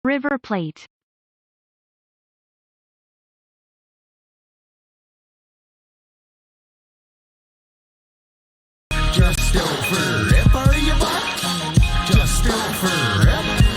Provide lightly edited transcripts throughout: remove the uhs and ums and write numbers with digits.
River Plate. Just over it, are you back? Just over it.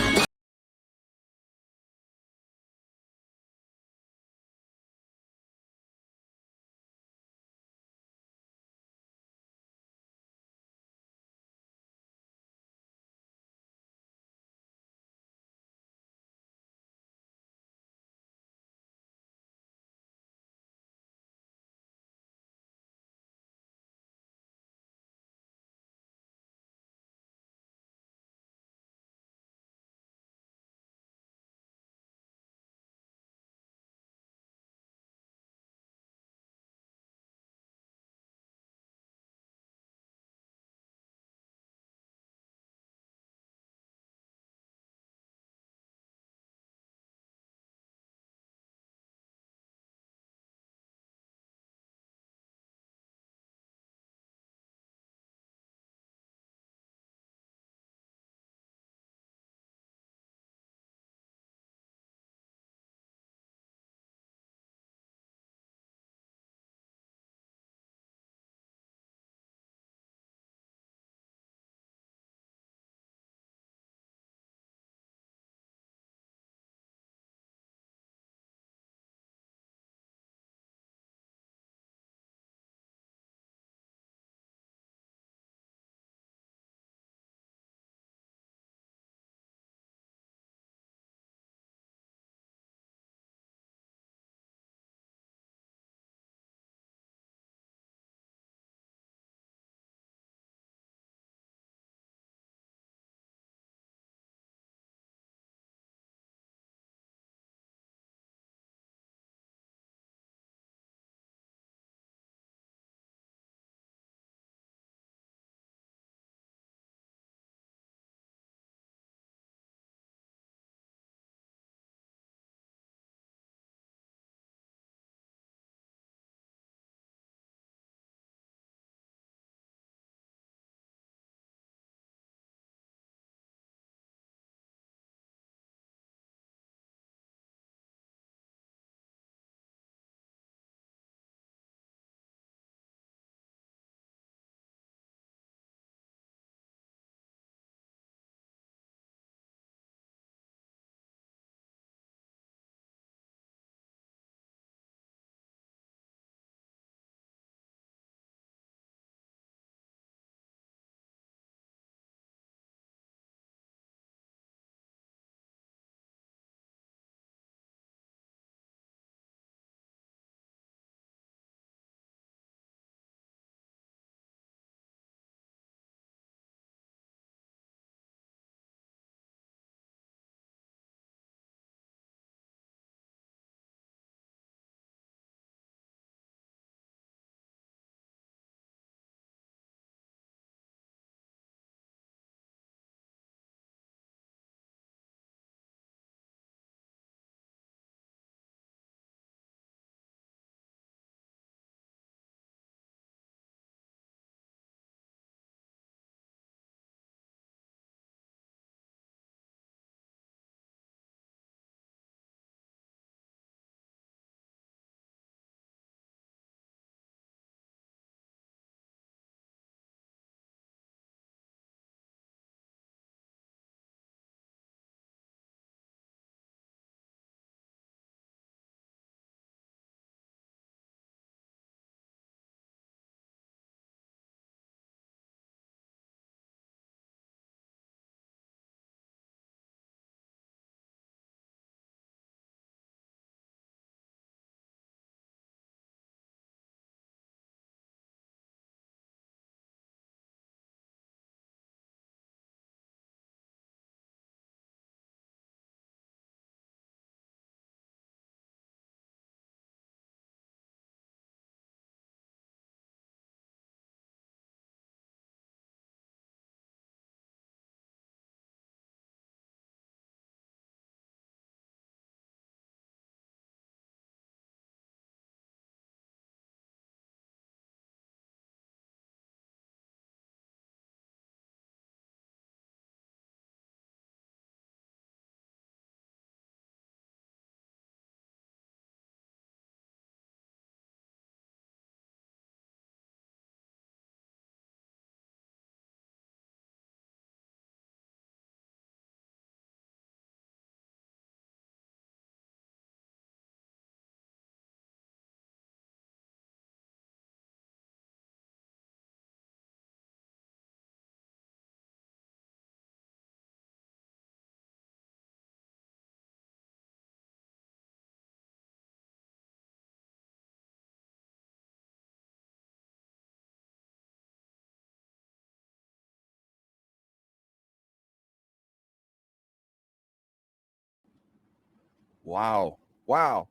Wow. Wow.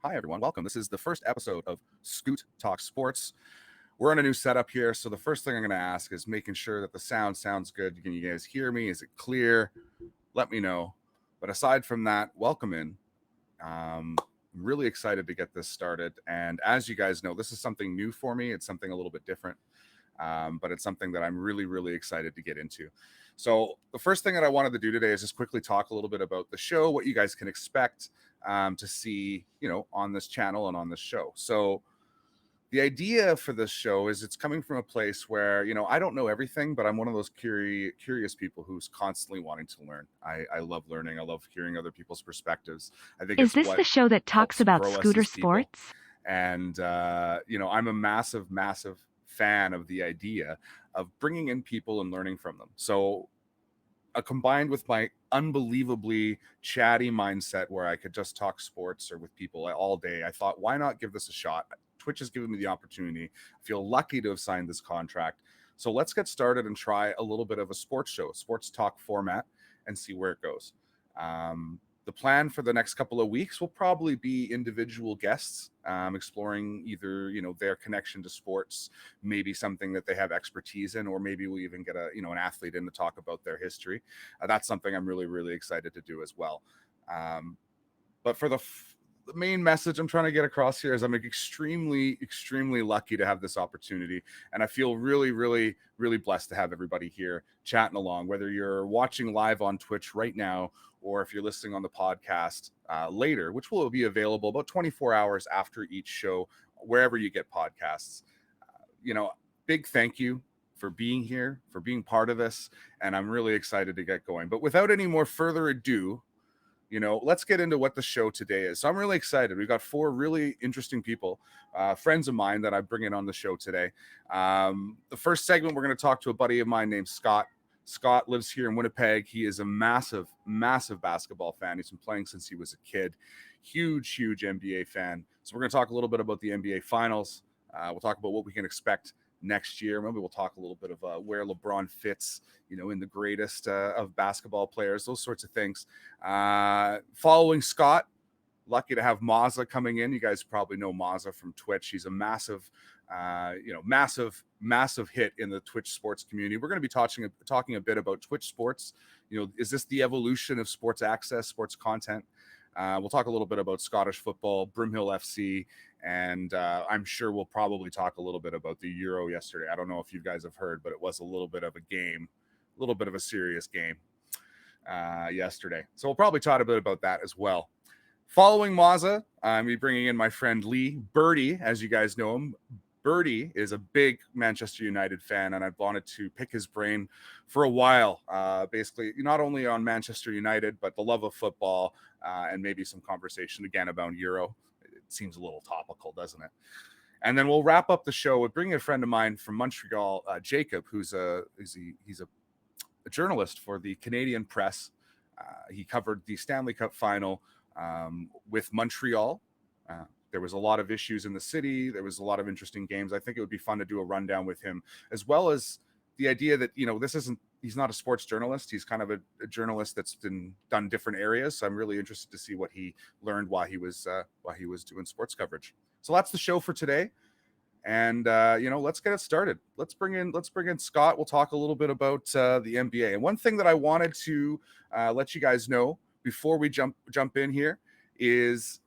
Hi, everyone. Welcome. This is the first episode of Scoot Talk Sports. We're on a new setup here. So, the first thing I'm going to ask is making sure that the sound sounds good. Can you guys hear me? Is it clear? Let me know. But aside from that, welcome in. I'm really excited to get this started. And as you guys know, this is something new for me. It's something a little bit different, but it's something that I'm really, really excited to get into. So, the first thing that I wanted to do today is just quickly talk a little bit about the show, what you guys can expect to see, on this channel and on this show. So, the idea for this show is it's coming from a place where I don't know everything, but I'm one of those curious people who's constantly wanting to learn. I love learning. I love hearing other people's perspectives. I think Is it's this what the show that talks helps about grow us scooter as people. sports? And I'm a massive fan of the idea of bringing in people and learning from them. So combined with my unbelievably chatty mindset where I could just talk sports or with people all day, I thought, why not give this a shot? Twitch has given me the opportunity. I feel lucky to have signed this contract. So let's get started and try a little bit of a sports show, sports talk format, and see where it goes. The plan for the next couple of weeks will probably be individual guests exploring either their connection to sports, maybe something that they have expertise in, or maybe we'll even get an athlete in to talk about their history. That's something I'm really excited to do as well. But for the main message I'm trying to get across here is I'm extremely lucky to have this opportunity, and I feel really blessed to have everybody here chatting along, whether you're watching live on Twitch right now or if you're listening on the podcast later, which will be available about 24 hours after each show wherever you get podcasts. Big thank you for being here, for being part of this, and I'm really excited to get going. But without any more further ado, let's get into what the show today is. So I'm really excited. We've got 4 really interesting people, friends of mine that I'm bringing on the show today. The first segment, we're going to talk to a buddy of mine named Scott. Scott lives here in Winnipeg. He is a massive basketball fan. He's been playing since he was a kid. Huge NBA fan. So we're going to talk a little bit about the NBA Finals. We'll talk about what we can expect next year. Maybe we'll talk a little bit of where LeBron fits, in the greatest of basketball players, those sorts of things. Following Scott, lucky to have Mazza coming in. You guys probably know Mazza from Twitch. He's a massive hit in the Twitch sports community. We're going to be talking a bit about Twitch sports. Is this the evolution of sports access, sports content? We'll talk a little bit about Scottish football, Brimhill FC, and I'm sure we'll probably talk a little bit about the Euro yesterday. I don't know if you guys have heard, but it was a little bit of a game, a little bit of a serious game yesterday. So we'll probably talk a bit about that as well. Following Mazza, I'm be bringing in my friend Lee Birdie, as you guys know him. Birdie is a big Manchester United fan, and I've wanted to pick his brain for a while. Basically, not only on Manchester United, but the love of football, and maybe some conversation again about Euro. It seems a little topical, doesn't it? And then we'll wrap up the show with bringing a friend of mine from Montreal, Jacob, he's a journalist for the Canadian Press. He covered the Stanley Cup final with Montreal. There was a lot of issues in the city. There was a lot of interesting games. I think it would be fun to do a rundown with him, as well as the idea that he's not a sports journalist. He's kind of a journalist that's done different areas. So I'm really interested to see what he learned while he was doing sports coverage. So that's the show for today. And let's get it started. Let's bring in Scott. We'll talk a little bit about the NBA. And one thing that I wanted to let you guys know before we jump in here is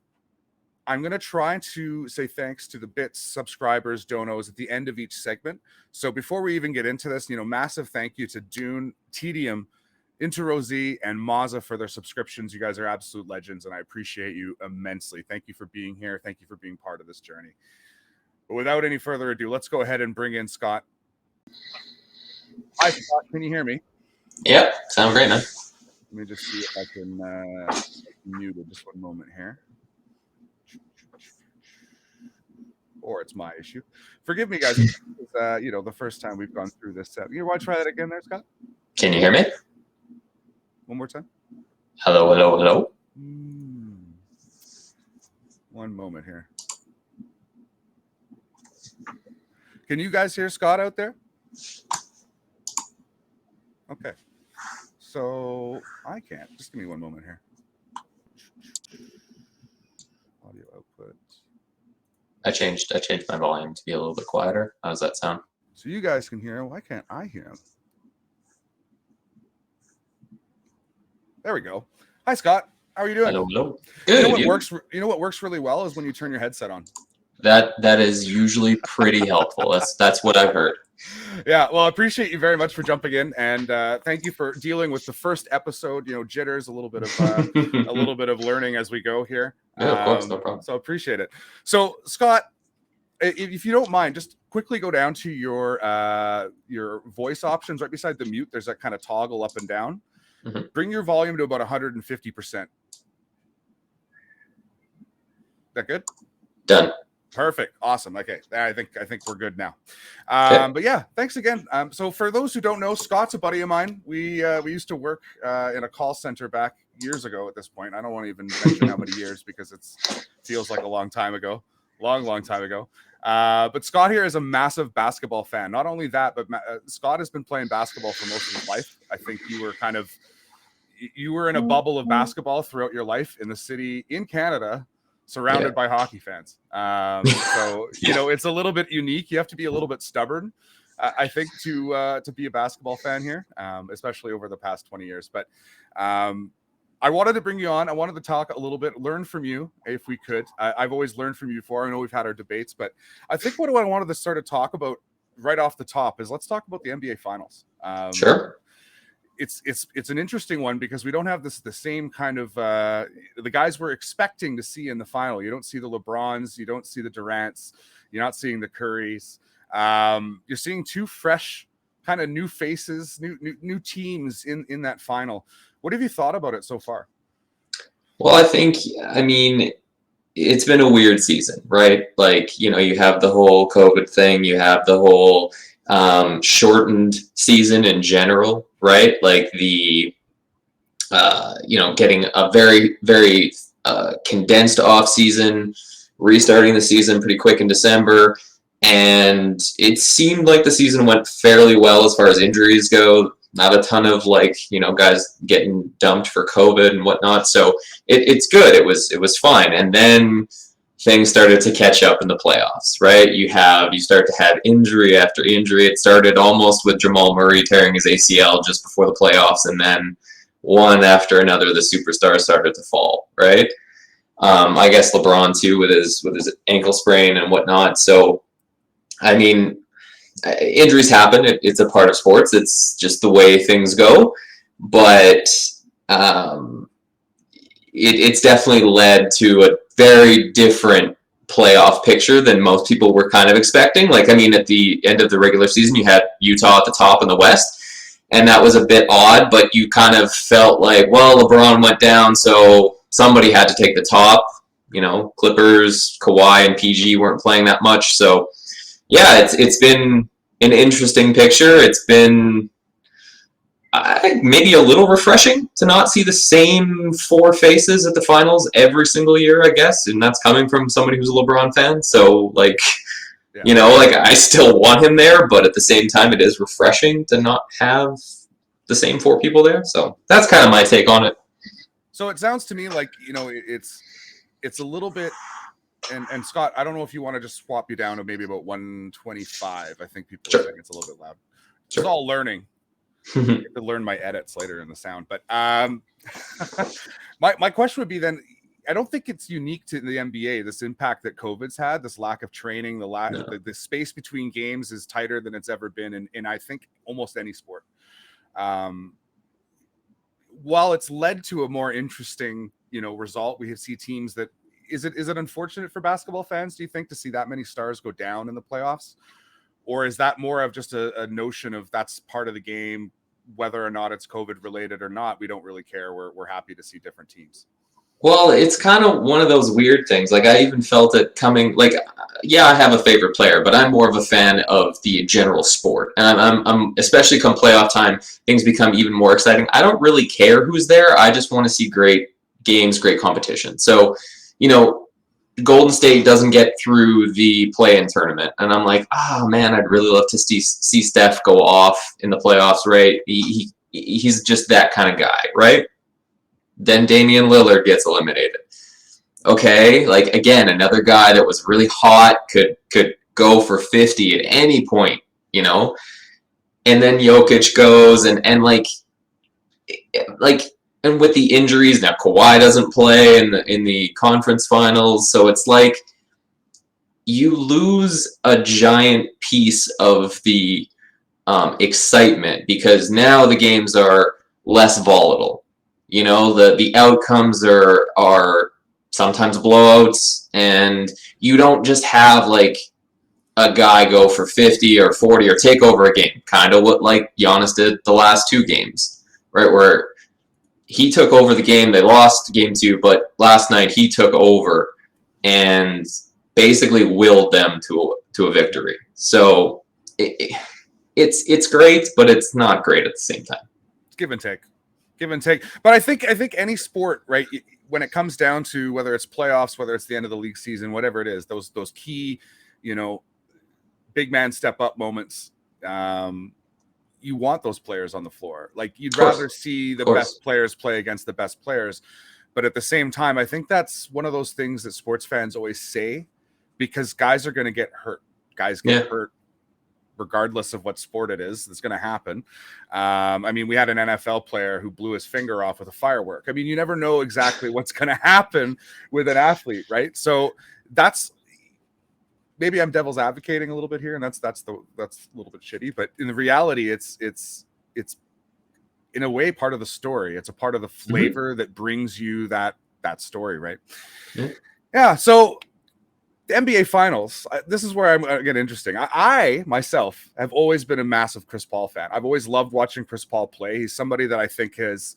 I'm going to try to say thanks to the bits, subscribers, donos at the end of each segment. So before we even get into this, massive thank you to Dune, Tedium, Interrosie, and Mazza for their subscriptions. You guys are absolute legends, and I appreciate you immensely. Thank you for being here. Thank you for being part of this journey. But without any further ado, let's go ahead and bring in Scott. Hi, Scott. Can you hear me? Yep, sound great, man. Let me just see if I can mute it. Just one moment here. Or it's my issue. Forgive me, guys. It's, the first time we've gone through this. You want to try that again there, Scott? Can you hear me? One more time. Hello. One moment here. Can you guys hear Scott out there? Okay. So I can't. Just give me one moment here. audio output. I changed my volume to be a little bit quieter. How does that sound? So you guys can hear him. Why can't I hear him? There we go. Hi, Scott. How are you doing? Hello, hello. Good. You know what works really well is when you turn your headset on. That is usually pretty helpful. That's what I've heard. Yeah, well, I appreciate you very much for jumping in, and thank you for dealing with the first episode. You know, jitters, a little bit of learning as we go here. Yeah, of course, no problem. So appreciate it. So, Scott, if you don't mind, just quickly go down to your voice options right beside the mute. There's that kind of toggle up and down. Mm-hmm. Bring your volume to about 150%. That good? Done. Perfect. Awesome. Okay. I think we're good now. Okay. But yeah, thanks again. So for those who don't know, Scott's a buddy of mine. We used to work in a call center back years ago at this point. I don't want to even mention how many years because it feels like a long time ago. Long time ago. But Scott here is a massive basketball fan. Not only that, but Scott has been playing basketball for most of his life. I think you were in a bubble of basketball throughout your life in the city in Canada, surrounded by hockey fans. So, you know, it's a little bit unique. You have to be a little bit stubborn, I think, to be a basketball fan here, especially over the past 20 years. But I wanted to bring you on. I wanted to talk a little bit, learn from you if we could. I've always learned from you before. I know we've had our debates, but I think what I wanted to sort of talk about right off the top is let's talk about the NBA Finals. Sure. It's an interesting one because we don't have the same kind of the guys we're expecting to see in the final. You don't see the LeBrons, you don't see the Durants, you're not seeing the Currys. You're seeing two fresh, kind of new faces, new teams in that final. What have you thought about it so far? Well, I mean, it's been a weird season, right? Like, you know, you have the whole COVID thing, you have the whole shortened season in general, right? Like the you know, getting a very, very condensed off season, restarting the season pretty quick in December, and it seemed like the season went fairly well as far as injuries go. Not a ton of, like, you know, guys getting dumped for COVID and whatnot, so it's good. It was fine, and then things started to catch up in the playoffs, right? You start to have injury after injury. It started almost with Jamal Murray tearing his ACL just before the playoffs, and then one after another, the superstars started to fall, right? I guess LeBron too with his ankle sprain and whatnot. So, I mean, injuries happen. It's a part of sports. It's just the way things go. But it's definitely led to a very different playoff picture than most people were kind of expecting. Like, I mean, at the end of the regular season, you had Utah at the top in the West, and that was a bit odd, but you kind of felt like, well, LeBron went down, so somebody had to take the top. You know, Clippers, Kawhi, and PG weren't playing that much. So, yeah, it's been an interesting picture. It's been maybe a little refreshing to not see the same four faces at the finals every single year, I guess. And that's coming from somebody who's a LeBron fan. So, like, yeah. You know, like, I still want him there, but at the same time, it is refreshing to not have the same four people there. So that's kind of my take on it. So it sounds to me like, you know, it's a little bit, and Scott, I don't know if you want to just swap you down to maybe about 125. I think people are saying it's a little bit loud. It's all learning. I have to learn my edits later in the sound. But my question would be then, I don't think it's unique to the NBA, this impact that COVID's had, this lack of training, the space between games is tighter than it's ever been in I think almost any sport. While it's led to a more interesting, you know, result, we see teams that is it unfortunate for basketball fans, do you think, to see that many stars go down in the playoffs? Or is that more of just a notion of that's part of the game, whether or not it's COVID related or not? We don't really care. We're happy to see different teams. Well, it's kind of one of those weird things. Like, I even felt it coming. Like, yeah, I have a favorite player, but I'm more of a fan of the general sport. And I'm especially come playoff time, things become even more exciting. I don't really care who's there. I just want to see great games, great competition. So, you know, Golden State doesn't get through the play-in tournament, and I'm like, oh man, I'd really love to see Steph go off in the playoffs, right? He's just that kind of guy, right? Then Damian Lillard gets eliminated. Okay, like again, another guy that was really hot, could go for 50 at any point, you know. And then Jokic goes, like and with the injuries now, Kawhi doesn't play in the conference finals, so it's like you lose a giant piece of the excitement because now the games are less volatile. You know, the outcomes are sometimes blowouts, and you don't just have like a guy go for 50 or 40 or take over a game, kind of what like Giannis did the last two games, right? Where he took over the game, they lost game two, but last night he took over and basically willed them to a victory. So it's great, but it's not great at the same time. It's give and take. But I think any sport, right, when it comes down to whether it's playoffs, whether it's the end of the league season, whatever it is, those key, you know, big man step up moments, you want those players on the floor. Like you'd rather see the best players play against the best players. But at the same time, I think that's one of those things that sports fans always say, because guys are going to get hurt. Guys get hurt regardless of what sport it is. It's going to happen. I mean, we had an NFL player who blew his finger off with a firework. I mean, you never know exactly what's going to happen with an athlete, right? So that's, maybe I'm devil's advocating a little bit here, and that's a little bit shitty, but in the reality, it's in a way part of the story. It's a part of the flavor that brings you that story, right? Yeah. So the NBA Finals, this is where I'm going to get interesting. I myself have always been a massive Chris Paul fan. I've always loved watching Chris Paul play. He's somebody that I think has,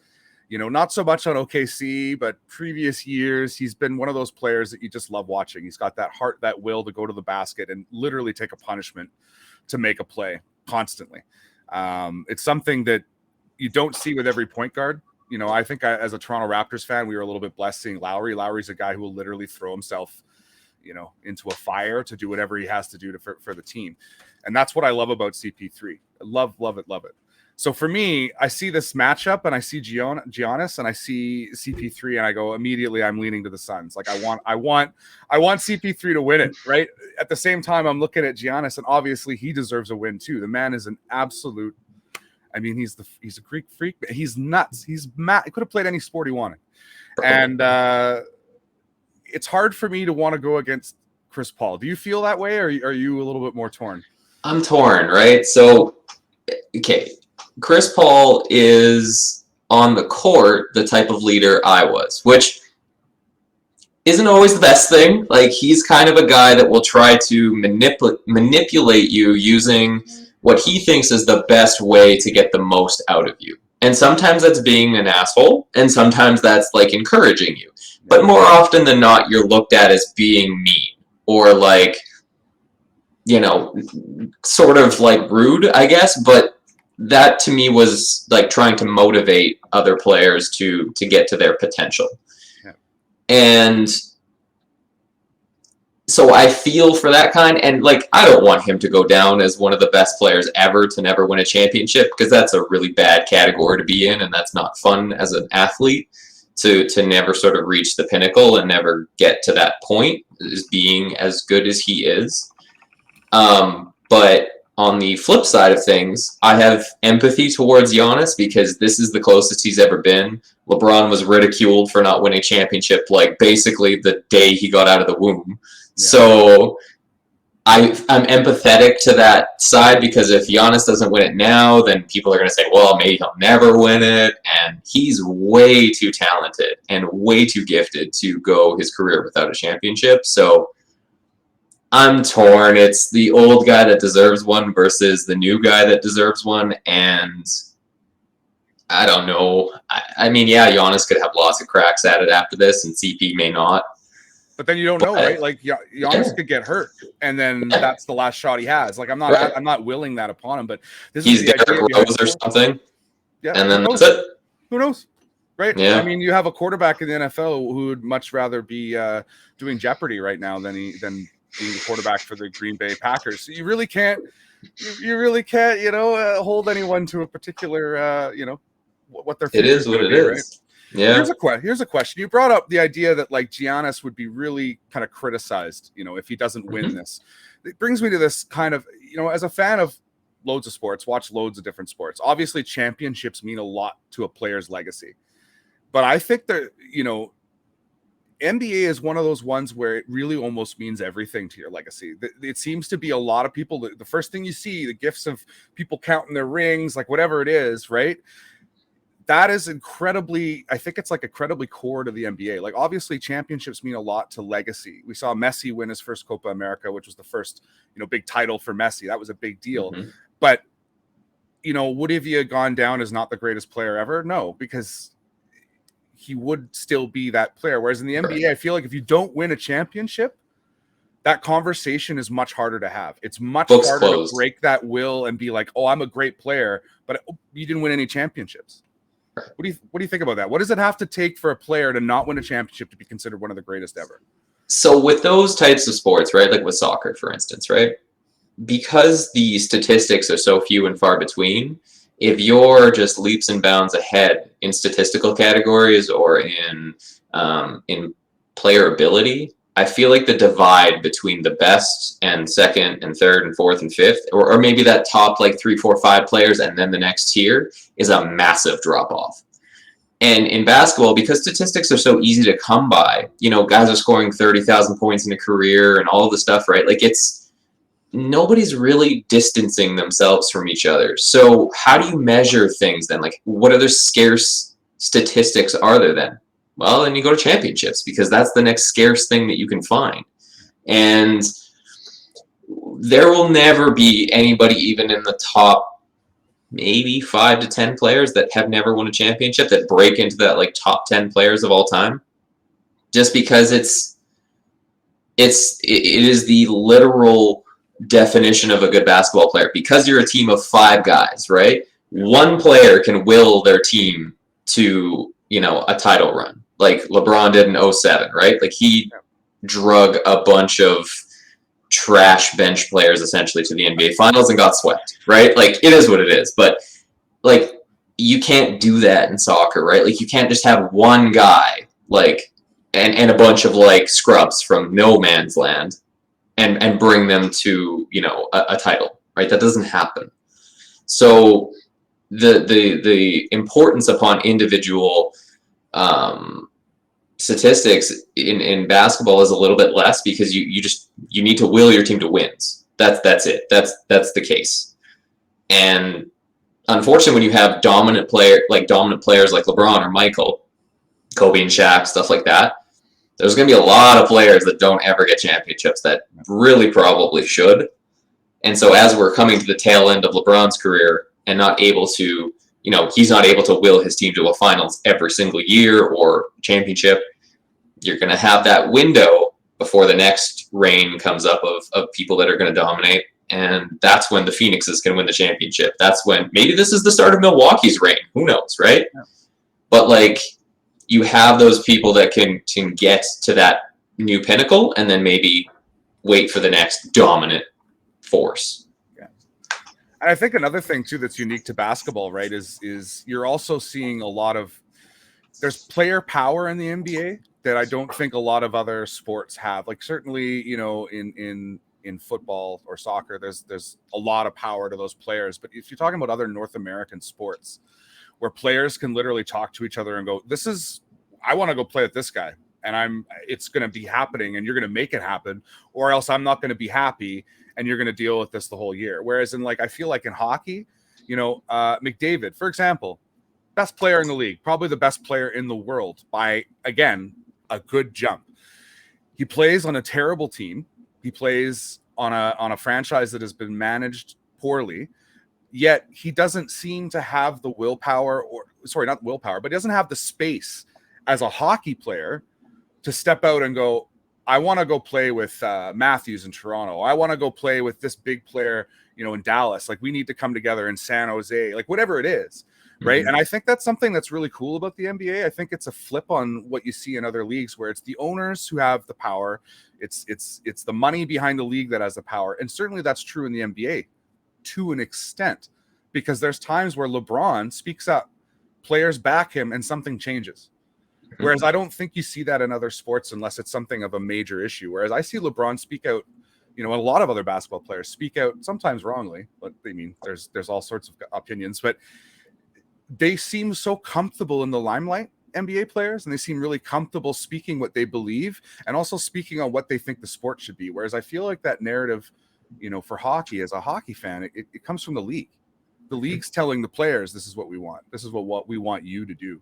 you know, not so much on OKC, but previous years, he's been one of those players that you just love watching. He's got that heart, that will to go to the basket and literally take a punishment to make a play constantly. It's something that you don't see with every point guard. You know, I think as a Toronto Raptors fan, we were a little bit blessed seeing Lowry. Lowry's a guy who will literally throw himself, you know, into a fire to do whatever he has to do for the team. And that's what I love about CP3. I love it. So for me, I see this matchup and I see Giannis and I see CP3 and I go immediately, I'm leaning to the Suns. Like I want CP3 to win it, right? At the same time, I'm looking at Giannis and obviously he deserves a win too. The man is an absolute, I mean, he's a Greek freak. He's nuts. He's mad. He could have played any sport he wanted. And it's hard for me to want to go against Chris Paul. Do you feel that way, or are you a little bit more torn? I'm torn, right? So, okay, Chris Paul is on the court the type of leader I was, which isn't always the best thing. Like, he's kind of a guy that will try to manipulate you using what he thinks is the best way to get the most out of you. And sometimes that's being an asshole, and sometimes that's like encouraging you. But more often than not, you're looked at as being mean or like, you know, sort of like rude, I guess. But that to me was like trying to motivate other players to get to their potential. Yeah. And so I feel for that kind, and like I don't want him to go down as one of the best players ever to never win a championship, because that's a really bad category to be in, and that's not fun as an athlete to never sort of reach the pinnacle and never get to that point as being as good as he is. But on the flip side of things, I have empathy towards Giannis because this is the closest he's ever been. LeBron was ridiculed for not winning a championship like basically the day he got out of the womb. Yeah. So I'm empathetic to that side, because if Giannis doesn't win it now, then people are going to say, well, maybe he'll never win it. And he's way too talented and way too gifted to go his career without a championship. So I'm torn. It's the old guy that deserves one versus the new guy that deserves one. And I don't know. I mean, yeah, Giannis could have lots of cracks at it after this, and CP may not. But then you don't know, right? Like Giannis could get hurt, and then that's the last shot he has. Like I'm not willing that upon him. But this he's Derrick Rose or something. Yeah, and then that's it. Who knows? Right? Yeah. I mean, you have a quarterback in the NFL who would much rather be doing Jeopardy right now than being the quarterback for the Green Bay Packers. So you really can't, hold anyone to a particular, what they're. It is what it is. Yeah. Here's a question. You brought up the idea that like Giannis would be really kind of criticized, if he doesn't win this. It brings me to this kind of, as a fan of loads of sports, watch loads of different sports. Obviously, championships mean a lot to a player's legacy. But I think that, NBA is one of those ones where it really almost means everything to your legacy. It seems to be a lot of people, the first thing you see, the gifts of people counting their rings, like whatever it is, right? That is incredibly, I think it's like incredibly core to the NBA. Like obviously championships mean a lot to legacy. We saw Messi win his first Copa America, which was the first, big title for Messi. That was a big deal. But, would have you gone down as not the greatest player ever? No, because he would still be that player. Whereas in the NBA, I feel like if you don't win a championship, that conversation is much harder to have. It's much harder to break that will and be like, oh, I'm a great player, but you didn't win any championships. What do you think about that? What does it have to take for a player to not win a championship to be considered one of the greatest ever? So with those types of sports, right, like with soccer, for instance, right, because the statistics are so few and far between, if you're just leaps and bounds ahead in statistical categories or in player ability, I feel like the divide between the best and second and third and fourth and fifth, or maybe that top like 3, 4, 5 players and then the next tier is a massive drop off. And in basketball, because statistics are so easy to come by, guys are scoring 30,000 points in a career and all of the stuff, right? Like nobody's really distancing themselves from each other. So how do you measure things then? Like what other scarce statistics are there then? Well, then you go to championships because that's the next scarce thing that you can find. And there will never be anybody even in the top maybe 5 to 10 players that have never won a championship that break into that like top 10 players of all time, just because it is the literal definition of a good basketball player. Because you're a team of 5 guys, right? One player can will their team to a title run, like LeBron did in 07, right? Like he drug a bunch of trash bench players essentially to the NBA finals and got swept, right? Like it is what it is. But like you can't do that in soccer, right? Like you can't just have one guy like and a bunch of like scrubs from no man's land and bring them to a title, right? That doesn't happen. So the importance upon individual statistics in basketball is a little bit less because you need to will your team to wins. That's it. That's the case. And unfortunately, when you have dominant players like LeBron or Michael, Kobe and Shaq, stuff like that, there's going to be a lot of players that don't ever get championships that really probably should. And so as we're coming to the tail end of LeBron's career and not able to, he's not able to will his team to a finals every single year or championship, you're going to have that window before the next reign comes up of people that are going to dominate. And that's when the Phoenixes can win the championship. That's when maybe this is the start of Milwaukee's reign. Who knows, right? Yeah. But like you have those people that can get to that new pinnacle and then maybe wait for the next dominant force. Yeah. And I think another thing too that's unique to basketball, right, is you're also seeing a lot of there's player power in the NBA that I don't think a lot of other sports have. Like certainly, in football or soccer, there's a lot of power to those players. But if you're talking about other North American sports where players can literally talk to each other and go, I want to go play with this guy and it's going to be happening and you're going to make it happen, or else I'm not going to be happy and you're going to deal with this the whole year. Whereas I feel like in hockey, McDavid, for example, best player in the league, probably the best player in the world by, again, a good jump. He plays on a terrible team. He plays on a franchise that has been managed poorly, yet he doesn't seem to have the willpower, not willpower, but he doesn't have the space as a hockey player to step out and go, I want to go play with Matthews in Toronto. I want to go play with this big player, in Dallas. Like we need to come together in San Jose, like whatever it is. Right. Mm-hmm. And I think that's something that's really cool about the NBA. I think it's a flip on what you see in other leagues where it's the owners who have the power. It's the money behind the league that has the power. And certainly that's true in the NBA to an extent, because there's times where LeBron speaks up, players back him, and something changes. Whereas I don't think you see that in other sports unless it's something of a major issue. Whereas I see LeBron speak out, a lot of other basketball players speak out, sometimes wrongly, but I mean, there's all sorts of opinions, but they seem so comfortable in the limelight, NBA players, and they seem really comfortable speaking what they believe and also speaking on what they think the sport should be. Whereas I feel like that narrative, for hockey, as a hockey fan, it comes from the league. The league's telling the players, this is what we want. This is what we want you to do.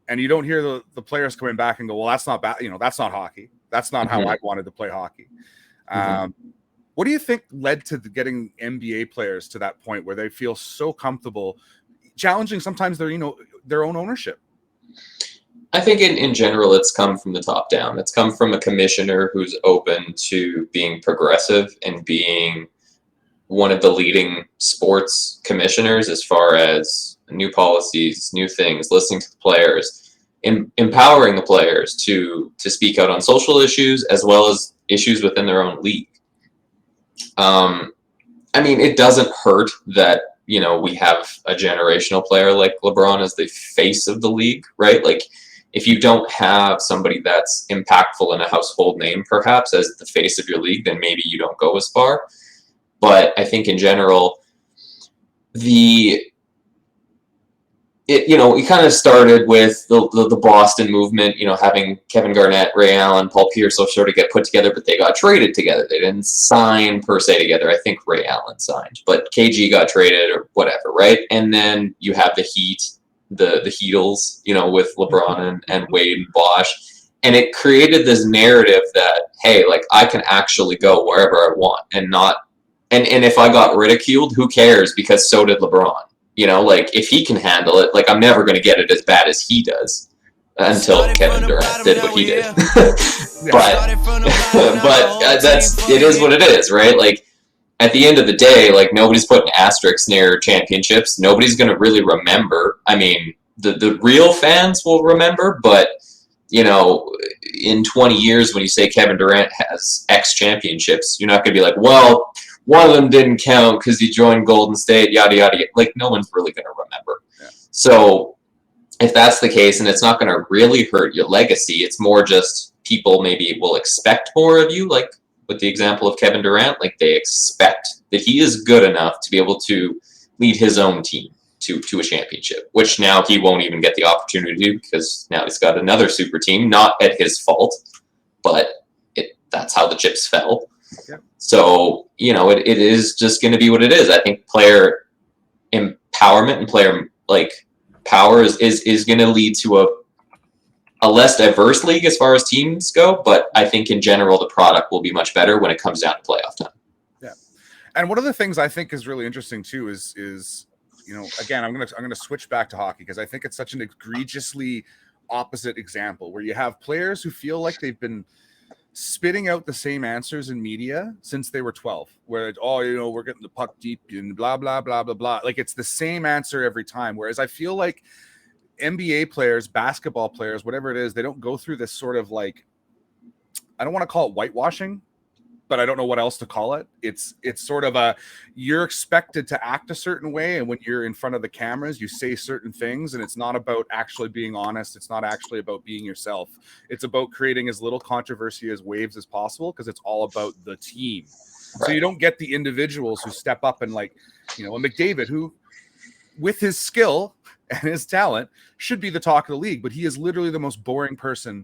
And you don't hear the players coming back and go, well, that's not bad. That's not hockey. That's not how I wanted to play hockey. What do you think led to getting NBA players to that point where they feel so comfortable challenging sometimes their own ownership? I think in general, it's come from the top down. It's come from a commissioner who's open to being progressive and being one of the leading sports commissioners as far as new policies, new things, listening to the players, empowering the players to speak out on social issues as well as issues within their own league. I mean, it doesn't hurt that, we have a generational player like LeBron as the face of the league, right? Like, if you don't have somebody that's impactful in a household name, perhaps, as the face of your league, then maybe you don't go as far. But I think in general, it kind of started with the Boston movement, having Kevin Garnett, Ray Allen, Paul Pierce sort of get put together, but they got traded together. They didn't sign per se together. I think Ray Allen signed, but KG got traded or whatever, right? And then you have the Heat, the Heatles, with LeBron and Wade and Bosh. And it created this narrative that, hey, like, I can actually go wherever I want and not, and if I got ridiculed, who cares? Because so did LeBron. Like, if he can handle it, like, I'm never going to get it as bad as he does until Kevin Durant did what he did. but it is what it is, right? Like, at the end of the day, like, nobody's putting asterisks near championships. Nobody's going to really remember. I mean, the real fans will remember, but, in 20 years, when you say Kevin Durant has X championships, you're not going to be like, well, one of them didn't count because he joined Golden State, yada, yada, yada. Like, no one's really going to remember. Yeah. So if that's the case, and it's not going to really hurt your legacy, it's more just people maybe will expect more of you, like with the example of Kevin Durant, like, they expect that he is good enough to be able to lead his own team to a championship, which now he won't even get the opportunity to do because now he's got another super team, not at his fault, but that's how the chips fell. Yep. So, it is just going to be what it is. I think player empowerment and player, like, power is going to lead to a less diverse league as far as teams go, but I think in general the product will be much better when it comes down to playoff time. Yeah. And one of the things I think is really interesting too is again, I'm gonna switch back to hockey because I think it's such an egregiously opposite example where you have players who feel like they've been spitting out the same answers in media since they were 12, where it's, we're getting the puck deep and blah, blah, blah, blah, blah. Like, it's the same answer every time. Whereas I feel like NBA players, basketball players, whatever it is, they don't go through this sort of, like, I don't want to call it whitewashing, but I don't know what else to call it. It's sort of you're expected to act a certain way. And when you're in front of the cameras, you say certain things, and it's not about actually being honest. It's not actually about being yourself. It's about creating as little controversy as waves as possible, because it's all about the team. Right. So you don't get the individuals who step up and, like, a McDavid, who with his skill and his talent should be the talk of the league, but he is literally the most boring person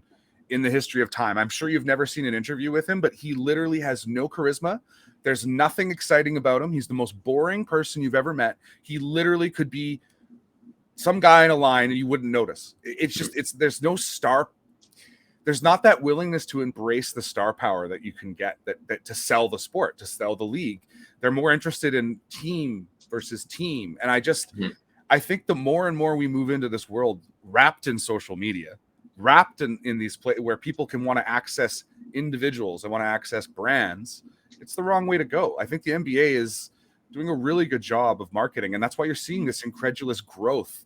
in the history of time. I'm sure you've never seen an interview with him, but he literally has no charisma. There's nothing exciting about him. He's the most boring person you've ever met. He literally could be some guy in a line and you wouldn't notice. There's no star. There's not that willingness to embrace the star power that you can get that to sell the sport, to sell the league. They're more interested in team versus team. And I think the more and more we move into this world wrapped in social media, wrapped in these places where people can want to access individuals and want to access brands, it's the wrong way to go. I think the NBA is doing a really good job of marketing, and that's why you're seeing this incredulous growth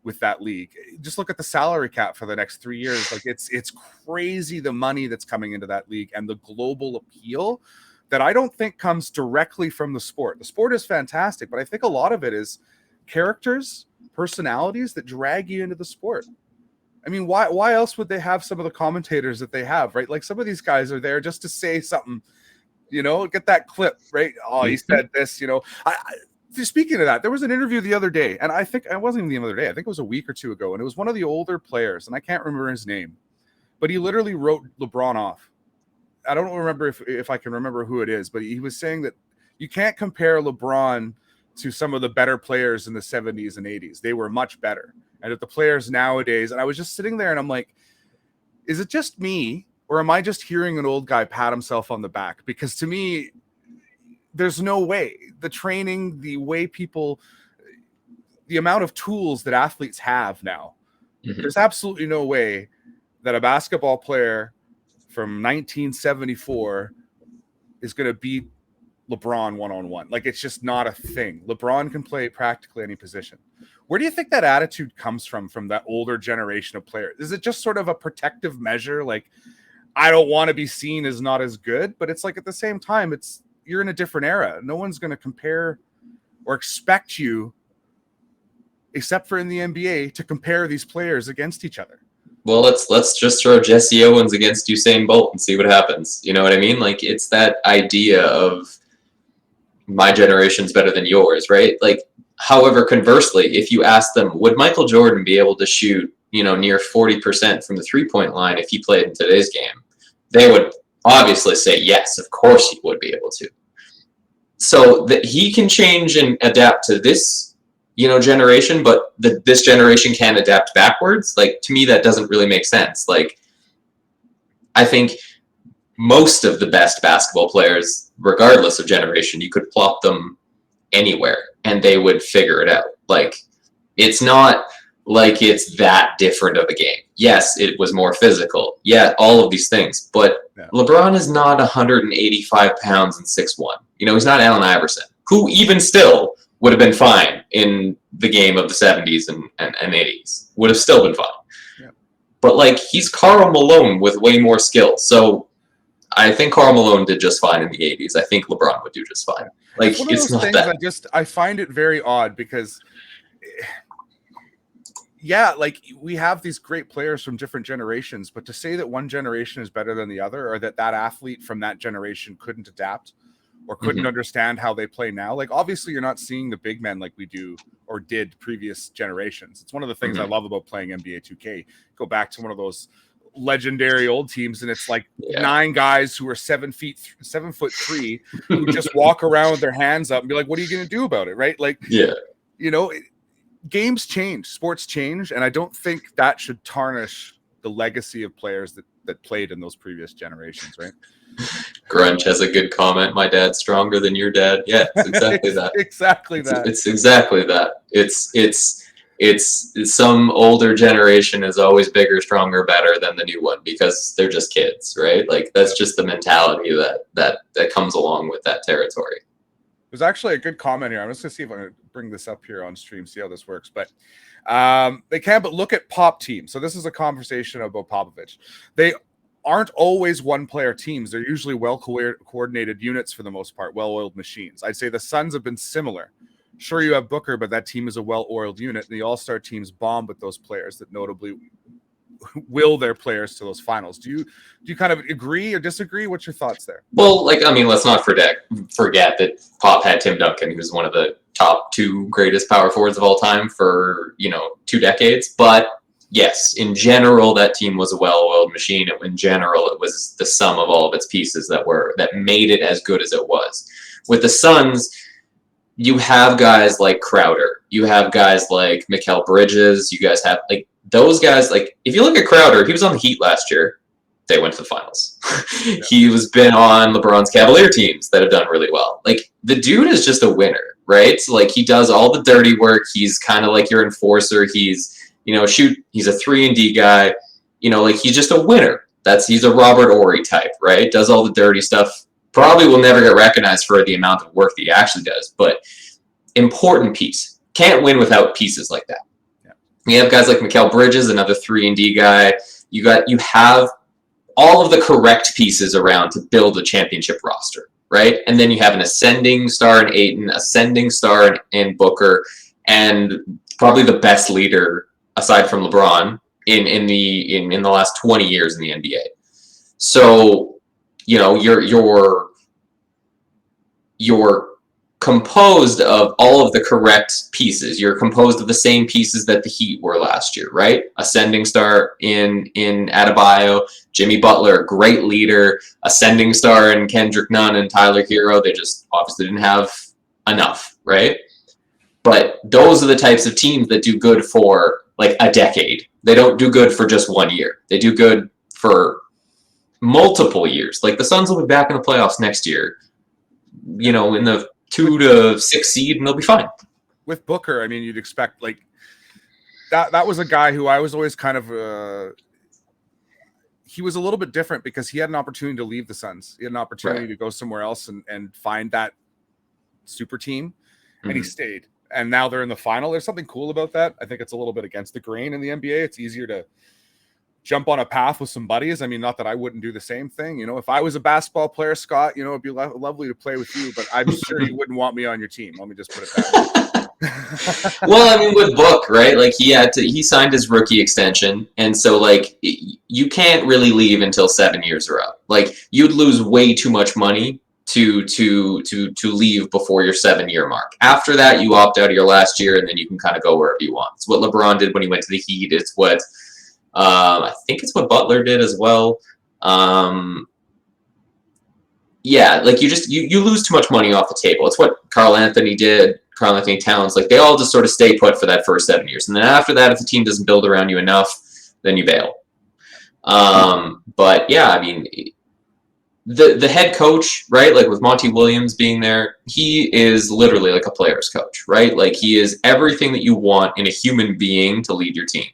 with that league. Just look at the salary cap for the next 3 years. Like, it's crazy, the money that's coming into that league and the global appeal that I don't think comes directly from the sport. The sport is fantastic, but I think a lot of it is characters, personalities that drag you into the sport. I mean, why else would they have some of the commentators that they have, right? Like some of these guys are there just to say something, get that clip, right? Oh, he said this, Speaking of that, there was an interview the other day, and I think it wasn't even the other day. I think it was a week or two ago, and it was one of the older players, and I can't remember his name, but he literally wrote LeBron off. I don't remember if I can remember who it is, but he was saying that you can't compare LeBron to some of the better players in the 70s and 80s. They were much better. And that the players nowadays, and I was just sitting there and I'm like, is it just me, or am I just hearing an old guy pat himself on the back? Because to me, there's no way. The training, the way people, the amount of tools that athletes have now, there's absolutely no way that a basketball player from 1974 is going to beat LeBron one-on-one. Like, it's just not a thing. LeBron can play practically any position. Where do you think that attitude comes from that older generation of players? Is it just sort of a protective measure? Like, I don't want to be seen as not as good, but it's like at the same time, you're in a different era. No one's going to compare or expect you, except for in the NBA, to compare these players against each other. Well, let's just throw Jesse Owens against Usain Bolt and see what happens. You know what I mean? Like, it's that idea of my generation's better than yours, right? Like, however, conversely, if you ask them, would Michael Jordan be able to shoot, near 40% from the three-point line if he played in today's game? They would obviously say yes, of course he would be able to. So that he can change and adapt to this, generation, but this generation can't adapt backwards. Like, to me, that doesn't really make sense. Like, I think most of the best basketball players, regardless of generation, you could plop them anywhere and they would figure it out. Like, it's not like it's that different of a game. Yes, it was more physical. Yeah, all of these things. But LeBron is not 185 pounds and 6'1". He's not Allen Iverson, who even still would have been fine in the game of the 70s and 80s. Would have still been fine. Yeah. But, like, he's Karl Malone with way more skill. So I think Karl Malone did just fine in the 80s. I think LeBron would do just fine. Like, it's not that. I find it very odd because, like, we have these great players from different generations, but to say that one generation is better than the other, or that athlete from that generation couldn't adapt or couldn't understand how they play now, like, obviously you're not seeing the big men like we do or did previous generations. It's one of the things I love about playing NBA 2K. Go back to one of those legendary old teams, and it's like 9 guys who are 7'3" who just walk around with their hands up and be like, what are you going to do about it? Right? Like, games change, sports change, and I don't think that should tarnish the legacy of players that played in those previous generations, right? Grunch has a good comment. My dad's stronger than your dad. Yeah, it's exactly that. Exactly that. It's exactly that. It's some older generation is always bigger, stronger, better than the new one because they're just kids, right? Like, that's just the mentality that comes along with that territory. There's actually a good comment here. I'm just going to see if I can bring this up here on stream, see how this works. But they can't but look at Pop team. So this is a conversation about Popovich. They aren't always one-player teams. They're usually well-coordinated units for the most part, well-oiled machines. I'd say the Suns have been similar. Sure, you have Booker, but that team is a well-oiled unit. And the All-Star teams bomb with those players that notably will their players to those finals. Do you kind of agree or disagree? What's your thoughts there? Well, like, I mean, let's not forget that Pop had Tim Duncan, who's one of the top 2 greatest power forwards of all time for, 2 decades. But yes, in general, that team was a well-oiled machine. In general, it was the sum of all of its pieces that made it as good as it was. With the Suns, you have guys like Crowder. You have guys like Mikal Bridges. You guys have, like, those guys. Like, if you look at Crowder, he was on the Heat last year. They went to the finals. He has been on LeBron's Cavalier teams that have done really well. Like, the dude is just a winner, right? So, like, he does all the dirty work. He's kind of like your enforcer. He's, he's a 3-and-D guy. Like, he's just a winner. He's a Robert Horry type, right? Does all the dirty stuff. Probably will never get recognized for the amount of work that he actually does, but important piece. Can't win without pieces like that. Yeah. You have guys like Mikal Bridges, another 3-and-D guy. You have all of the correct pieces around to build a championship roster, right? And then you have an ascending star in Ayton, ascending star in Booker, and probably the best leader aside from LeBron in the last 20 years in the NBA. So, you know, you're composed of all of the correct pieces. You're composed of the same pieces that the Heat were last year, right? Ascending star in Adebayo, Jimmy Butler, great leader, ascending star in Kendrick Nunn and Tyler Hero. They just obviously didn't have enough, right? But those are the types of teams that do good for like a decade. They don't do good for just 1 year. They do good for multiple years. Like the Suns will be back in the playoffs next year, you know, in the 2 to 6 seed, and they'll be fine. With Booker, I mean, you'd expect like that was a guy who I was always kind of he was a little bit different because he had an opportunity to leave the Suns. He had an opportunity to go somewhere else and find that super team, and he stayed. And now they're in the final. There's something cool about that. I think it's a little bit against the grain in the NBA. It's easier to jump on a path with some buddies. I mean, not that I wouldn't do the same thing. You know, if I was a basketball player, Scott, you know, it'd be lovely to play with you, but I'm sure you wouldn't want me on your team. Let me just put it that way. Well, I mean, with Book, right? Like he signed his rookie extension, and so like you can't really leave until 7 years are up. Like you'd lose way too much money to leave before your 7 year mark. After that, you opt out of your last year, and then you can kind of go wherever you want. It's what LeBron did when he went to the Heat. It's what I think it's what Butler did as well. Yeah, like you lose too much money off the table. It's what Carl Anthony did. Carl Anthony Towns, like they all just sort of stay put for that first 7 years, and then after that, if the team doesn't build around you enough, then you bail. But yeah, I mean, the head coach, right? Like with Monty Williams being there, he is literally like a player's coach, right? Like he is everything that you want in a human being to lead your team.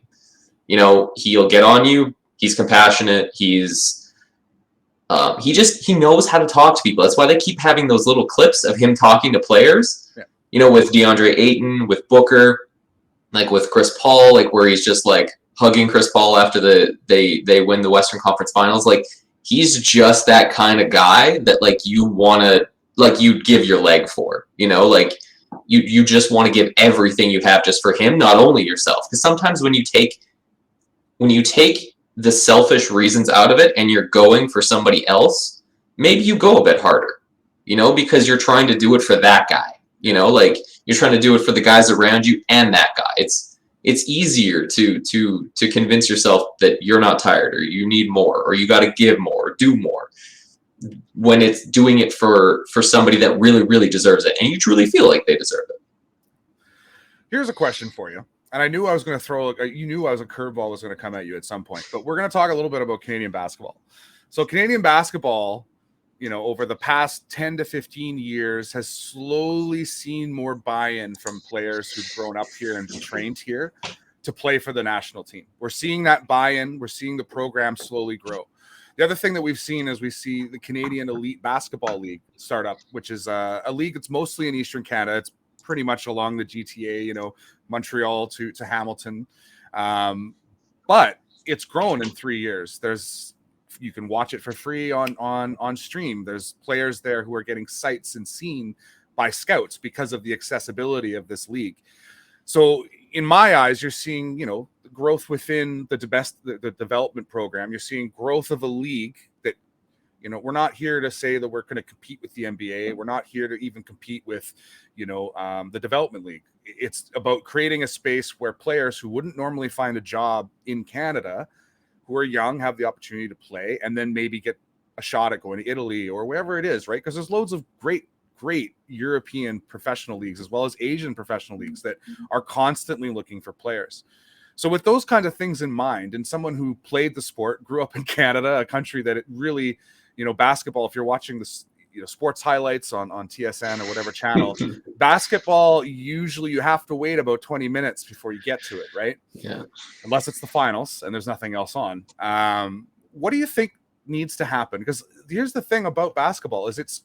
You know, he'll get on you. He's compassionate. He's he knows how to talk to people. That's why they keep having those little clips of him talking to players. Yeah. You know, with DeAndre Ayton, with Booker, like with Chris Paul, like where he's just like hugging Chris Paul after they win the Western Conference Finals. Like he's just that kind of guy that like you want to, like you'd give your leg for, you know, like you just want to give everything you have just for him, not only yourself. Because sometimes when you take the selfish reasons out of it and you're going for somebody else, maybe you go a bit harder, you know, because you're trying to do it for that guy, you know, like you're trying to do it for the guys around you and that guy. It's easier to convince yourself that you're not tired or you need more or you got to give more or do more when it's doing it for somebody that really, really deserves it and you truly feel like they deserve it. Here's a question for you. And I knew I was going to throw, you knew I was a curveball was going to come at you at some point, but we're going to talk a little bit about Canadian basketball. So Canadian basketball, you know, over the past 10 to 15 years has slowly seen more buy-in from players who've grown up here and been trained here to play for the national team. We're seeing that buy-in. We're seeing the program slowly grow. The other thing that we've seen is we see the Canadian Elite Basketball League start up, which is a league that's mostly in Eastern Canada. It's pretty much along the GTA, you know, Montreal to Hamilton. But it's grown in 3 years. You can watch it for free on stream. There's players there who are getting sights and seen by scouts because of the accessibility of this league. So in my eyes, you're seeing, you know, growth within the development program. You're seeing growth of a league that, you know, we're not here to say that we're going to compete with the NBA. We're not here to even compete with, you know, the development league. It's about creating a space where players who wouldn't normally find a job in Canada, who are young, have the opportunity to play and then maybe get a shot at going to Italy or wherever it is, right? Because there's loads of great European professional leagues as well as Asian professional leagues that are constantly looking for players. So with those kinds of things in mind, and someone who played the sport, grew up in Canada, a country that it really, you know, basketball, if you're watching this, you know, sports highlights on TSN or whatever channel, basketball, usually you have to wait about 20 minutes before you get to it, right? Yeah. Unless it's the finals and there's nothing else on. What do you think needs to happen? Because here's the thing about basketball is it's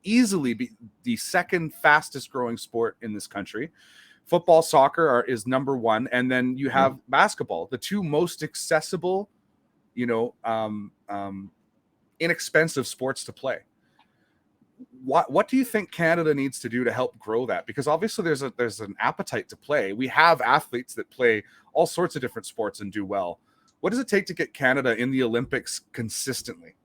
easily the second fastest growing sport in this country. Football, soccer is number one. And then you have basketball, the two most accessible, you know, inexpensive sports to play. What do you think Canada needs to do to help grow that? Because obviously there's an appetite to play. We have athletes that play all sorts of different sports and do well. what does it take to get Canada in the Olympics consistently?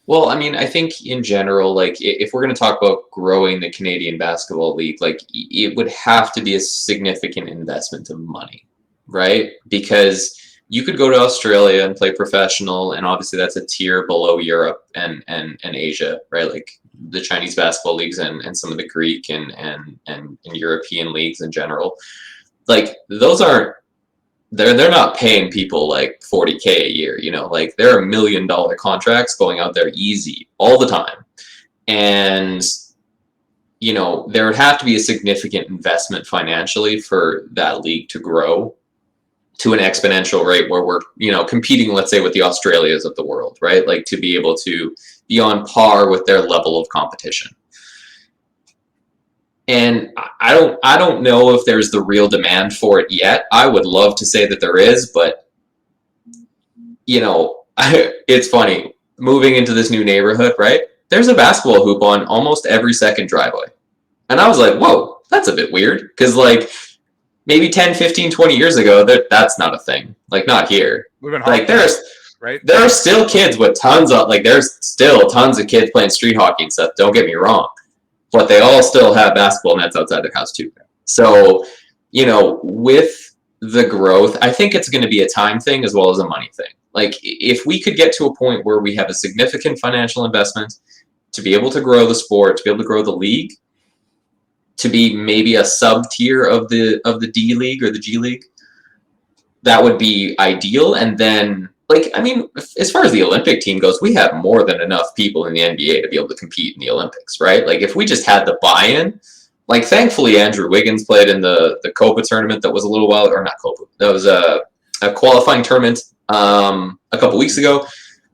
Well, I mean, I think in general, like if we're going to talk about growing the Canadian Basketball League, like it would have to be a significant investment of money, right? Because you could go to Australia and play professional, and obviously that's a tier below Europe and Asia, right? Like the Chinese basketball leagues and some of the Greek and European leagues in general. Like those aren't they're not paying people like 40K a year, you know, like there are $1 million contracts going out there easy all the time. And, you know, there would have to be a significant investment financially for that league to grow to an exponential rate where we're, you know, competing, let's say, with the Australias of the world, right? Like to be able to be on par with their level of competition. And I don't know if there's the real demand for it yet. I would love to say that there is, but you know, it's funny moving into this new neighborhood, right? There's a basketball hoop on almost every second driveway. And I was like, whoa, that's a bit weird. Because like maybe 10, 15, 20 years ago, that's not a thing. Like not here. Like there are still kids with tons of, like there's still tons of kids playing street hockey and stuff. Don't get me wrong. But they all still have basketball nets outside their house too. So, you know, with the growth, I think it's going to be a time thing as well as a money thing. Like if we could get to a point where we have a significant financial investment to be able to grow the sport, to be able to grow the league, to be maybe a sub tier of the D League or the G League, that would be ideal. And then, like, I mean, as far as the Olympic team goes, we have more than enough people in the NBA to be able to compete in the Olympics, right? Like, if we just had the buy-in, like, thankfully, Andrew Wiggins played in the Copa tournament that was a little while, or not Copa, that was a qualifying tournament a couple weeks ago.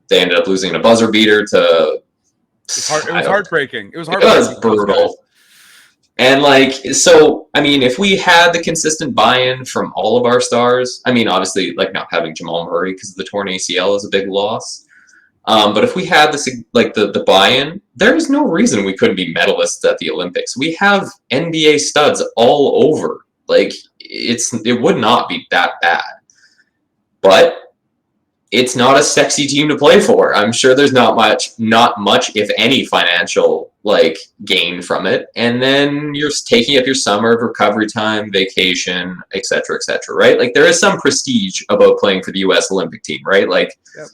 They ended up losing a buzzer beater to... It was heartbreaking. It was brutal. And like, so, I mean, if we had the consistent buy-in from all of our stars, I mean, obviously, like not having Jamal Murray because of the torn ACL is a big loss. But if we had this, like the buy-in, there's no reason we couldn't be medalists at the Olympics. We have NBA studs all over. Like, it would not be that bad. But it's not a sexy team to play for. I'm sure there's not much, if any, financial like gain from it. And then you're taking up your summer of recovery time, vacation, etc., right? Like there is some prestige about playing for the U.S. Olympic team, right? Like yep.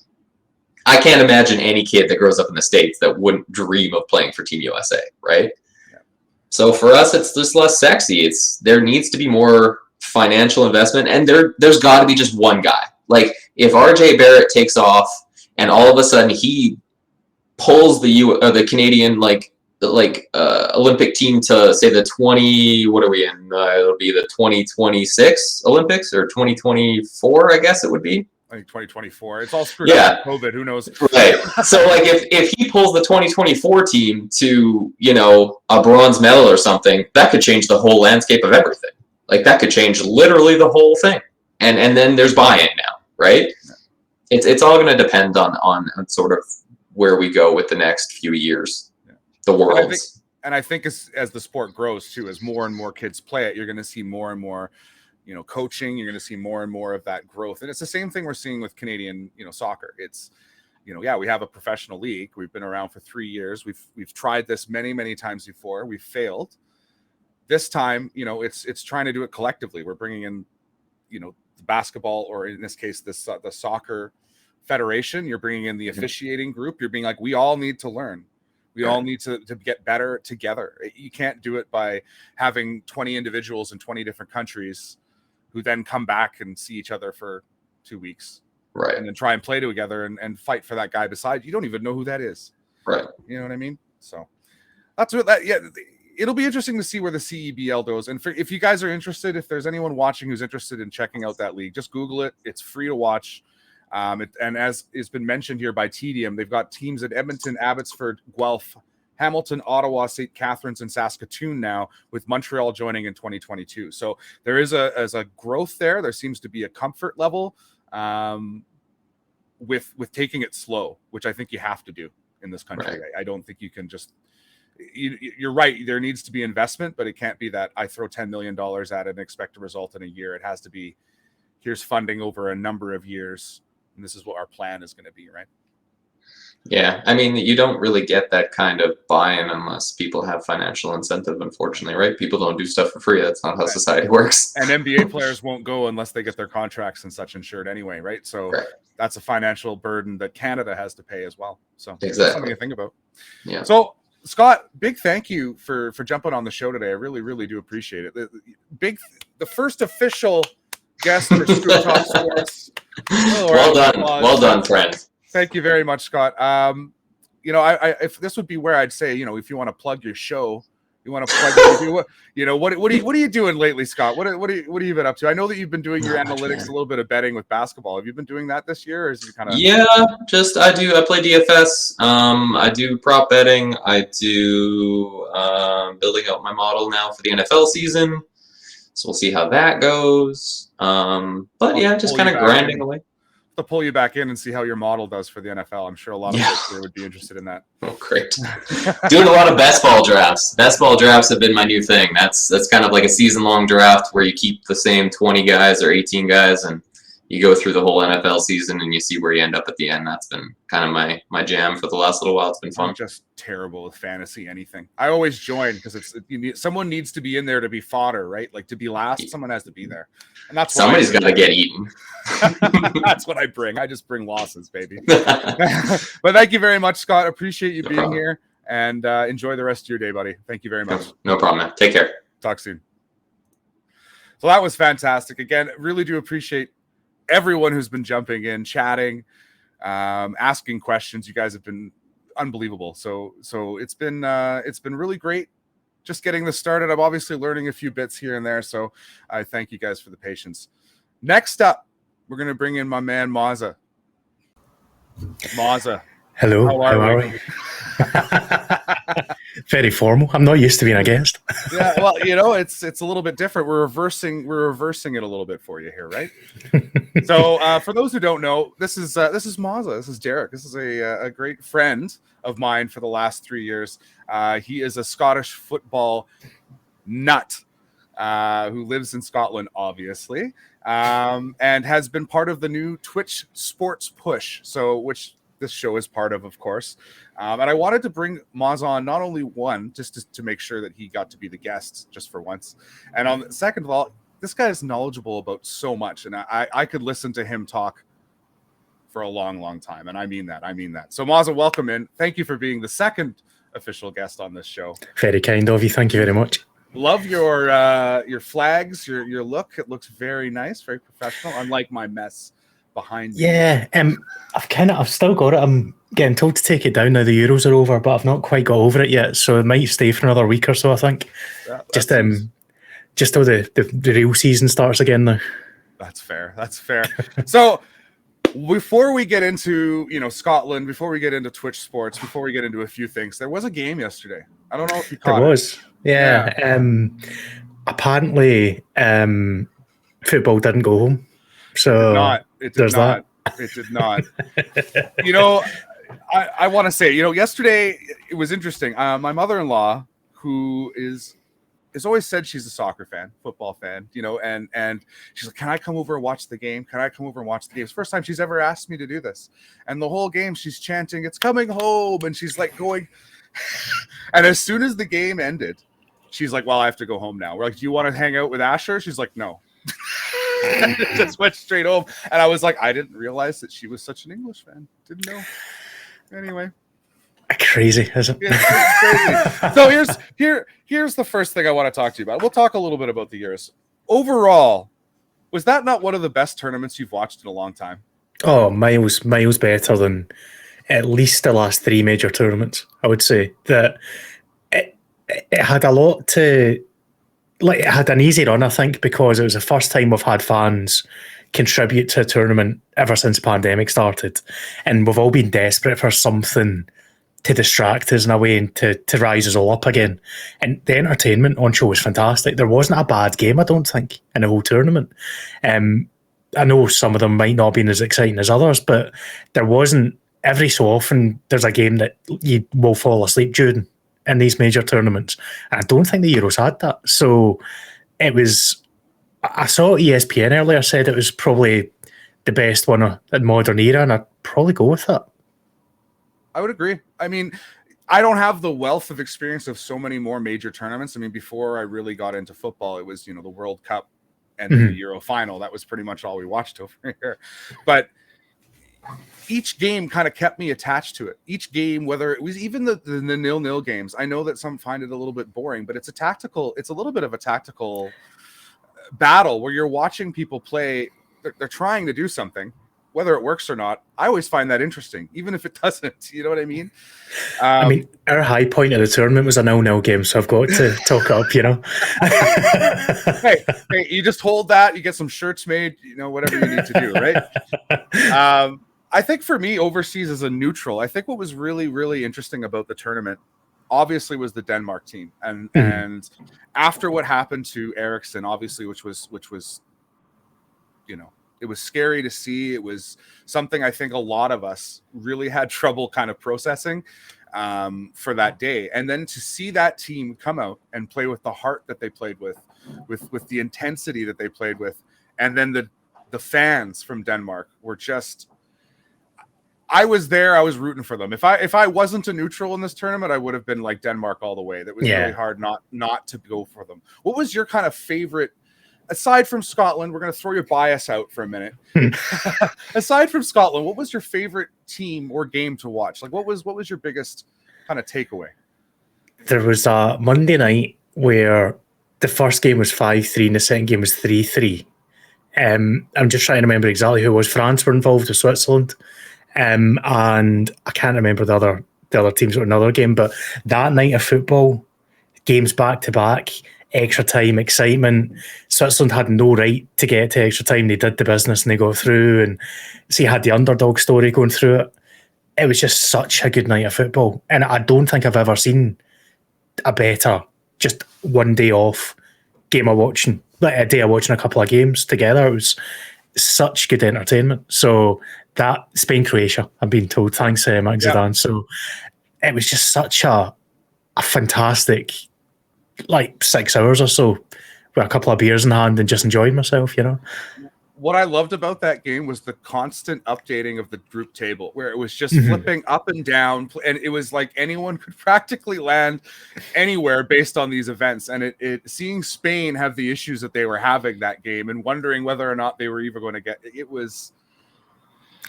I can't imagine any kid that grows up in the States that wouldn't dream of playing for Team USA, right? Yep. So for us, it's just less sexy. There needs to be more financial investment, and there's got to be just one guy. Like if RJ Barrett takes off and all of a sudden he pulls the Canadian Olympic team to say the 20, what are we in? It'll be the 2026 Olympics or 2024, I guess it would be. I think 2024. It's all screwed up with COVID. Who knows? Right. So like if he pulls the 2024 team to, you know, a bronze medal or something, that could change the whole landscape of everything. Like that could change literally the whole thing. And then there's buy-in now, right? It's all going to depend on sort of where we go with the next few years, the worlds. And I think as the sport grows too, as more and more kids play it, you're going to see more and more, you know, coaching. You're going to see more and more of that growth. And it's the same thing we're seeing with Canadian, you know, soccer. It's, you know, yeah, we have a professional league. We've been around for 3 years. We've tried this many times before. We've failed. This time, you know, it's trying to do it collectively. We're bringing in, you know, the basketball, or in this case, the soccer federation. You're bringing in the officiating group. You're being like, we all need to learn. We all need to get better together. You can't do it by having 20 individuals in 20 different countries who then come back and see each other for 2 weeks. Right. And then try and play together and fight for that guy beside you. You don't even know who that is. Right. You know what I mean? So that's what that, yeah. It'll be interesting to see where the CEBL goes. And if you guys are interested, if there's anyone watching who's interested in checking out that league, just Google it. It's free to watch. And as it's been mentioned here by TDM, they've got teams at Edmonton, Abbotsford, Guelph, Hamilton, Ottawa, St. Catharines, and Saskatoon now, with Montreal joining in 2022. So there is a growth there. There seems to be a comfort level with taking it slow, which I think you have to do in this country. Right. I don't think you can just... You're right. There needs to be investment, but it can't be that I throw $10 million at it and expect a result in a year. It has to be here's funding over a number of years, and this is what our plan is going to be, right? Yeah, I mean, you don't really get that kind of buy-in unless people have financial incentive, unfortunately, right? People don't do stuff for free. That's not how society works. And NBA players won't go unless they get their contracts and such insured anyway, right? So that's a financial burden that Canada has to pay as well. So exactly. Something to think about. Yeah. So Scott, big thank you for jumping on the show today. I really, really do appreciate it. The first official guest for Scoot Talk Sports. Well done, friend. Thank you very much, Scott. If this would be where I'd say, if you want to plug your show, you want to plug, what are you doing lately, Scott? What have you been up to? I know that you've been doing your analytics, a little bit of betting with basketball. Have you been doing that this year, or is it kind of? Yeah, I play DFS. I do prop betting. I do building out my model now for the NFL season. So we'll see how that goes. But yeah, just kind of grinding away. To pull you back in and see how your model does for the NFL. I'm sure a lot of folks here would be interested in that. Oh, great. Doing a lot of best ball drafts. Best ball drafts have been my new thing. That's kind of like a season-long draft where you keep the same 20 guys or 18 guys, and you go through the whole NFL season and you see where you end up at the end. That's been kind of my jam for the last little while. It's been fun. I'm just terrible with fantasy anything. I always join because someone needs to be in there to be fodder, right? Like to be last, someone has to be there. And that's somebody's got to get eaten. That's what I bring. I just bring losses, baby. But thank you very much, Scott. Appreciate you being here, and enjoy the rest of your day, buddy. Thank you very much. No problem, man. Take care. Talk soon. So that was fantastic. Again, really do appreciate everyone who's been jumping in, chatting, asking questions. You guys have been unbelievable. So it's been really great just getting this started. I'm obviously learning a few bits here and there, so I thank you guys for the patience. Next up, we're going to bring in my man Mazza. Mazza. Hello. How are we? Very formal. I'm not used to being a guest. Yeah, well, it's a little bit different. We're reversing it a little bit for you here, right? So, for those who don't know, this is Mazza. This is Derek. This is a great friend of mine for the last 3 years. He is a Scottish football nut who lives in Scotland, obviously, and has been part of the new Twitch Sports Push. So, which this show is part of course. And I wanted to bring Maz on not only one, just to make sure that he got to be the guest just for once. And second of all, this guy is knowledgeable about so much. And I could listen to him talk for a long, long time. And I mean that. So Mazza, welcome in. Thank you for being the second official guest on this show. Very kind of you. Thank you very much. Love your flags, your look. It looks very nice, very professional, unlike my mess behind you. Yeah, I've still got it. I'm getting told to take it down now the Euros are over, but I've not quite got over it yet, so it might stay for another week or so, I think. Yeah, just till the real season starts again now. That's fair. So before we get into Scotland, before we get into Twitch Sports, before we get into a few things, there was a game yesterday. I don't know if you caught it. There was. Yeah. Apparently football didn't go home. So it did not. I want to say, yesterday it was interesting. My mother-in-law, who is always said she's a soccer fan, football fan, and she's like, can I come over and watch the game? It's the first time she's ever asked me to do this. And the whole game she's chanting, it's coming home. And she's like going, and as soon as the game ended, she's like, well, I have to go home now. We're like, do you want to hang out with Asher? She's like, no. And it just went straight home. And I was like, I didn't realize that she was such an English fan. Didn't know. Anyway. Crazy, isn't it? Yeah, crazy. So here's the first thing I want to talk to you about. We'll talk a little bit about the Euros. Overall, was that not one of the best tournaments you've watched in a long time? Oh, miles better than at least the last three major tournaments. I would say that it had a lot to... it had an easy run, I think, because it was the first time we've had fans contribute to a tournament ever since the pandemic started. And we've all been desperate for something to distract us in a way and to rise us all up again. And the entertainment on show was fantastic. There wasn't a bad game, I don't think, in the whole tournament. I know some of them might not have been as exciting as others, but there wasn't. Every so often, there's a game that you will fall asleep during in these major tournaments. And I don't think the Euros had that. So it was I saw ESPN earlier said it was probably the best one in modern era, and I'd probably go with it. I would agree. I mean, I don't have the wealth of experience of so many more major tournaments. I mean, before I really got into football, it was, the World Cup and then the Euro final. That was pretty much all we watched over here. But each game kind of kept me attached to it. Each game, whether it was even the 0-0 games, I know that some find it a little bit boring, but it's a little bit of a tactical battle where you're watching people play. They're trying to do something, whether it works or not. I always find that interesting, even if it doesn't. You know what I mean? I mean, our high point of the tournament was a 0-0 game, so I've got to talk up, hey, you just hold that, you get some shirts made, whatever you need to do, right? I think for me, overseas as a neutral, I think what was really, really interesting about the tournament, obviously, was the Denmark team, and after what happened to Eriksson, obviously, which was, it was scary to see. It was something I think a lot of us really had trouble kind of processing for that day, and then to see that team come out and play with the heart that they played with the intensity that they played with, and then the fans from Denmark were just. I was there. I was rooting for them. If I wasn't a neutral in this tournament, I would have been like Denmark all the way. That was really hard not to go for them. What was your kind of favorite, aside from Scotland? We're going to throw your bias out for a minute. Aside from Scotland, what was your favorite team or game to watch? Like, what was your biggest kind of takeaway? There was a Monday night where the first game was 5-3 and the second game was 3-3. I'm just trying to remember exactly who it was. France were involved with Switzerland. And I can't remember the other teams or another game, but that night of football, games back to back, extra time, excitement. Switzerland had no right to get to extra time. They did the business and they got through, and so you had the underdog story going through it. It was just such a good night of football, and I don't think I've ever seen a better just one day off game of watching, like a day of watching a couple of games together. It was such good entertainment. So that Spain-Croatia, I'm being told, thanks Max Zidane. So it was just such a fantastic, like 6 hours or so with a couple of beers in hand and just enjoying myself, What I loved about that game was the constant updating of the group table, where it was just flipping up and down, and it was like anyone could practically land anywhere based on these events. And it seeing Spain have the issues that they were having that game and wondering whether or not they were even going to get it was.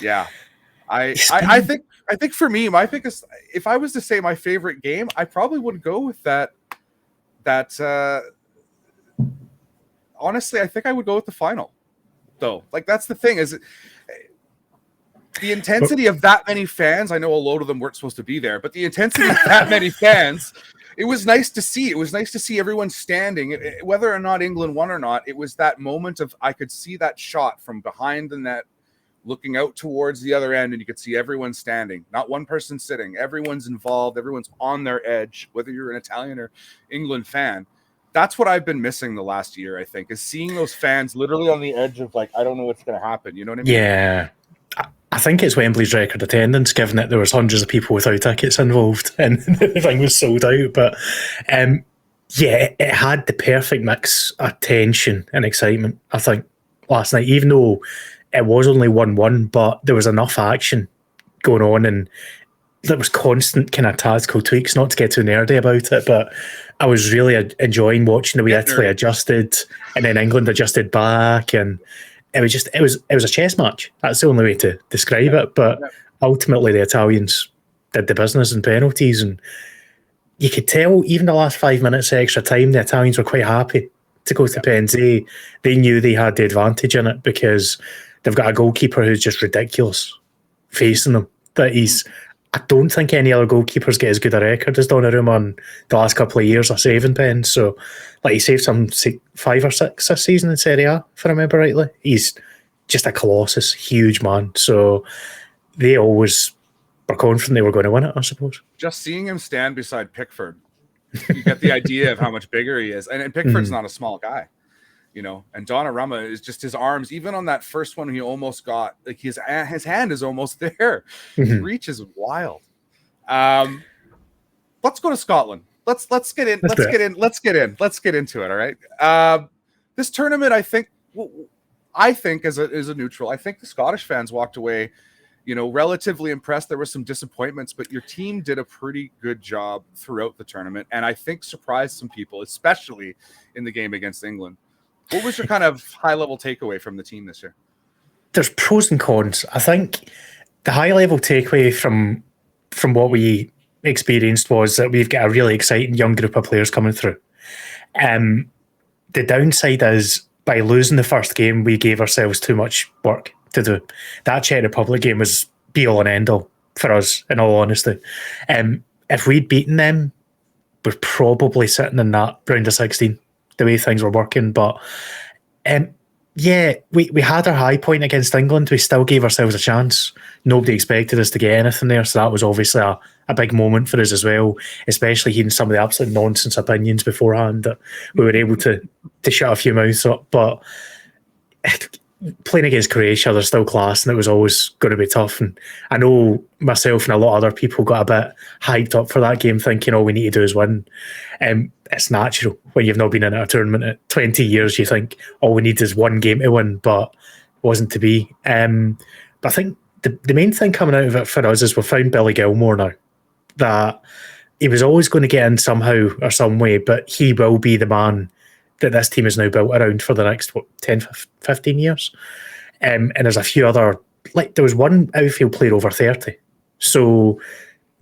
Yeah, I think for me, my biggest, if I was to say my favorite game, I probably would go with that. Honestly, I think I would go with the final, though. Like, that's the thing, is the intensity of that many fans. I know a load of them weren't supposed to be there, but the intensity of that many fans, it was nice to see. It was nice to see everyone standing, whether or not England won or not. It was that moment of, I could see that shot from behind the net, looking out towards the other end, and you could see everyone standing, not one person sitting. Everyone's involved. Everyone's on their edge, whether you're an Italian or England fan. That's what I've been missing the last year, I think, is seeing those fans literally on the edge of, like, I don't know what's going to happen. You know what I mean? Yeah. I think it's Wembley's record attendance, given that there was hundreds of people without tickets involved and the thing was sold out. But it had the perfect mix of tension and excitement, I think, last night, even though it was only 1-1, but there was enough action going on, and there was constant kind of tactical tweaks, not to get too nerdy about it, but I was really enjoying watching the way Italy adjusted and then England adjusted back, and it was a chess match. That's the only way to describe it. But ultimately the Italians did the business in penalties, and you could tell even the last 5 minutes extra time, the Italians were quite happy to go to pens. They knew they had the advantage in it because they've got a goalkeeper who's just ridiculous facing them. I don't think any other goalkeepers get as good a record as Donnarumma in the last couple of years of saving pens. So, like, he saved some 5 or 6 this season in Serie A, if I remember rightly. He's just a colossus, huge man. So they always were confident they were going to win it, I suppose. Just seeing him stand beside Pickford, you get the idea of how much bigger he is. And Pickford's not a small guy. And Donnarumma is just, his arms, even on that first one, he almost got, like, his hand is almost there. His reach is wild. Let's go to Scotland. Let's get into it. All right. This tournament, I think as a neutral, I think the Scottish fans walked away, relatively impressed. There were some disappointments, but your team did a pretty good job throughout the tournament, and I think surprised some people, especially in the game against England. What was your kind of high-level takeaway from the team this year? There's pros and cons. I think the high-level takeaway from what we experienced was that we've got a really exciting young group of players coming through. The downside is, by losing the first game, we gave ourselves too much work to do. That Czech Republic game was be-all and end-all for us, in all honesty. If we'd beaten them, we're probably sitting in that round of 16, the way things were working. But we had our high point against England. We still gave ourselves a chance. Nobody expected us to get anything there, so that was obviously a big moment for us as well, especially hearing some of the absolute nonsense opinions beforehand that we were able to shut a few mouths up. But playing against Croatia, they're still class, and it was always going to be tough. And I know myself and a lot of other people got a bit hyped up for that game, thinking all we need to do is win. It's natural when you've not been in a tournament at 20 years. You think all we need is one game to win, but it wasn't to be. But I think the main thing coming out of it for us is we've found Billy Gilmore now. That he was always going to get in somehow or some way, but he will be the man that this team is now built around for the next 10, 15 years. And there's a few other, there was one outfield player over 30. So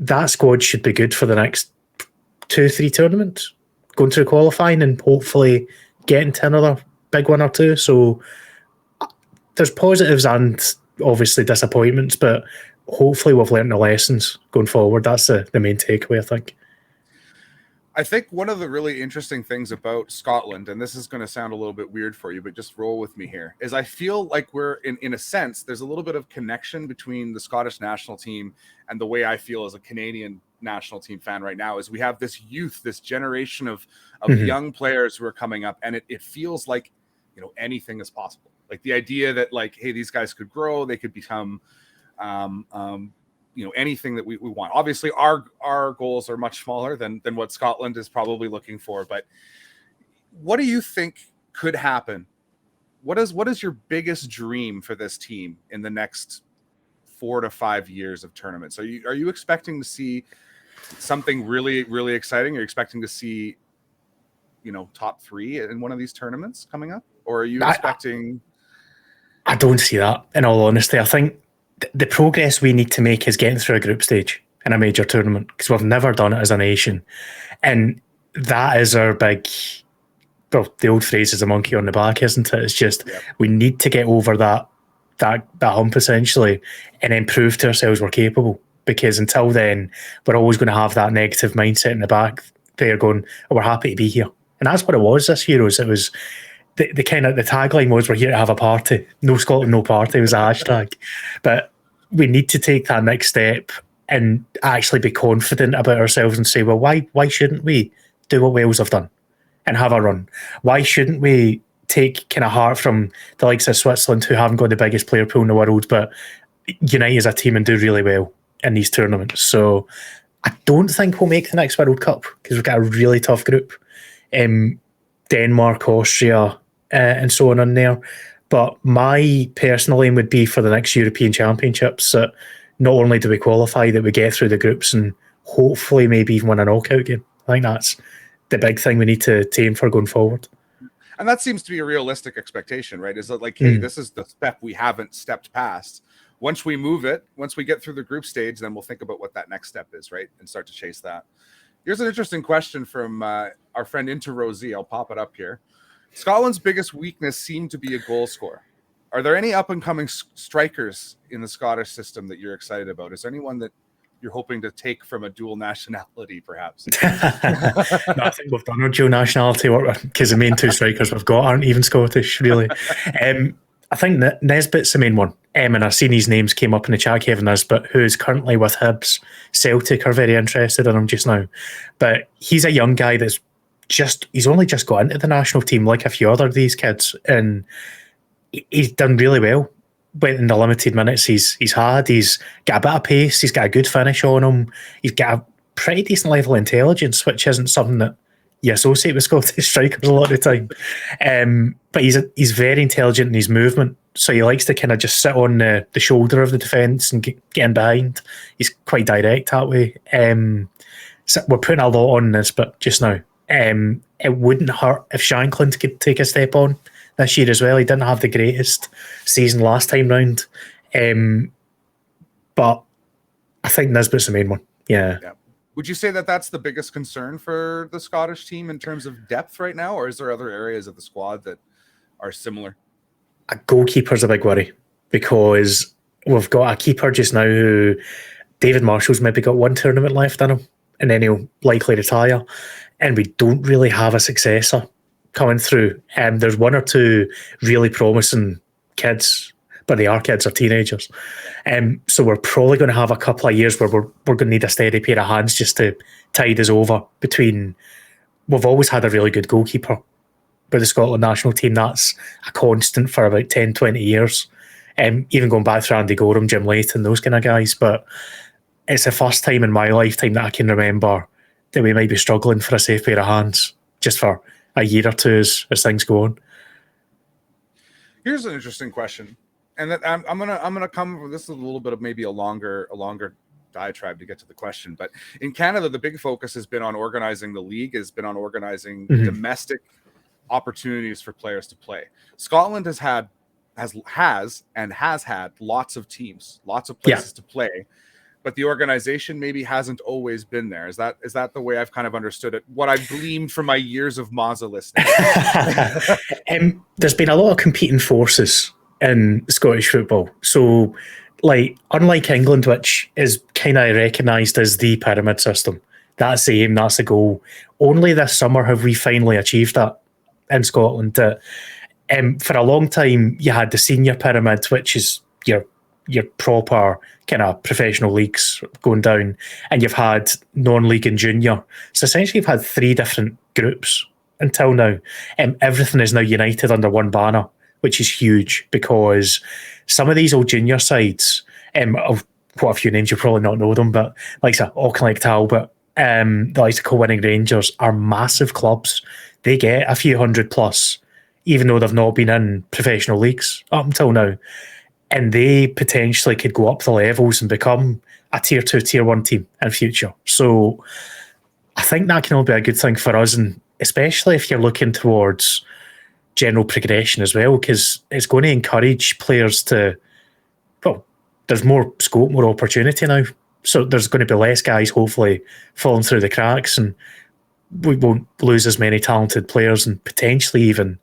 that squad should be good for the next 2-3 tournaments, going through qualifying and hopefully getting to another big one or two. So there's positives and obviously disappointments, but hopefully we've learned the lessons going forward. That's the main takeaway, I think. I think one of the really interesting things about Scotland, and this is going to sound a little bit weird for you, but just roll with me here, is I feel like we're, in a sense, there's a little bit of connection between the Scottish national team and the way I feel as a Canadian national team fan right now, is we have this youth, this generation of young players who are coming up, and it feels like, anything is possible. Like the idea that, like, hey, these guys could grow, they could become anything that we want. Obviously our goals are much smaller than what Scotland is probably looking for, but what do you think could happen? What is your biggest dream for this team in the next 4 to 5 years of tournaments? Are you expecting to see something really, really exciting? Are you expecting to see, top 3 in one of these tournaments coming up? Or are you expecting... I don't see that, in all honesty. I think the progress we need to make is getting through a group stage in a major tournament, because we've never done it as a nation. And that is our big, well, the old phrase is a monkey on the back, isn't it? It's just, we need to get over that hump essentially, and then prove to ourselves we're capable. Because until then, we're always going to have that negative mindset in the back there going, oh, we're happy to be here. And that's what it was this Euros. It was the kind of, the tagline was, we're here to have a party. No Scotland, no party was a hashtag. But we need to take that next step and actually be confident about ourselves and say, well, why shouldn't we do what Wales have done and have a run? Why shouldn't we take kind of heart from the likes of Switzerland, who haven't got the biggest player pool in the world, but unite as a team and do really well in these tournaments? So I don't think we'll make the next World Cup, because we've got a really tough group. Denmark, Austria, and so on in there. But my personal aim would be for the next European Championships that not only do we qualify, that we get through the groups and hopefully maybe even win a knockout game. I think that's the big thing we need to aim for going forward. And that seems to be a realistic expectation, right? Is that like, hey, this is the step we haven't stepped past. Once we move it, once we get through the group stage, then we'll think about what that next step is, right? And start to chase that. Here's an interesting question from our friend Inter Rosie. I'll pop it up here. Scotland's biggest weakness seemed to be a goal scorer. Are there any up-and-coming strikers in the Scottish system that you're excited about? Is there anyone that you're hoping to take from a dual nationality, perhaps? No, I think we've done our dual nationality work, because the main 2 strikers we've got aren't even Scottish, really. I think Nesbitt's the main one. And I've seen his names came up in the chat, Kevin Nesbitt, who's currently with Hibs. Celtic are very interested in him just now. But he's a young guy that's he's only just got into the national team, like a few other of these kids, and he's done really well. Went in the limited minutes he's had. He's got a bit of pace. He's got a good finish on him. He's got a pretty decent level of intelligence, which isn't something that you associate with Scottish strikers a lot of the time. But he's very intelligent in his movement, so he likes to kind of just sit on the shoulder of the defence and get in behind. He's quite direct that way. So we're putting a lot on this, but just now, it wouldn't hurt if Shankland could take a step on this year as well. He didn't have the greatest season last time round, but I think Nisbet's the main one. Yeah. Would you say that that's the biggest concern for the Scottish team in terms of depth right now, or is there other areas of the squad that are similar? A goalkeeper's a big worry because we've got a keeper just now who David Marshall's maybe got one tournament left in him, and then he'll likely retire. And we don't really have a successor coming through. There's one or two really promising kids, but they are kids or teenagers. So we're probably going to have a couple of years where we're going to need a steady pair of hands just to tide us over between. We've always had a really good goalkeeper with the Scotland national team. That's a constant for about 10, 20 years. Even going back through Andy Gorham, Jim Layton, those kind of guys. But it's the first time in my lifetime that I can remember that we might be struggling for a safe pair of hands just for a year or two as things go on. Here's an interesting question. And that I'm gonna come. This is a little bit of maybe a longer diatribe to get to the question. But in Canada, the big focus has been on organizing the league, has been on organizing domestic opportunities for players to play. Scotland has had lots of teams, lots of places to play, but the organization maybe hasn't always been there. Is that the way I've kind of understood it? What I've gleaned from my years of Mazza listening. There's been a lot of competing forces in Scottish football. So, like, unlike England, which is kind of recognised as the pyramid system, that's the aim, that's the goal. Only this summer have we finally achieved that in Scotland. That for a long time, you had the senior pyramid, which is your proper kind of professional leagues going down, and you've had non-league and junior. So essentially, you've had three different groups until now. Everything is now united under one banner, which is huge because some of these old junior sides, of what a few names, you probably not know them, but like Auchinleck Talbot, the likes of Co-Winning Rangers are massive clubs. They get a few hundred plus, even though they've not been in professional leagues up until now. And they potentially could go up the levels and become a tier 2, tier 1 team in future. So I think that can all be a good thing for us, and especially if you're looking towards general progression as well, because it's going to encourage players to, well, there's more scope, more opportunity now. So there's going to be less guys hopefully falling through the cracks, and we won't lose as many talented players and potentially even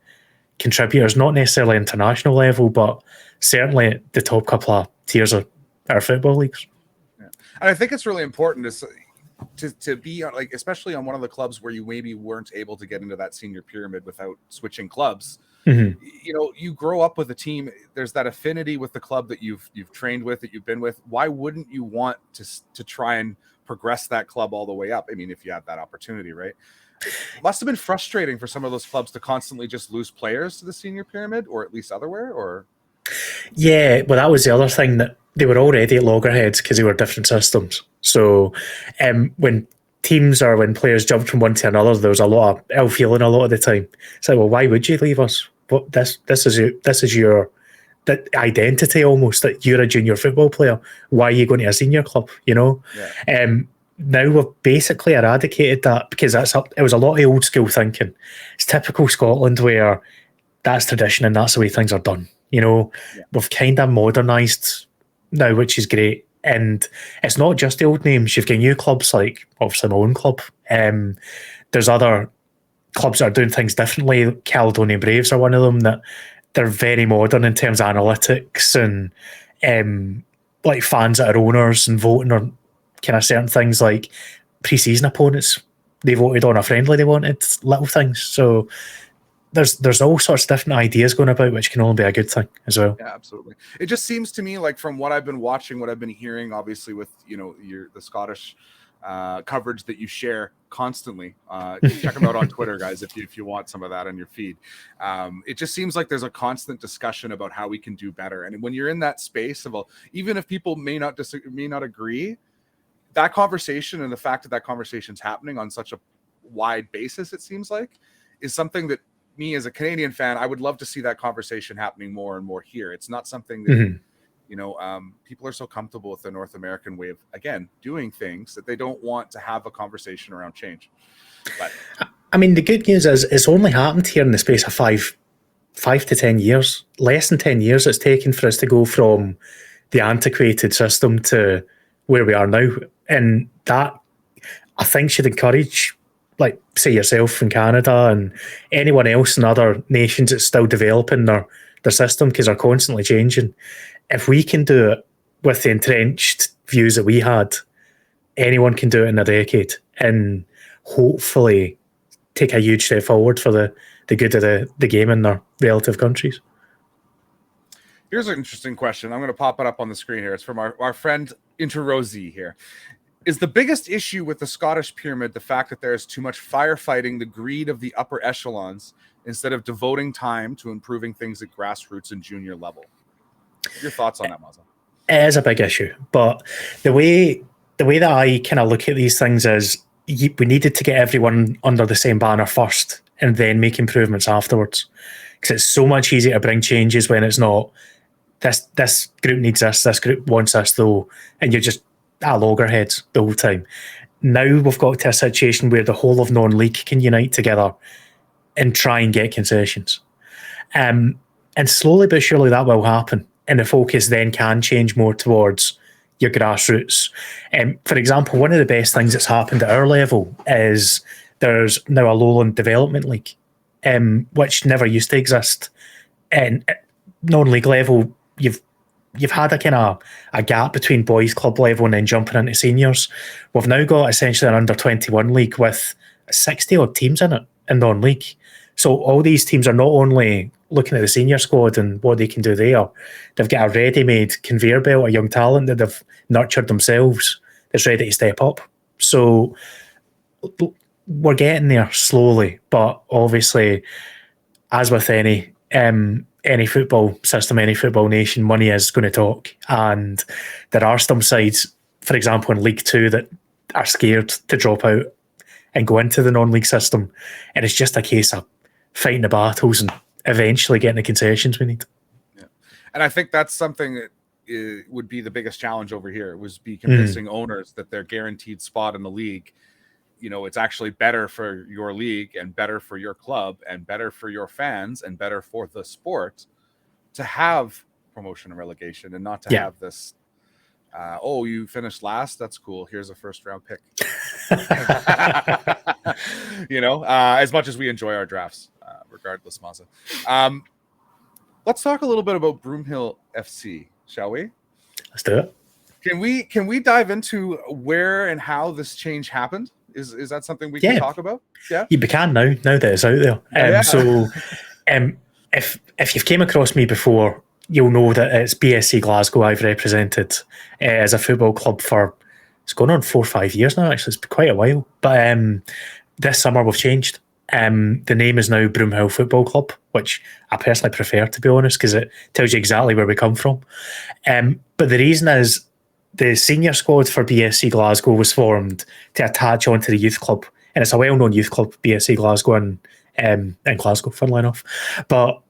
contributors, not necessarily international level, but certainly at the top couple of tiers of our football leagues. Yeah. And I think it's really important to be like, especially on one of the clubs where you maybe weren't able to get into that senior pyramid without switching clubs. You know, you grow up with a team, there's that affinity with the club that you've trained with, that you've been with. Why wouldn't you want to try and progress that club all the way up? I mean, if you have that opportunity, right? It must have been frustrating for some of those clubs to constantly just lose players to the senior pyramid, or at least otherwhere, or... Yeah, well, that was the other thing, that they were already at loggerheads because they were different systems. So when teams or when players jumped from one to another, there was a lot of ill feeling a lot of the time. It's like, well, why would you leave us? What, this is your that identity almost, that you're a junior football player. Why are you going to a senior club? You know. Yeah. Now we've basically eradicated that, because it was a lot of old school thinking. It's typical Scotland where that's tradition and that's the way things are done. You know, we've kind of modernised now, which is great. And it's not just the old names. You've got new clubs, like obviously my own club. There's other clubs that are doing things differently. Caledonia Braves are one of them, that they're very modern in terms of analytics and like fans that are owners and voting on kind of certain things like pre-season opponents. They voted on a friendly, they wanted little things. So there's all sorts of different ideas going about, which can only be a good thing as well. Yeah, absolutely. It just seems to me like, from what I've been watching, what I've been hearing, obviously with, you know, the Scottish coverage that you share constantly. Check them out on Twitter, guys, if you want some of that on your feed. It just seems like there's a constant discussion about how we can do better. And when you're in that space of even if people may not agree, that conversation and the fact that conversation's happening on such a wide basis, it seems like, is something that me as a Canadian fan, I would love to see that conversation happening more and more here. It's not something that, people are so comfortable with the North American way of, again, doing things that they don't want to have a conversation around change. But I mean, the good news is it's only happened here in the space of 5 to 10 years. Less than 10 years it's taken for us to go from the antiquated system to where we are now. And that, I think, should encourage, like, say yourself in Canada and anyone else in other nations that's still developing their system, because they're constantly changing. If we can do it with the entrenched views that we had, anyone can do it in a decade and hopefully take a huge step forward for the good of the game in their relative countries. Here's an interesting question. I'm going to pop it up on the screen here. It's from our friend Interrosi here. Is the biggest issue with the Scottish pyramid the fact that there is too much firefighting, the greed of the upper echelons, instead of devoting time to improving things at grassroots and junior level? Your thoughts on that, Mazza? It is a big issue, but the way that I kind of look at these things is we needed to get everyone under the same banner first and then make improvements afterwards, because it's so much easier to bring changes when it's not this group needs this group wants this though, and you're just loggerheads the whole time. Now we've got to a situation where the whole of non-league can unite together and try and get concessions, and slowly but surely that will happen, and the focus then can change more towards your grassroots. For example, one of the best things that's happened at our level is there's now a Lowland Development League, which never used to exist. And at non-league level, you've had a kind of a gap between boys club level and then jumping into seniors. We've now got essentially an under-21 league with 60 odd teams in it in non-league. So all these teams are not only looking at the senior squad and what they can do there, they've got a ready-made conveyor belt of young talent that they've nurtured themselves that's ready to step up. So we're getting there slowly, but obviously, as with any football system, any football nation, money is going to talk. And there are some sides, for example, in League Two that are scared to drop out and go into the non-league system. And it's just a case of fighting the battles and eventually getting the concessions we need. Yeah. And I think that's something that would be the biggest challenge over here, was be convincing owners that their guaranteed spot in the league, it's actually better for your league and better for your club and better for your fans and better for the sport to have promotion and relegation, and not to have this, you finished last, that's cool, here's a first round pick. As much as we enjoy our drafts, regardless, Mazza. Let's talk a little bit about Broomhill FC, shall we? Let's do it. Can we dive into where and how this change happened? Is that something we can talk about? Yeah, you can now that it's out there. So if you've came across me before, you'll know that it's BSC Glasgow I've represented as a football club for, it's going on 4 or 5 years now, actually. It's been quite a while. But this summer we've changed. The name is now Broomhill Football Club, which I personally prefer, to be honest, because it tells you exactly where we come from. But the reason is the senior squad for BSC Glasgow was formed to attach onto the youth club. And it's a well-known youth club, BSC Glasgow, in Glasgow, funnily enough. But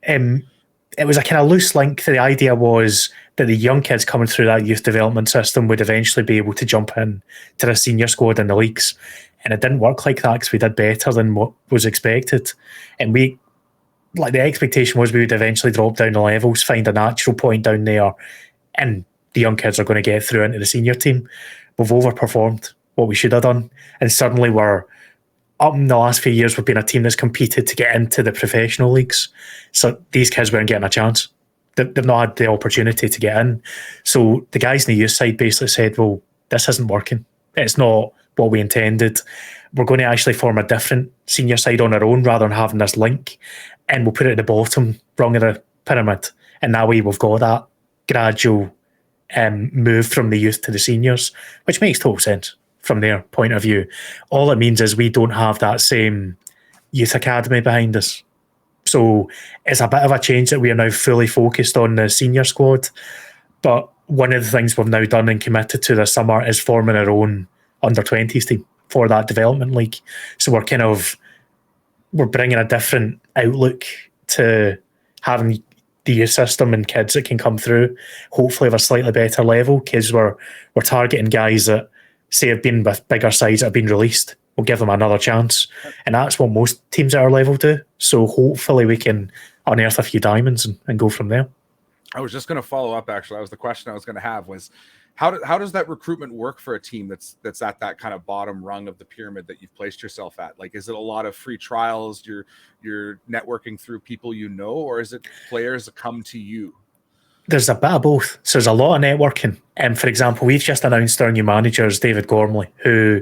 it was a kind of loose link. The idea was that the young kids coming through that youth development system would eventually be able to jump in to the senior squad in the leagues. And it didn't work like that, because we did better than what was expected. And the expectation was we would eventually drop down the levels, find a natural point down there, and the young kids are going to get through into the senior team. We've overperformed what we should have done. And suddenly we're, up in the last few years, we've been a team that's competed to get into the professional leagues. So these kids weren't getting a chance. They've not had the opportunity to get in. So the guys in the youth side basically said, well, this isn't working. It's not what we intended. We're going to actually form a different senior side on our own rather than having this link. And we'll put it at the bottom rung of the pyramid. And that way we've got that gradual move from the youth to the seniors, which makes total sense from their point of view. All it means is we don't have that same youth academy behind us. So it's a bit of a change that we are now fully focused on the senior squad. But one of the things we've now done and committed to this summer is forming our own under-20s team. for that development league. So we're bringing a different outlook to having the youth system and kids that can come through, hopefully of a slightly better level, because we're targeting guys that say have been with bigger sides that have been released. We'll give them another chance. And that's what most teams at our level do. So hopefully we can unearth a few diamonds and go from there. I was just going to follow up, actually. That was the question I was going to have, was how does that recruitment work for a team that's at that kind of bottom rung of the pyramid that you've placed yourself at? Like, is it a lot of free trials, you're networking through people you know, or is it players that come to you? There's a bit of both. So there's a lot of networking. For example, we've just announced our new manager is David Gormley, who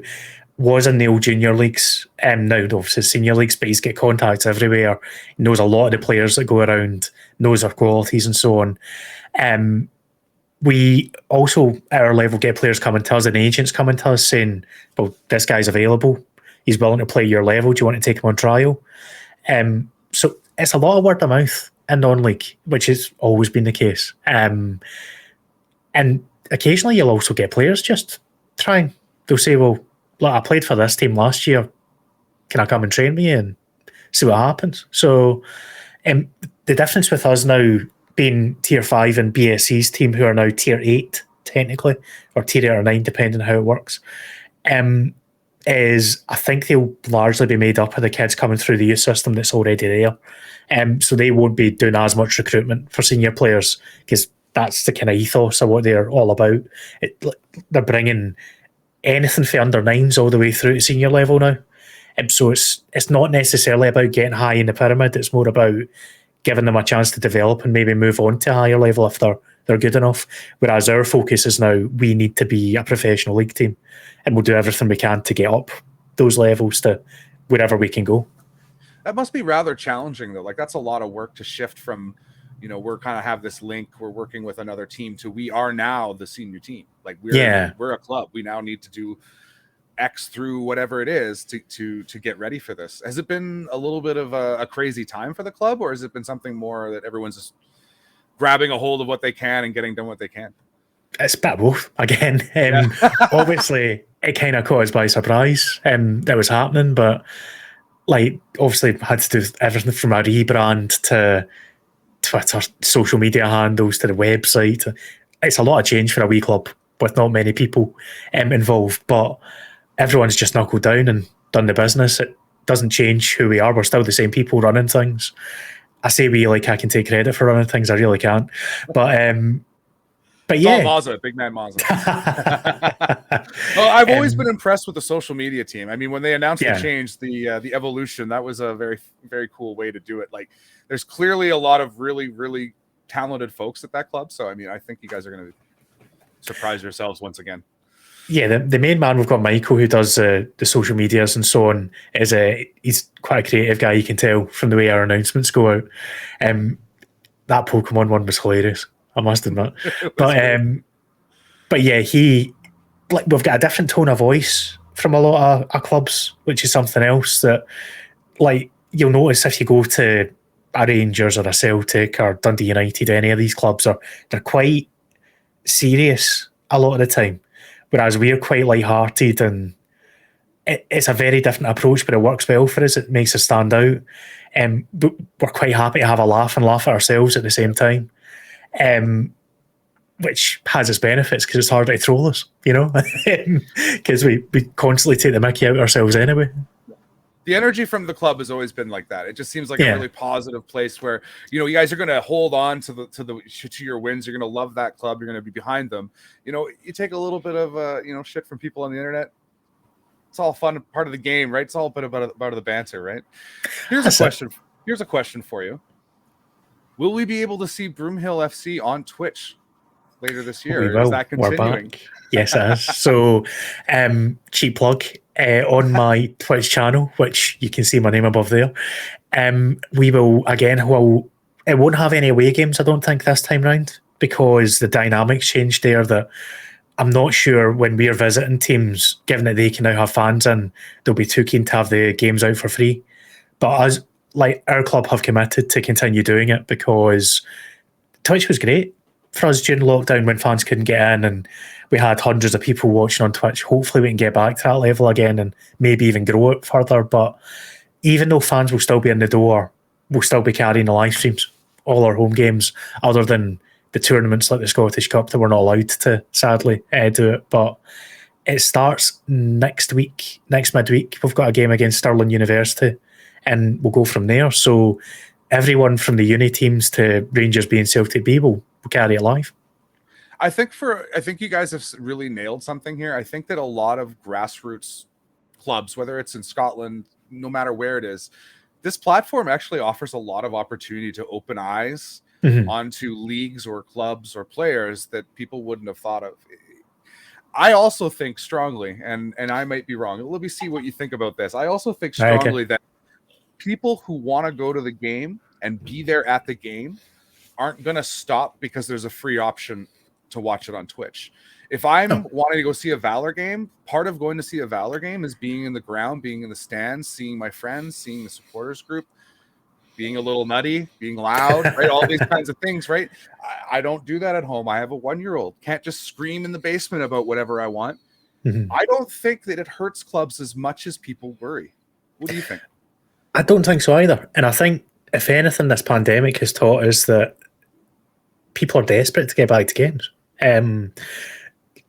was in the old junior leagues, now obviously senior leagues, but he's got contacts everywhere. He knows a lot of the players that go around, knows their qualities and so on. We also, at our level, get players coming to us and agents coming to us saying, well, this guy's available. He's willing to play your level. Do you want to take him on trial? So it's a lot of word of mouth in non-league, which has always been the case. And occasionally you'll also get players just trying. They'll say, well, look, I played for this team last year. Can I come and train me and see what happens? So the difference with us now being Tier 5 and BSC's team, who are now Tier 8, technically, or Tier 8 or 9, depending on how it works, is I think they'll largely be made up of the kids coming through the youth system that's already there. So they won't be doing as much recruitment for senior players, because that's the kind of ethos of what they're all about. They're bringing anything for under 9s all the way through to senior level now. So it's not necessarily about getting high in the pyramid. It's more about giving them a chance to develop and maybe move on to a higher level if they're good enough. Whereas our focus is now we need to be a professional league team, and we'll do everything we can to get up those levels to wherever we can go. That must be rather challenging, though. Like, that's a lot of work to shift from, we're kind of have this link, we're working with another team, to we are now the senior team. Like, we're a club. We now need to do X through whatever it is to get ready for this. Has it been a little bit of a crazy time for the club, or has it been something more that everyone's just grabbing a hold of what they can and getting done what they can? It's a bit of both again. Obviously, it kind of caught us by surprise that was happening, but like obviously had to do everything from a rebrand to Twitter, social media handles, to the website. It's a lot of change for a wee club with not many people involved, but everyone's just knuckled down and done the business. It doesn't change who we are. We're still the same people running things. I say we, like I can take credit for running things. I really can't. But yeah. Mazza, big man Mazza. Well, I've always been impressed with the social media team. I mean, when they announced the change, the evolution, that was a very, very cool way to do it. Like, there's clearly a lot of really, really talented folks at that club. So, I mean, I think you guys are going to surprise yourselves once again. Yeah, the main man, we've got Michael, who does the social medias and so on. He's quite a creative guy, you can tell from the way our announcements go out. That Pokemon one was hilarious, I must admit. But yeah, we've got a different tone of voice from a lot of our clubs, which is something else that, like, you'll notice if you go to a Rangers or a Celtic or Dundee United, any of these clubs, they're quite serious a lot of the time. Whereas we're quite light-hearted, and it's a very different approach, but it works well for us. It makes us stand out. But we're quite happy to have a laugh and laugh at ourselves at the same time, which has its benefits because it's harder to troll us, because we constantly take the mickey out of ourselves anyway. The energy from the club has always been like that. It just seems like a really positive place where, you guys are going to hold on to your wins. You're going to love that club. You're going to be behind them. You take a little bit of, shit from people on the internet. It's all fun, part of the game, right? It's all a bit about the banter, right? Here's a question for you. Will we be able to see Broomhill FC on Twitch later this year? Is that continuing? Yes, it is. So, cheap plug. On my Twitch channel, which you can see my name above there, we will again. Well, it won't have any away games, I don't think, this time round, because the dynamics changed there. That I'm not sure when we're visiting teams, given that they can now have fans in, they'll be too keen to have the games out for free. But our club have committed to continue doing it because Twitch was great. for us during lockdown when fans couldn't get in and we had hundreds of people watching on Twitch. Hopefully we can get back to that level again and maybe even grow it further. But even though fans will still be in the door, we'll still be carrying the live streams, all our home games, other than the tournaments like the Scottish Cup that we're not allowed to, sadly, do it. But it starts next midweek. We've got a game against Stirling University and we'll go from there. So everyone from the uni teams to Rangers B and Celtic B will carry it live. I think you guys have really nailed something here. I think that a lot of grassroots clubs, whether it's in Scotland, no matter where it is, this platform actually offers a lot of opportunity to open eyes onto leagues or clubs or players that people wouldn't have thought of. I also think strongly, and I might be wrong. Let me see what you think about this. I also think strongly that people who want to go to the game and be there at the game aren't going to stop because there's a free option to watch it on Twitch. If I'm wanting to go see a Valor game, part of going to see a Valor game is being in the ground, being in the stands, seeing my friends, seeing the supporters group, being a little nutty, being loud, right? All these kinds of things, right? I don't do that at home. I have a 1-year-old. Can't just scream in the basement about whatever I want. I don't think that it hurts clubs as much as people worry. What do you think? I don't think so either. And I think, if anything, this pandemic has taught us that people are desperate to get back to games.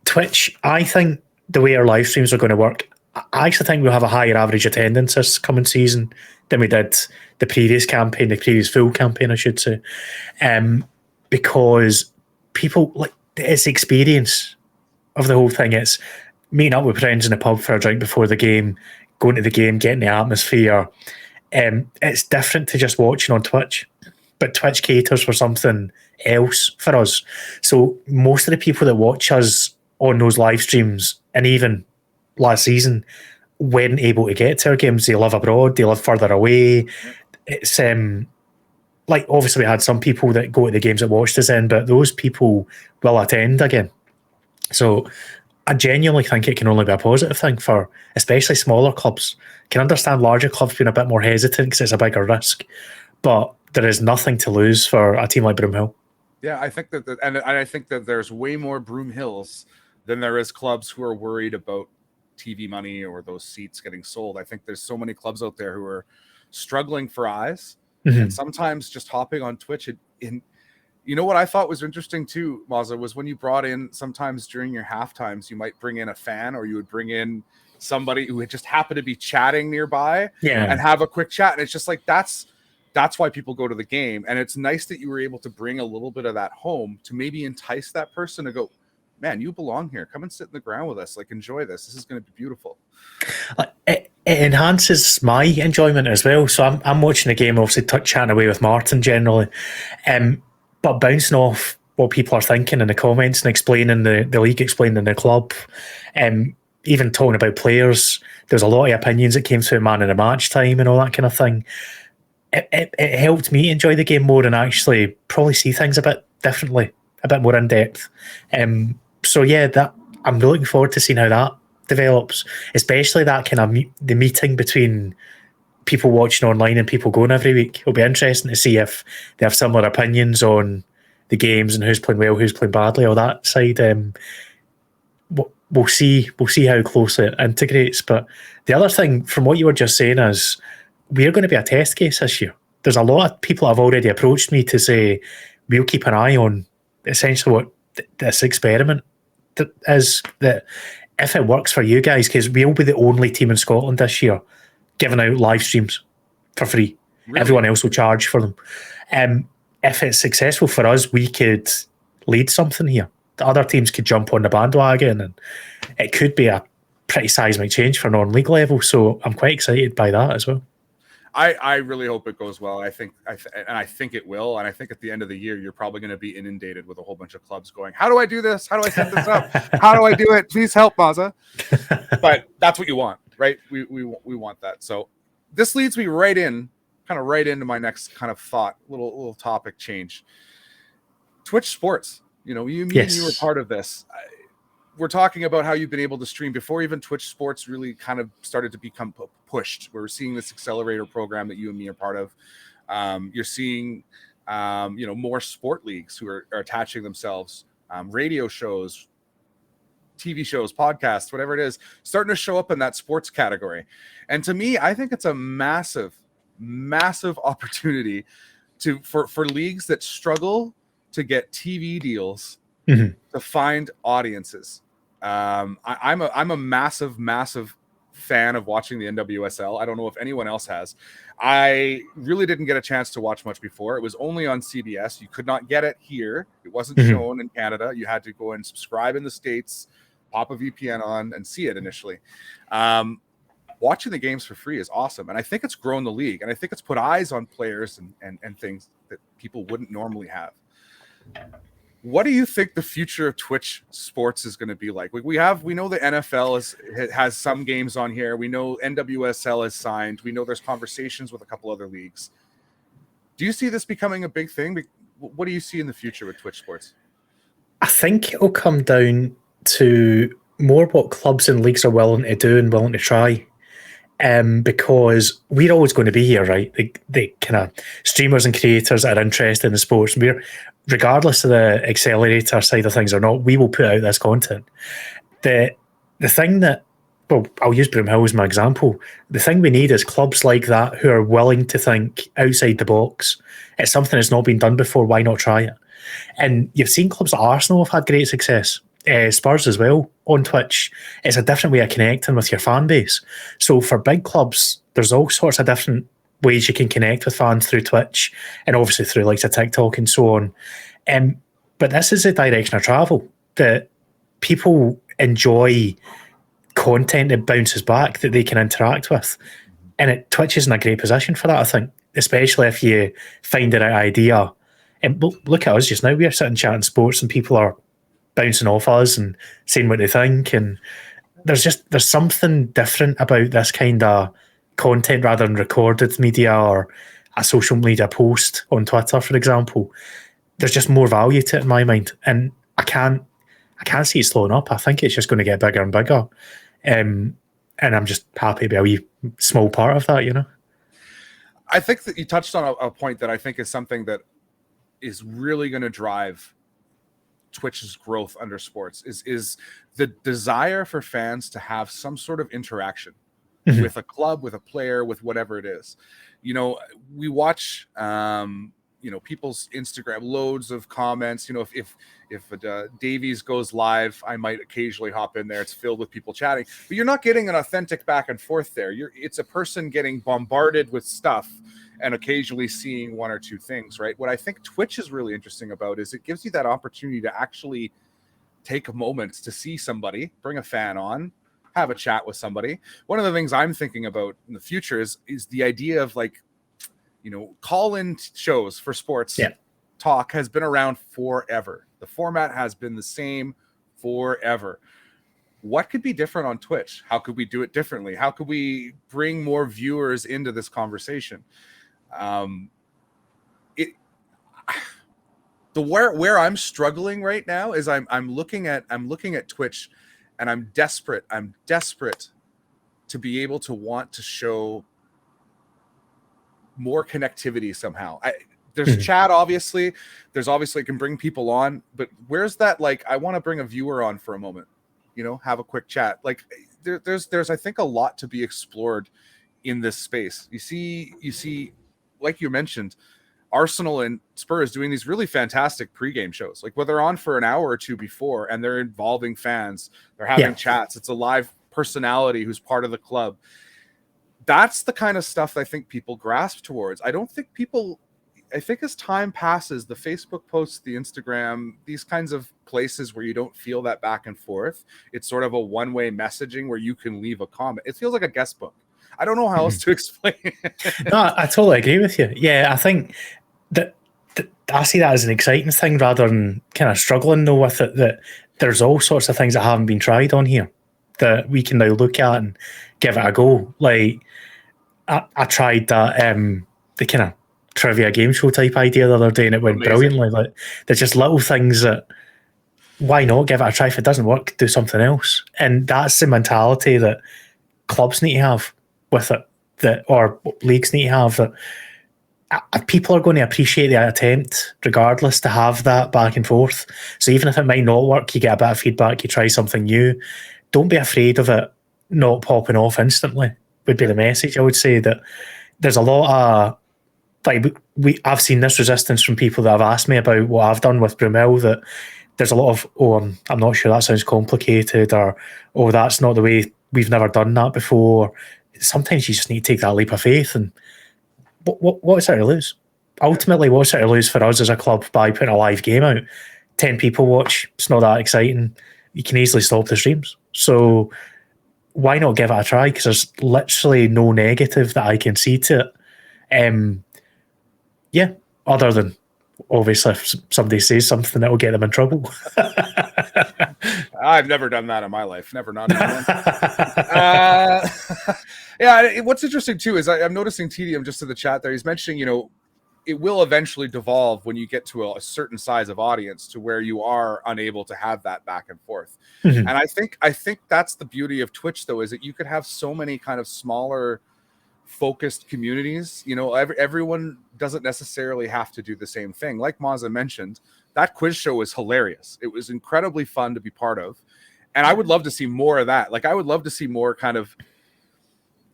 Twitch, I think the way our live streams are going to work, I actually think we'll have a higher average attendance this coming season than we did the previous full campaign, I should say. Because people, like, it's the experience of the whole thing. It's meeting up with friends in a pub for a drink before the game, going to the game, getting the atmosphere. It's different to just watching on Twitch. But Twitch caters for something else for us. So most of the people that watch us on those live streams, and even last season, weren't able to get to our games. They live abroad, they live further away. It's like, obviously we had some people that go to the games that watched us in, but those people will attend again. So I genuinely think it can only be a positive thing for especially smaller clubs. I can understand larger clubs being a bit more hesitant because it's a bigger risk, but there is nothing to lose for a team like Broomhill. Yeah, I think that, and I think that there's way more Broomhills than there is clubs who are worried about TV money or those seats getting sold. I think there's so many clubs out there who are struggling for eyes, and sometimes just hopping on Twitch. You know what I thought was interesting too, Mazza, was when you brought in, sometimes during your half times, you might bring in a fan, or you would bring in somebody who had just happened to be chatting nearby and have a quick chat. And it's just like, that's why people go to the game. And it's nice that you were able to bring a little bit of that home to maybe entice that person to go, man, you belong here. Come and sit in the ground with us. Like, enjoy this. This is going to be beautiful. It enhances my enjoyment as well. So I'm watching the game, obviously chatting away with Martin generally, but bouncing off what people are thinking in the comments and explaining the league, explaining the club, even talking about players. There's a lot of opinions that came through man in the match time and all that kind of thing. It helped me enjoy the game more and actually probably see things a bit differently, a bit more in depth. So yeah, that I'm looking forward to seeing how that develops, especially that kind of the meeting between people watching online and people going every week. It'll be interesting to see if they have similar opinions on the games and who's playing well, who's playing badly, all that side. We'll see how closely it integrates. But the other thing, from what you were just saying, is we're going to be a test case this year. There's a lot of people have already approached me to say we'll keep an eye on essentially what this experiment is, that if it works for you guys, because we'll be the only team in Scotland this year giving out live streams for free. Really? Everyone else will charge for them. If it's successful for us, we could lead something here. The other teams could jump on the bandwagon, and it could be a pretty seismic change for non-league level. So I'm quite excited by that as well. I really hope it goes well. I think it will. And I think at the end of the year, you're probably going to be inundated with a whole bunch of clubs going, how do I do this? How do I set this up? How do I do it? Please help, Mazza. But that's what you want, right? We want that. So this leads me right into my next kind of thought, little topic change. Twitch Sports, you were part of this. We're talking about how you've been able to stream before even Twitch Sports really kind of started to become pushed. We're seeing this accelerator program that you and me are part of. You're seeing more sport leagues who are attaching themselves, radio shows, TV shows, podcasts, whatever it is, starting to show up in that sports category. And to me, I think it's a massive opportunity for leagues that struggle to get TV deals to find audiences. I'm a massive fan of watching the NWSL. I don't know if anyone else has. I really didn't get a chance to watch much before. It was only on CBS. You could not get it here. It wasn't shown in Canada. You had to go and subscribe in the States, pop a VPN on, and see it initially. Watching the games for free is awesome. And I think it's grown the league. And I think it's put eyes on players and things that people wouldn't normally have. What do you think the future of Twitch sports is going to be like? We know the NFL has some games on here. We know NWSL is signed. We know there's conversations with a couple other leagues. Do you see this becoming a big thing? What do you see in the future with Twitch sports? I think it'll come down to more what clubs and leagues are willing to do and willing to try. Because we're always going to be here, right? The kind of streamers and creators that are interested in the sports. Regardless of the accelerator side of things or not, we will put out this content. The thing that, well, I'll use Broomhill as my example. The thing we need is clubs like that who are willing to think outside the box. It's something that's not been done before. Why not try it? And you've seen clubs like Arsenal have had great success. Spurs as well on Twitch. It's a different way of connecting with your fan base. So for big clubs, there's all sorts of different ways you can connect with fans through Twitch and obviously through like TikTok and so on. But this is the direction of travel, that people enjoy content that bounces back, that they can interact with. And Twitch is in a great position for that, I think, especially if you find the right idea. And look at us just now, we're sitting chatting sports and people are bouncing off us and saying what they think, and there's something different about this kind of content rather than recorded media or a social media post on Twitter, for example. There's just more value to it in my mind, and I can't see it slowing up. I think it's just going to get bigger and bigger, and I'm just happy to be a wee small part of that, you know. I think that you touched on a point that I think is something that is really going to drive Twitch's growth under sports is the desire for fans to have some sort of interaction with a club, with a player, with whatever it is. We watch people's Instagram, loads of comments. If Davies goes live, I might occasionally hop in there. It's filled with people chatting, but you're not getting an authentic back and forth there. It's a person getting bombarded with stuff and occasionally seeing one or two things, right? What I think Twitch is really interesting about is it gives you that opportunity to actually take a moment to see somebody, bring a fan on, have a chat with somebody. One of the things I'm thinking about in the future is the idea of call-in shows for sports. Talk has been around forever. The format has been the same forever. What could be different on Twitch? How could we do it differently? How could we bring more viewers into this conversation? Where I'm struggling right now is I'm looking at Twitch, and I'm desperate to be able to want to show more connectivity somehow. There's chat, obviously. There's obviously can bring people on, but where's that? I want to bring a viewer on for a moment, have a quick chat. There's I think a lot to be explored in this space. You see, like you mentioned, Arsenal and Spurs doing these really fantastic pregame shows. Where they're on for an hour or two before, and they're involving fans. They're having chats. It's a live personality who's part of the club. That's the kind of stuff I think people grasp towards. I think as time passes, the Facebook posts, the Instagram, these kinds of places where you don't feel that back and forth, it's sort of a one-way messaging where you can leave a comment. It feels like a guest book. I don't know how else to explain it. No, I totally agree with you. Yeah, I think that I see that as an exciting thing rather than kind of struggling though with it, that there's all sorts of things that haven't been tried on here that we can now look at and give it a go. I tried that the kind of trivia game show type idea the other day, and it went brilliantly. There's just little things that, why not give it a try? If it doesn't work, do something else. And that's the mentality that clubs need to have with it, or leagues need to have, that people are going to appreciate the attempt regardless to have that back and forth. So even if it might not work, you get a bit of feedback, you try something new. Don't be afraid of it not popping off instantly, would be the message. I would say that there's a lot of, like, I've seen this resistance from people that have asked me about what I've done with Brumell, that there's a lot of, I'm not sure, that sounds complicated, or, that's not the way, we've never done that before. Sometimes you just need to take that leap of faith, and what's it to lose? Ultimately, what's it to lose for us as a club by putting a live game out? 10 people watch, it's not that exciting. You can easily stop the streams. So why not give it a try? Because there's literally no negative that I can see to it. Yeah, other than obviously if somebody says something that will get them in trouble. I've never done that in my life. Never, not even once. Yeah, what's interesting too is I'm noticing TDM just in the chat there. He's mentioning, you know, it will eventually devolve when you get to a certain size of audience to where you are unable to have that back and forth. Mm-hmm. And I think that's the beauty of Twitch, though, is that you could have so many kind of smaller focused communities. You know, everyone doesn't necessarily have to do the same thing. Like Mazza mentioned, that quiz show was hilarious. It was incredibly fun to be part of. And I would love to see more of that. Like, I would love to see more kind of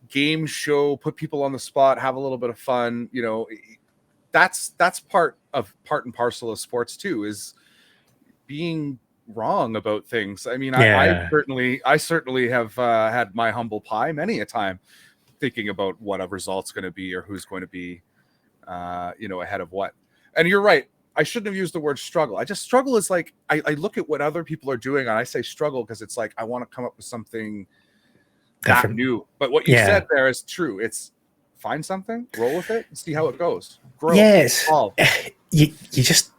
game show, put people on the spot, have a little bit of fun. You know, that's part and parcel of sports too, is being wrong about things. I mean, Yeah. I certainly have had my humble pie many a time thinking about what a result's going to be or who's going to be, you know, ahead of what. And you're right. I shouldn't have used the word struggle. I just struggle is like, I look at what other people are doing and I say struggle because it's like, I want to come up with something Different. that new. But what you said there is true. It's find something, roll with it, and see how it goes. Grow. Yes. You just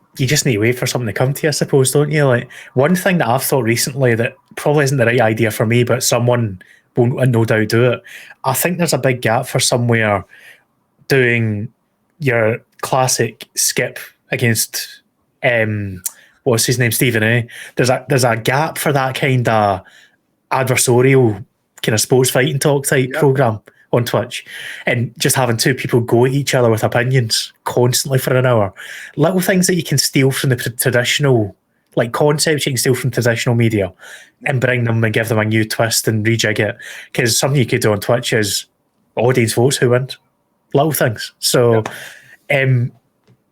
need to wait for something to come to you, I suppose, don't you? Like, one thing that I've thought recently that probably isn't the right idea for me, but someone will no doubt do it. I think there's a big gap for somewhere doing your classic skip against what's his name, Stephen A. There's a gap for that kind of adversarial kind of sports fighting talk type program on Twitch, and just having two people go at each other with opinions constantly for an hour. Little things that you can steal from the traditional, like concepts you can steal from traditional media and bring them and give them a new twist and rejig it. Because something you could do on Twitch is audience votes who wins. Little things. So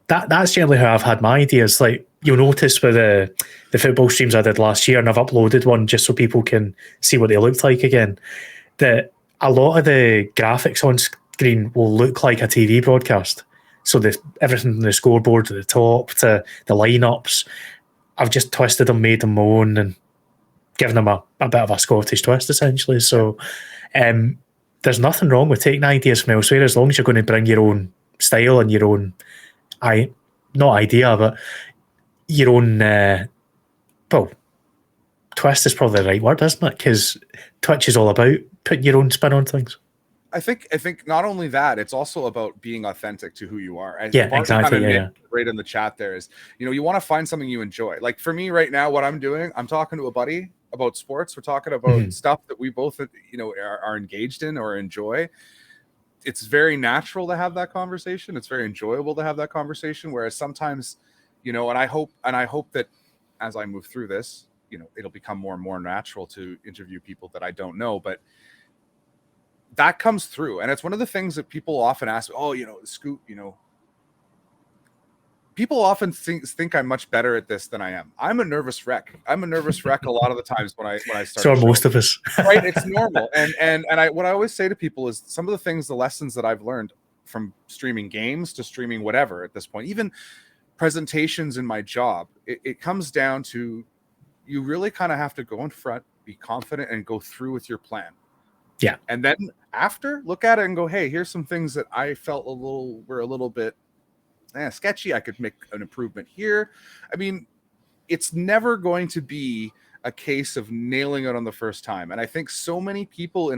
that's generally how I've had my ideas. Like, you'll notice with the football streams I did last year, and I've uploaded one just so people can see what they looked like again, that a lot of the graphics on screen will look like a TV broadcast. So everything from the scoreboard to the top to the lineups, I've just twisted them, made them my own, and given them a bit of a Scottish twist, essentially. So there's nothing wrong with taking ideas from elsewhere, as long as you're going to bring your own style and your own, not idea, but your own, well, twist is probably the right word, isn't it? Because Twitch is all about putting your own spin on things. I think not only that, it's also about being authentic to who you are. Exactly. Right in the chat there is, you know, you want to find something you enjoy. Like for me right now, what I'm doing, I'm talking to a buddy about sports. We're talking about stuff that we both, you know, are engaged in or enjoy. It's very natural to have that conversation. It's very enjoyable to have that conversation. Whereas sometimes, you know, and I hope that as I move through this, you know, it'll become more and more natural to interview people that I don't know, but that comes through. And it's one of the things that people often ask, oh, you know, Scoot, you know, people often think I'm much better at this than I am. I'm a nervous wreck. I'm a nervous wreck a lot of the times when I start. So are most of us. Right. It's normal. And what I always say to people is some of the things, the lessons that I've learned from streaming games to streaming whatever at this point, even presentations in my job, it comes down to, you really kind of have to go in front, be confident, and go through with your plan. Yeah. And then after, look at it and go, hey, here's some things that I felt were a little bit sketchy. I could make an improvement here. I mean, it's never going to be a case of nailing it on the first time. And I think so many people in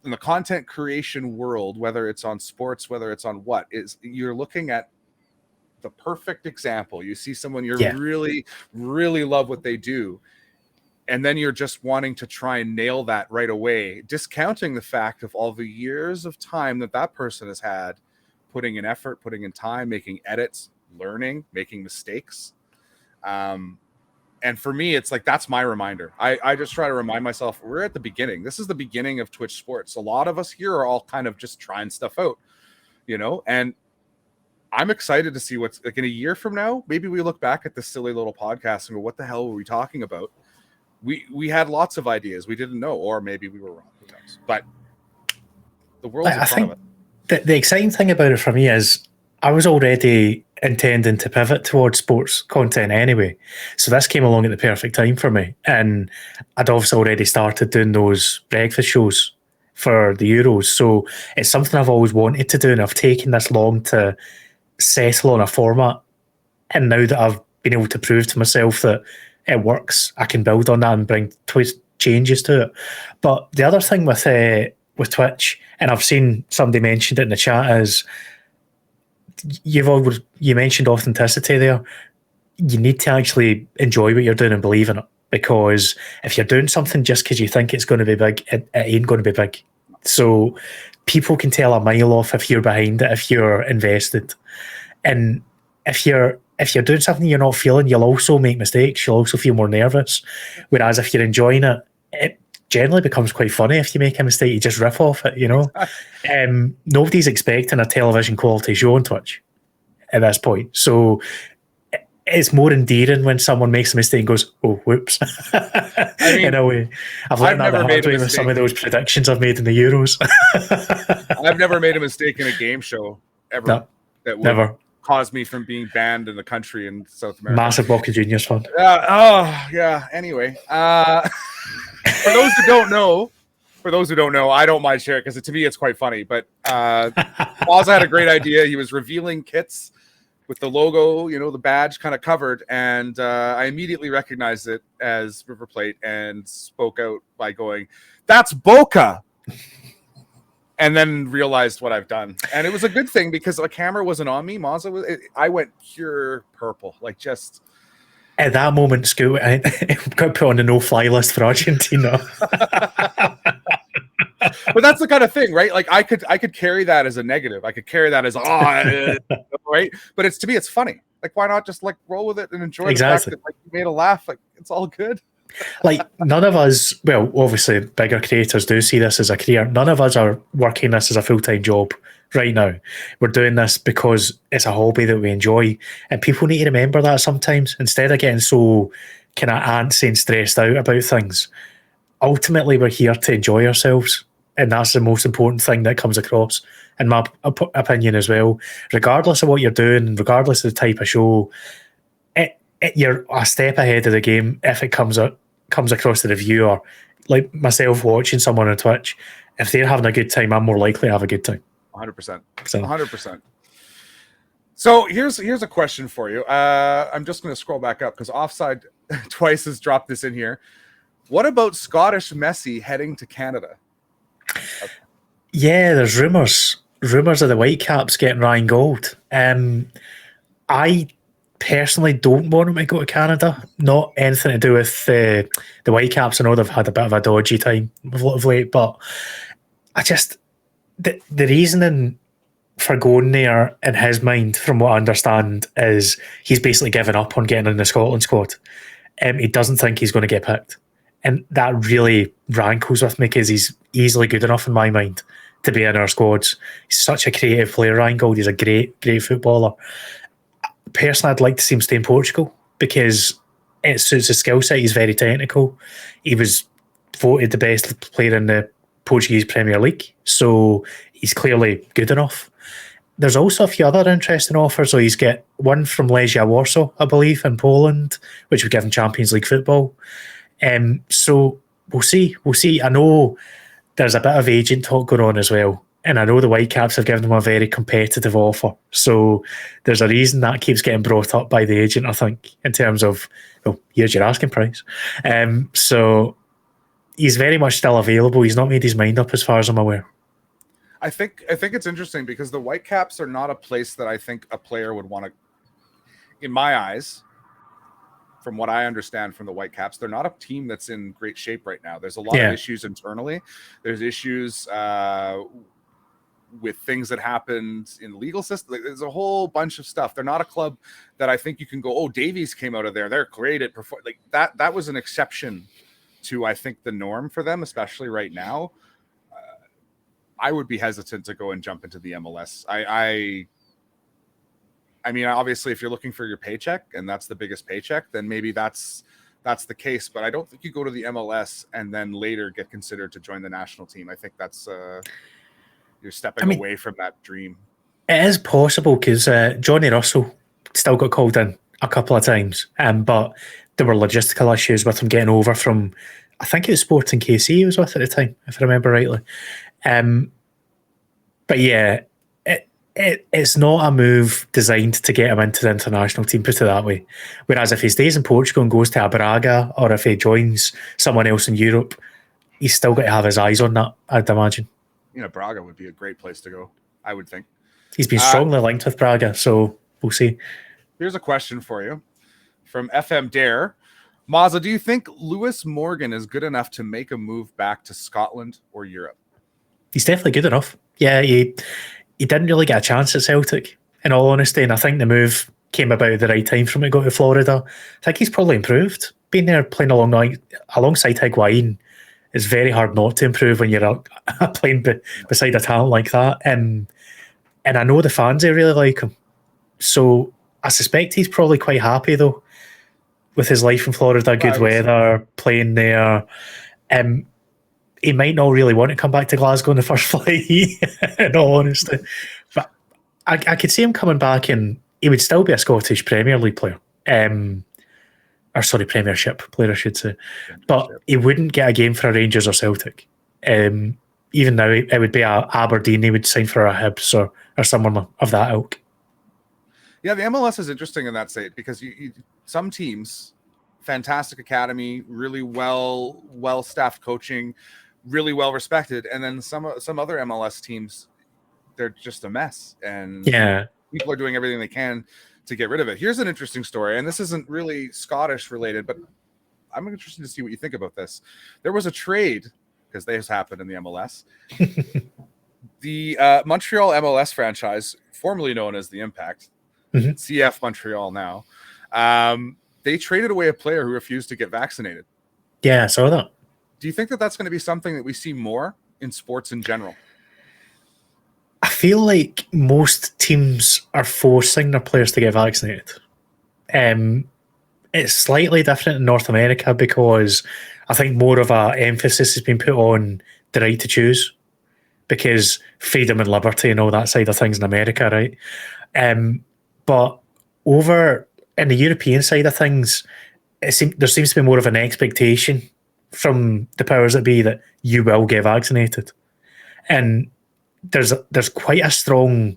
the content creation world, whether it's on sports, whether it's on what, is you're looking at the perfect example. You see someone really, really love what they do, and then you're just wanting to try and nail that right away, discounting the fact of all the years of time that person has had putting in effort, putting in time, making edits, learning, making mistakes. And for me, it's like, that's my reminder. I just try to remind myself, we're at the beginning. This is the beginning of Twitch sports. A lot of us here are all kind of just trying stuff out, and I'm excited to see what's like in a year from now. Maybe we look back at this silly little podcast and go, what the hell were we talking about? We had lots of ideas we didn't know, or maybe we were wrong. Who knows? But the world's in front of it. The exciting thing about it for me is I was already intending to pivot towards sports content anyway. So this came along at the perfect time for me. And I'd obviously already started doing those breakfast shows for the Euros. So it's something I've always wanted to do, and I've taken this long to settle on a format. And now that I've been able to prove to myself that it works, I can build on that and bring changes to it. But the other thing with Twitch, and I've seen somebody mentioned it in the chat, is you mentioned authenticity there. You need to actually enjoy what you're doing and believe in it, because if you're doing something just because you think it's going to be big, it ain't going to be big. So people can tell a mile off if you're behind it, if you're invested. And if you're doing something you're not feeling, you'll also make mistakes. You'll also feel more nervous. Whereas if you're enjoying it, it generally becomes quite funny. If you make a mistake, you just riff off it, Nobody's expecting a television quality show on Twitch at this point. So it's more endearing when someone makes a mistake and goes, oh, whoops. In a way. I've learned that the hard way with some of those predictions I've made in the Euros. I've never made a mistake in a game show ever. No, that would never cause me from being banned in the country in South America. Massive Boca Juniors fan. Anyway, for those who don't know, I don't mind sharing because to me it's quite funny. But Wazza had a great idea. He was revealing kits with the logo, the badge kind of covered, and I immediately recognized it as River Plate and spoke out by going, "That's Boca." And then realized what I've done. And it was a good thing because the camera wasn't on me. I went pure purple, like just. At that moment, Scoot, I got put on the no-fly list for Argentina. But that's the kind of thing, right? Like I could carry that as a negative. I could carry that as right. But to me, it's funny. Like, why not just like roll with it and enjoy the fact that like you made a laugh? Like, it's all good. Like, none of us, well, obviously bigger creators do see this as a career. None of us are working this as a full-time job right now. We're doing this because it's a hobby that we enjoy, and people need to remember that sometimes, instead of getting so kind of antsy and stressed out about things. Ultimately, we're here to enjoy ourselves, and that's the most important thing that comes across, in my opinion as well. Regardless of what you're doing, regardless of the type of show, you're a step ahead of the game if it comes across to the viewer. Like myself watching someone on Twitch, if they're having a good time, I'm more likely to have a good time. 100%. 100%. So here's a question for you. I'm just going to scroll back up because Offside twice has dropped this in here. What about Scottish Messi heading to Canada? Yeah, there's rumours of the Whitecaps getting Ryan Gold. I personally don't want him to go to Canada. Not anything to do with the Whitecaps. I know they've had a bit of a dodgy time of late, but I just the reasoning for going there in his mind, from what I understand, is he's basically given up on getting in the Scotland squad. He doesn't think he's going to get picked, and that really rankles with me because he's easily good enough in my mind to be in our squads. He's such a creative player, Ryan Gold. He's a great footballer. Personally, I'd like to see him stay in Portugal because it suits his skill set. He's very technical. He was voted the best player in the Portuguese Premier League, so he's clearly good enough. There's also a few other interesting offers. So he's got one from Legia Warsaw, I believe, in Poland, which would give him Champions League football. So we'll see. I know there's a bit of agent talk going on as well. And I know the Whitecaps have given him a very competitive offer. So there's a reason that keeps getting brought up by the agent, I think, in terms of, well, here's your asking price. So he's very much still available. He's not made his mind up as far as I'm aware. I think it's interesting because the Whitecaps are not a place that I think a player would want to, in my eyes, from what I understand from the Whitecaps, they're not a team that's in great shape right now. There's a lot of issues internally. There's issues with things that happened in the legal system. Like, there's a whole bunch of stuff. They're not a club that I think you can go, oh, Davies came out of there, they're great at perform. Like that was an exception to, I think, the norm for them, especially right now. I would be hesitant to go and jump into the MLS. I mean, obviously, if you're looking for your paycheck and that's the biggest paycheck, then maybe that's the case. But I don't think you go to the MLS and then later get considered to join the national team. I think that's you're stepping away from that dream. It is possible because Johnny Russell still got called in a couple of times, but there were logistical issues with him getting over from, I think it was Sporting KC he was with at the time, if I remember rightly. But yeah, it's not a move designed to get him into the international team, put it that way. Whereas if he stays in Portugal and goes to a Braga, or if he joins someone else in Europe, he's still got to have his eyes on that, I'd imagine. You know, Braga would be a great place to go, I would think. He's been strongly linked with Braga, so we'll see. Here's a question for you from FM Dare. Mazza, do you think Lewis Morgan is good enough to make a move back to Scotland or Europe? He's definitely good enough. Yeah, he didn't really get a chance at Celtic, in all honesty, and I think the move came about at the right time for him to go to Florida. I think he's probably improved. Being there playing alongside Higuain, it's very hard not to improve when you're playing beside a talent like that. And I know the fans, they really like him. So I suspect he's probably quite happy, though, with his life in Florida, good weather, playing there. He might not really want to come back to Glasgow in the first flight, in all honesty. But I could see him coming back, and he would still be a Scottish Premier League player. Premiership player, I should say. But he wouldn't get a game for a Rangers or Celtic. Even now, it would be a Aberdeen. He would sign for a Hibs or someone of that ilk. Yeah, the MLS is interesting in that state because some teams, fantastic academy, really well staffed coaching, really well respected, and then some other MLS teams, they're just a mess, and people are doing everything they can to get rid of it. Here's an interesting story, and this isn't really Scottish related, but I'm interested to see what you think about this. There was a trade, because this happened in the MLS. The Montreal MLS franchise, formerly known as the Impact, CF Montreal now, they traded away a player who refused to get vaccinated. Yeah, I saw that. Do you think that that's going to be something that we see more in sports in general? I feel like most teams are forcing their players to get vaccinated. It's slightly different in North America because I think more of an emphasis has been put on the right to choose, because freedom and liberty and all that side of things in America, right? But over in the European side of things, there seems to be more of an expectation from the powers that be that you will get vaccinated. And there's quite a strong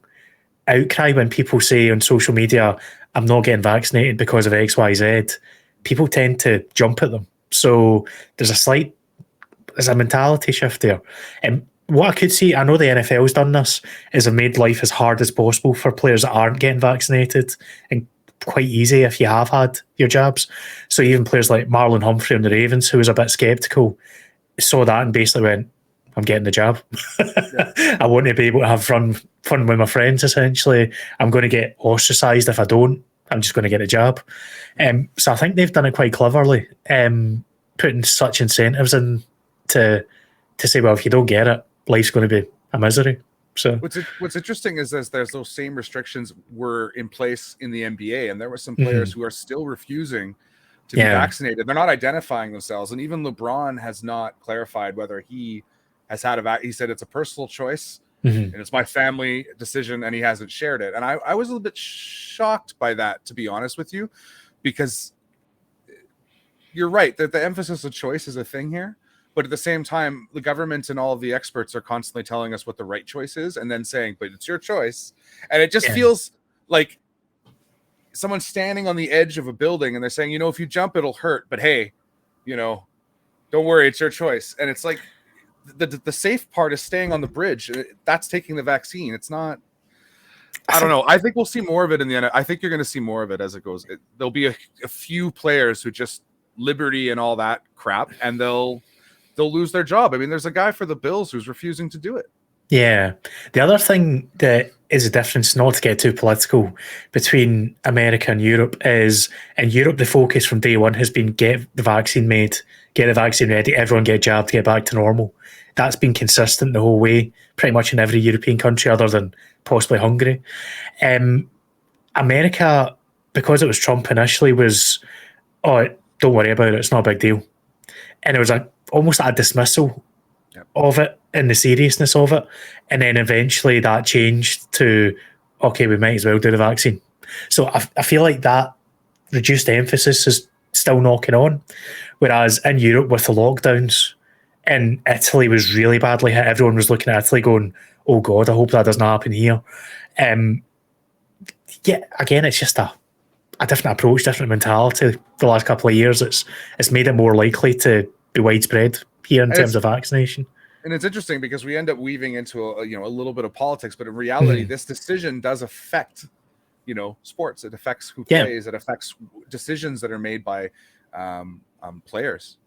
outcry when people say on social media, I'm not getting vaccinated because of XYZ. People tend to jump at them. So there's a mentality shift there. And what I could see, I know the NFL's done this, is have made life as hard as possible for players that aren't getting vaccinated, and quite easy if you have had your jabs. So even players like Marlon Humphrey on the Ravens, who was a bit sceptical, saw that and basically went, I'm getting the jab. I want to be able to have fun with my friends, essentially. I'm going to get ostracised if I don't. I'm just going to get a jab. So I think they've done it quite cleverly, putting such incentives in to say, well, if you don't get it, life's going to be a misery. So what's interesting is there's those same restrictions were in place in the NBA, and there were some players who are still refusing to be vaccinated. They're not identifying themselves, and even LeBron has not clarified whether he has had he said it's a personal choice and it's my family decision, and he hasn't shared it. And I was a little bit shocked by that, to be honest with you, because you're right that the emphasis of choice is a thing here. But at the same time, the government and all of the experts are constantly telling us what the right choice is and then saying, but it's your choice. And it just feels like someone standing on the edge of a building and they're saying, if you jump, it'll hurt. But hey, don't worry, it's your choice. And it's like the safe part is staying on the bridge. That's taking the vaccine. It's not. I don't know. I think we'll see more of it in the end. I think you're going to see more of it as it goes. There'll be a few players who just liberty and all that crap, and they'll lose their job. I mean, there's a guy for the Bills who's refusing to do it. Yeah. The other thing that is a difference, not to get too political, between America and Europe is in Europe, the focus from day one has been get the vaccine made, get the vaccine ready, everyone get jabbed, get back to normal. That's been consistent the whole way, pretty much in every European country other than possibly Hungary. America, because it was Trump initially, was, oh, don't worry about it, it's not a big deal. And it was almost a dismissal of it and the seriousness of it. And then eventually that changed to, okay, we might as well do the vaccine. So I feel like that reduced emphasis is still knocking on. Whereas in Europe with the lockdowns, and Italy was really badly hit, everyone was looking at Italy going, oh God, I hope that doesn't happen here. Yeah, again, it's just a different approach, different mentality. The last couple of years, it's made it more likely to be widespread here in terms of vaccination. And it's interesting because we end up weaving into a little bit of politics, but in reality, this decision does affect sports. It affects who plays. It affects decisions that are made by players.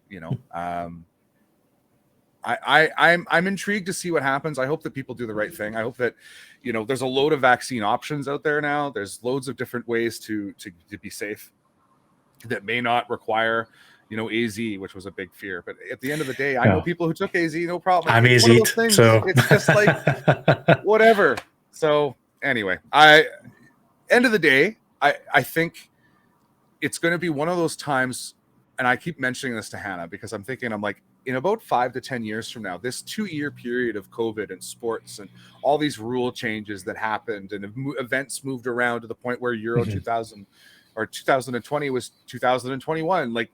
I'm intrigued to see what happens. I hope that people do the right thing. I hope that there's a load of vaccine options out there now. There's loads of different ways to be safe that may not require AZ, which was a big fear. But at the end of the day, I know people who took AZ, no problem. I'm AZ, so it's just like whatever. So anyway, end of the day, I think it's going to be one of those times, and I keep mentioning this to Hannah because I'm like, in about 5 to 10 years from now, this 2-year period of COVID and sports and all these rule changes that happened and events moved around to the point where Euro 2000 or 2020 was 2021, like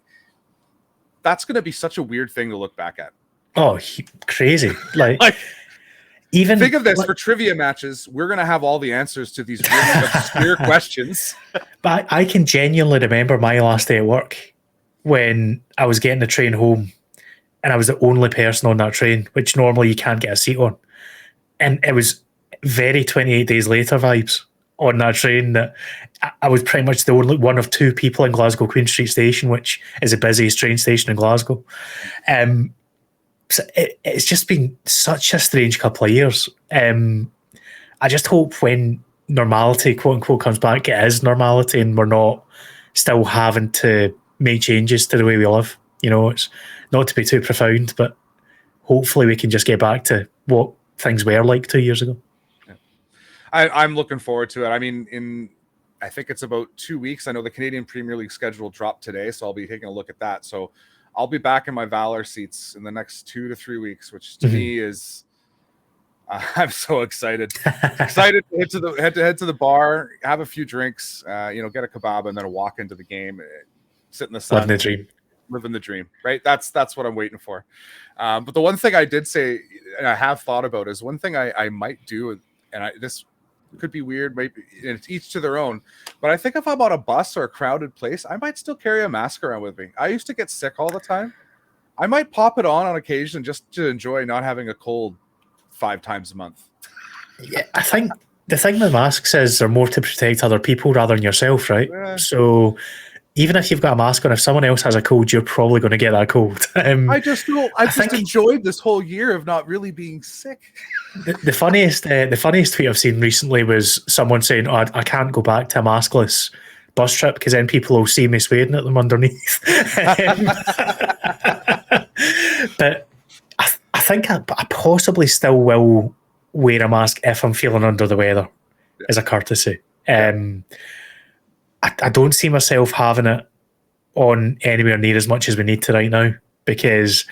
that's going to be such a weird thing to look back at. Oh, crazy. Like even think of this for trivia matches. We're going to have all the answers to these really obscure questions. But I can genuinely remember my last day at work when I was getting the train home and I was the only person on that train, which normally you can't get a seat on. And it was very 28 Days Later vibes on that train, that I was pretty much the only one of 2 people in Glasgow Queen Street Station, which is the busiest train station in Glasgow. So it's just been such a strange couple of years. I just hope when normality, quote unquote, comes back, it is normality and we're not still having to make changes to the way we live. It's not to be too profound, but hopefully we can just get back to what things were like 2 years ago. Yeah. I'm looking forward to it. I mean, I think it's about 2 weeks. I know the Canadian Premier League schedule dropped today, so I'll be taking a look at that. So I'll be back in my Valor seats in the next 2 to 3 weeks, which to me is, I'm so excited. Excited to head to the bar, have a few drinks, get a kebab, and then walk into the game, sit in the sun. Living the dream, right? That's what I'm waiting for. But the one thing I did say, and I have thought about, is one thing I might do, and this could be weird, maybe it's each to their own, but I think if I'm on a bus or a crowded place, I might still carry a mask around with me. I used to get sick all the time. I might pop it on occasion just to enjoy not having a cold 5 times a month. Yeah, I think the thing with masks is they're more to protect other people rather than yourself, right? Yeah. So even if you've got a mask on, if someone else has a cold, you're probably going to get that cold. I just enjoyed this whole year of not really being sick. The funniest tweet I've seen recently was someone saying, "Oh, I can't go back to a maskless bus trip because then people will see me swearing at them underneath." But I think I possibly still will wear a mask if I'm feeling under the weather, as a courtesy. I don't see myself having it on anywhere near as much as we need to right now, because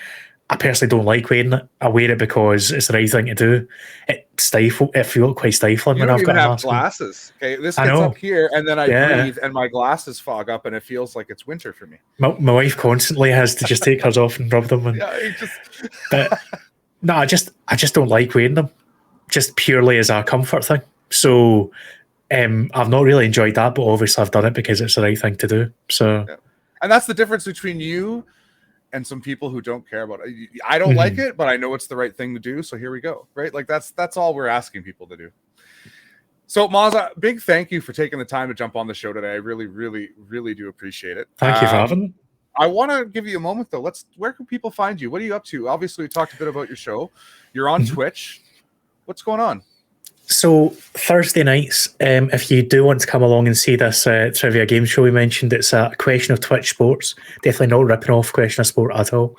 I personally don't like wearing it. I wear it because it's the right thing to do. It feels quite stifling when I've got a mask on. Glasses. Okay, this gets up here, and then I breathe, and my glasses fog up, and it feels like it's winter for me. My wife constantly has to just take hers off and rub them. But no, I just don't like wearing them, just purely as a comfort thing. So I've not really enjoyed that, but obviously I've done it because it's the right thing to do. So, and that's the difference between you and some people who don't care about it. I don't like it, but I know it's the right thing to do. So here we go, right? Like that's all we're asking people to do. So Maza, big thank you for taking the time to jump on the show today. I really, really, really do appreciate it. Thank you for having me. I want to give you a moment though. Where can people find you? What are you up to? Obviously, we talked a bit about your show. You're on Twitch. What's going on? So Thursday nights, if you do want to come along and see this trivia game show we mentioned, it's a Question of Twitch Sports. Definitely not ripping off Question of Sport at all.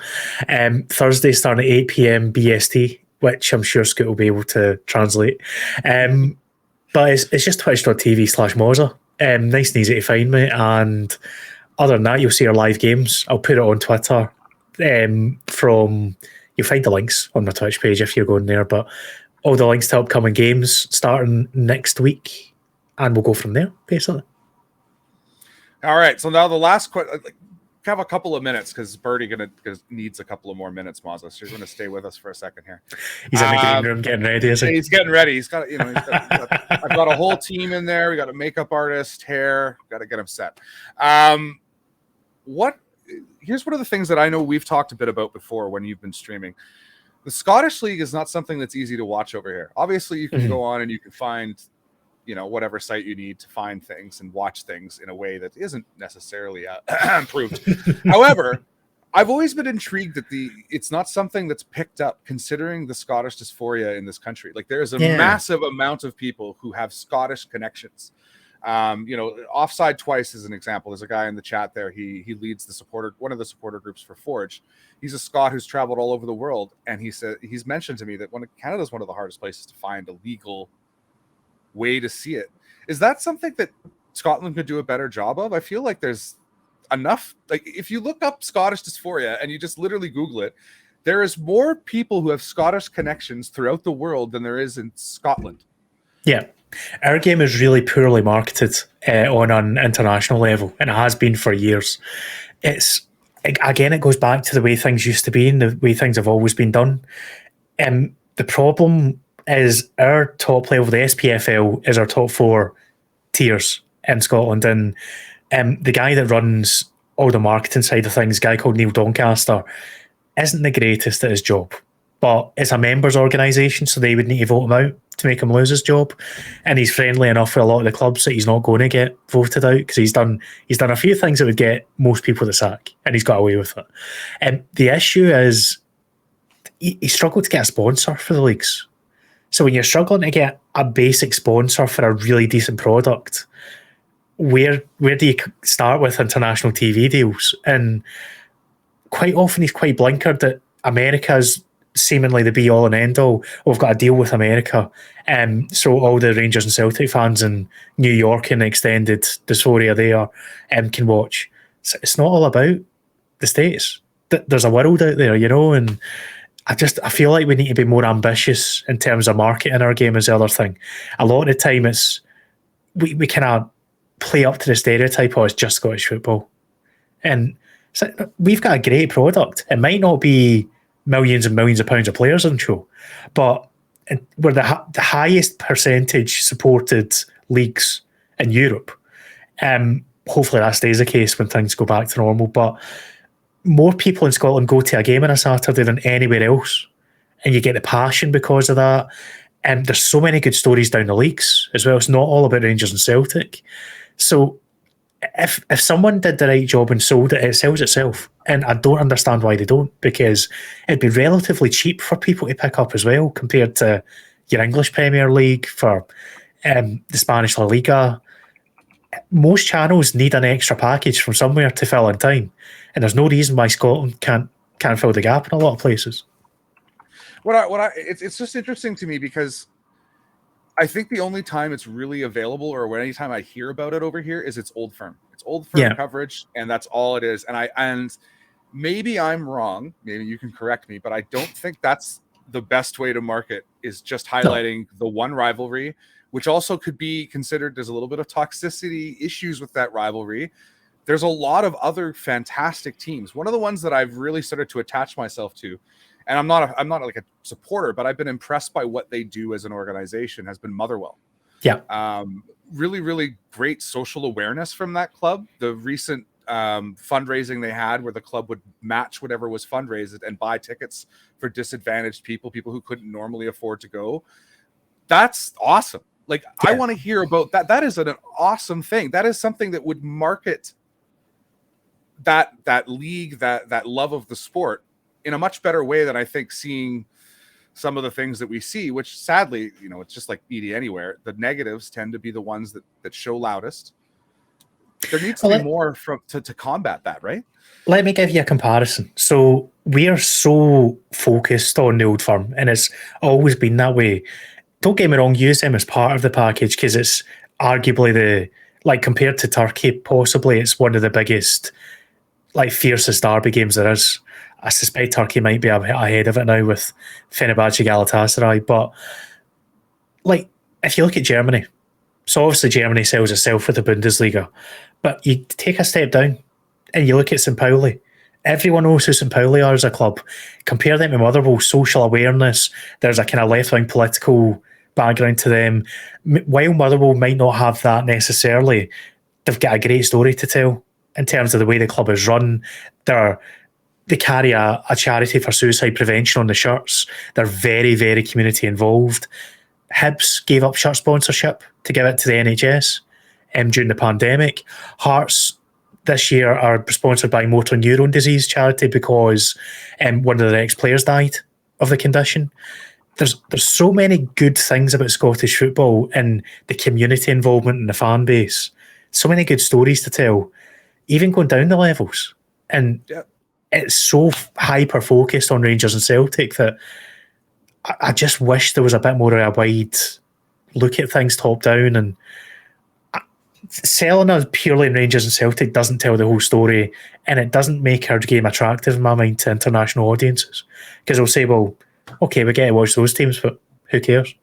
Thursday starting at 8 p.m. BST, which I'm sure Scoot will be able to translate. But it's just twitch.tv/Moza. Nice and easy to find me. And other than that, you'll see our live games. I'll put it on Twitter. You'll find the links on my Twitch page if you're going there. But all the links to upcoming games starting next week, and we'll go from there, basically. All right. So now the last question. Have a couple of minutes because Birdie needs a couple of more minutes, Mazza. So you're going to stay with us for a second here. He's in the green room getting ready, is he? He's getting ready. I've got a whole team in there. We got a makeup artist, hair. Got to get him set. Here's one of the things that I know we've talked a bit about before when you've been streaming. The Scottish League is not something that's easy to watch over here. Obviously, you can go on and you can find, whatever site you need to find things and watch things in a way that isn't necessarily improved. However, I've always been intrigued that it's not something that's picked up considering the Scottish dysphoria in this country. Like there's a massive amount of people who have Scottish connections. Offside Twice is an example. There's a guy in the chat there. He leads one of the supporter groups for Forge. He's a Scot who's traveled all over the world, and he's mentioned to me that Canada's one of the hardest places to find a legal way to see it. Is that something that Scotland could do a better job of? I feel like there's enough. Like if you look up Scottish dysphoria and you just literally Google it, there is more people who have Scottish connections throughout the world than there is in Scotland. Yeah. Our game is really poorly marketed on an international level, and it has been for years. It goes back to the way things used to be and the way things have always been done. The problem is our top level, the SPFL, is our top 4 tiers in Scotland, and the guy that runs all the marketing side of things, a guy called Neil Doncaster, isn't the greatest at his job. But it's a members' organisation, so they would need to vote him out to make him lose his job. And he's friendly enough with a lot of the clubs that he's not going to get voted out because he's done a few things that would get most people to sack, and he's got away with it. And the issue is he struggled to get a sponsor for the leagues. So when you're struggling to get a basic sponsor for a really decent product, where do you start with international TV deals? And quite often he's quite blinkered that America's seemingly the be all and end all. We've got a deal with America, so all the Rangers and Celtic fans in New York and extended dysphoria there can watch. So it's not all about the States. There's a world out there, and I feel like we need to be more ambitious in terms of marketing our game. Is the other thing. A lot of the time it's we kind of play up to the stereotype of it's just Scottish football, and so we've got a great product. It might not be millions and millions of pounds of players on show, but we're the highest percentage supported leagues in Europe. Hopefully that stays the case when things go back to normal, but more people in Scotland go to a game on a Saturday than anywhere else, and you get the passion because of that. And there's so many good stories down the leagues as well. It's not all about Rangers and Celtic. So if someone did the right job and sold it, it sells itself. And I don't understand why they don't, because it'd be relatively cheap for people to pick up as well compared to your English Premier League, for the Spanish La Liga. Most channels need an extra package from somewhere to fill in time, and there's no reason why Scotland can't fill the gap in a lot of places. It's just interesting to me because I think the only time it's really available, or any time I hear about it over here, is it's Old Firm. It's Old Firm coverage, and that's all it is. And maybe I'm wrong. Maybe you can correct me, but I don't think that's the best way to market, is just highlighting the one rivalry, which also could be considered there's a little bit of toxicity issues with that rivalry. There's a lot of other fantastic teams. One of the ones that I've really started to attach myself to, and I'm not like a supporter, but I've been impressed by what they do as an organization, has been Motherwell. Yeah. Really, really great social awareness from that club. The recent fundraising they had, where the club would match whatever was fundraised and buy tickets for disadvantaged people who couldn't normally afford to go. That's awesome. Like, I want to hear about that. That is an awesome thing. That is something that would market that league, that love of the sport in a much better way than I think seeing some of the things that we see, which sadly, it's just like media anywhere. The negatives tend to be the ones that show loudest. There needs to be more to combat that, right? Let me give you a comparison. So we are so focused on the Old Firm, and it's always been that way. Don't get me wrong, use them as part of the package because it's arguably compared to Turkey, possibly it's one of the biggest, fiercest derby games there is. I suspect Turkey might be ahead of it now with Fenerbahce Galatasaray. But, if you look at Germany, so obviously Germany sells itself with the Bundesliga, but you take a step down and you look at St. Pauli. Everyone knows who St. Pauli are as a club. Compare them to Motherwell, social awareness. There's a kind of left-wing political background to them. While Motherwell might not have that necessarily, they've got a great story to tell in terms of the way the club is run. They carry a charity for suicide prevention on the shirts. They're very, very community involved. Hibs gave up shirt sponsorship to give it to the NHS during the pandemic. Hearts this year are sponsored by motor neurone disease charity because one of the ex-players died of the condition. There's so many good things about Scottish football and the community involvement and the fan base. So many good stories to tell, even going down the levels. And it's so hyper-focused on Rangers and Celtic that I just wish there was a bit more of a wide look at things top down. And selling us purely in Rangers and Celtic doesn't tell the whole story, and it doesn't make our game attractive in my mind to international audiences. Because they'll say, well, okay, we get to watch those teams, but who cares?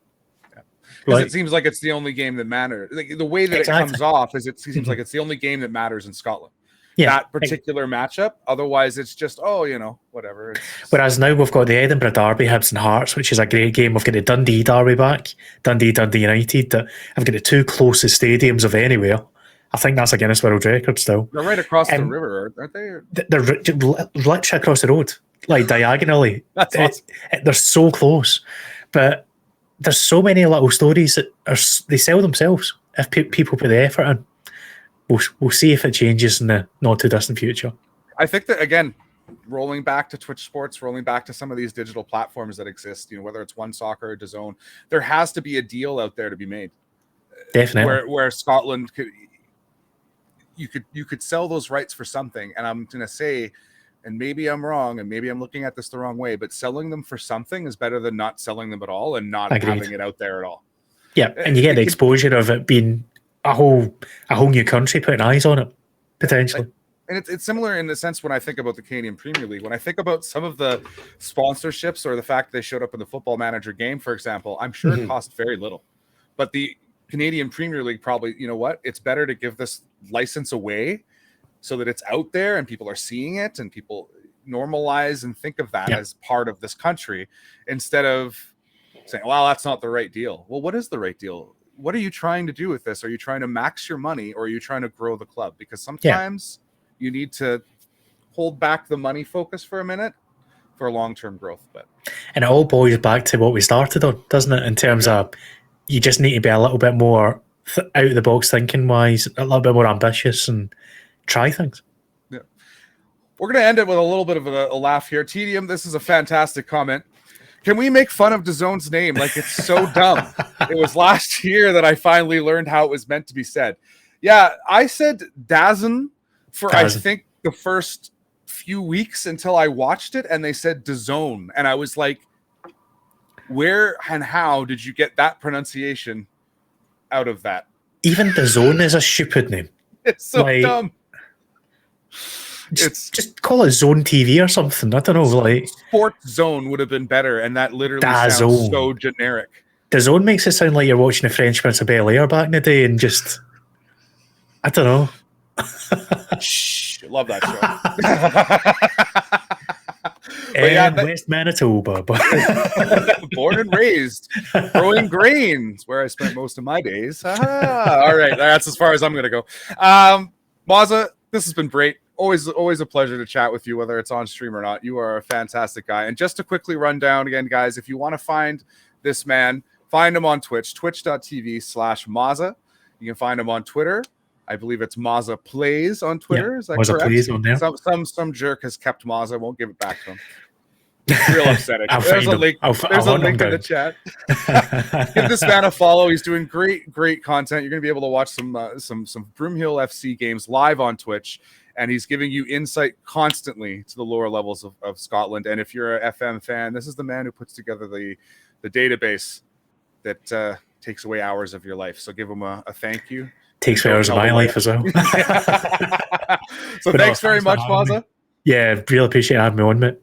Because it seems like it's the only game that matters. The way that it comes off is it seems like it's the only game that matters in Scotland. Yeah, that particular matchup. Otherwise, it's just, whatever. Whereas now we've got the Edinburgh Derby, Hibs and Hearts, which is a great game. We've got the Dundee Derby back, Dundee United. I've got the two closest stadiums of anywhere. I think that's a Guinness World Record still. They're right across the river, aren't they? They're literally across the road, diagonally. That's awesome. They're so close. But there's so many little stories that they sell themselves if people put the effort in. We'll see if it changes in the not too distant future. I think that, again, rolling back to Twitch Sports, rolling back to some of these digital platforms that exist, whether it's One Soccer or DAZN, there has to be a deal out there to be made. Definitely. Where Scotland you could sell those rights for something, and I'm going to say, and maybe I'm wrong, and maybe I'm looking at this the wrong way, but selling them for something is better than not selling them at all and not having it out there at all. Yeah, and you get the exposure of it being a whole new country putting eyes on it, potentially. And it's similar in the sense when I think about the Canadian Premier League, when I think about some of the sponsorships or the fact they showed up in the Football Manager game, for example, I'm sure it cost very little. But the Canadian Premier League probably, it's better to give this license away so that it's out there and people are seeing it and people normalize and think of that as part of this country instead of saying, well, that's not the right deal. Well, what is the right deal? What are you trying to do with this? Are you trying to max your money or are you trying to grow the club? Because sometimes you need to hold back the money focus for a minute for long-term growth. And it all boils back to what we started on, doesn't it? In terms of you just need to be a little bit more out of the box thinking wise, a little bit more ambitious and try things. Yeah. We're going to end it with a little bit of a laugh here. Tedium, this is a fantastic comment. Can we make fun of DAZN's name? Like, it's so dumb. It was last year that I finally learned how it was meant to be said. Yeah, I said DAZN for, I think, the first few weeks until I watched it, and they said DAZN. And I was like, where and how did you get that pronunciation out of that? Even DAZN is a stupid name. It's so dumb. Just call it Zone TV or something. I don't know. Sports Zone would have been better, and that literally sounds so generic. The Zone makes it sound like you're watching The French Prince of Bel-Air back in the day, and just I don't know. Shh, love that show. West Manitoba, born and raised, growing grains, where I spent most of my days. All right, that's as far as I'm going to go. Maza, this has been great. Always a pleasure to chat with you, whether it's on stream or not. You are a fantastic guy. And just to quickly run down again, guys, if you want to find this man, find him on Twitch, twitch.tv/Maza. You can find him on Twitter. I believe it's Maza Plays on Twitter. Is that Maza correct? Plays on there. Some jerk has kept Maza. Won't give it back to him. Real upsetting. I'll There's find a him. link. I'll There's a hunt him link in the down. chat. Give this man a follow. He's doing great content. You're going to be able to watch some Broomhill FC games live on Twitch, and he's giving you insight constantly to the lower levels of Scotland. And if you're a FM fan, this is the man who puts together the database that takes away hours of your life. So give him a thank you. Takes hours of my life as well. So But thanks very for much, having me. Maza. Yeah, really appreciate having me on, mate.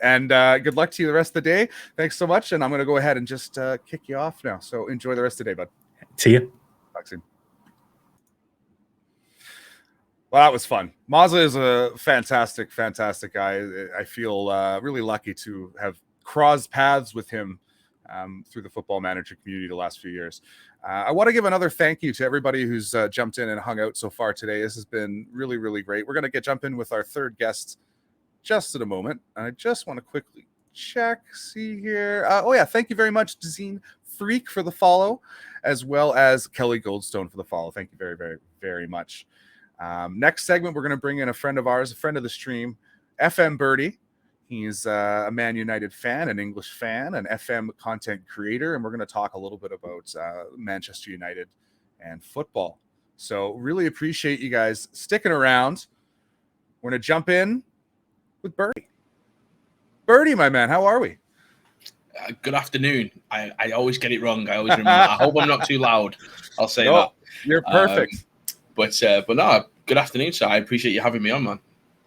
And good luck to you the rest of the day. Thanks so much. And I'm going to go ahead and just kick you off now. So enjoy the rest of the day, bud. See you. Talk soon. Well, that was fun. Maza is a fantastic guy. I feel really lucky to have crossed paths with him through the Football Manager community the last few years. I want to give another thank you to everybody who's jumped in and hung out so far today. This has been really great. We're going to jump in with our third guest just in a moment. I just want to quickly see here. Thank you very much, Dazine Freak, for the follow, as well as Kelly Goldstone for the follow. Thank you very much. Next segment, we're going to bring in a friend of ours, a friend of the stream, FM Birdie. He's a Man United fan, an English fan, an FM content creator, and we're going to talk a little bit about Manchester United and football. So really appreciate you guys sticking around. We're going to jump in with Birdie. Birdie, my man, how are we? Good afternoon. I always get it wrong. I always remember. I hope I'm not too loud. I'll say that. You're perfect. But no, good afternoon, sir. I appreciate you having me on, man.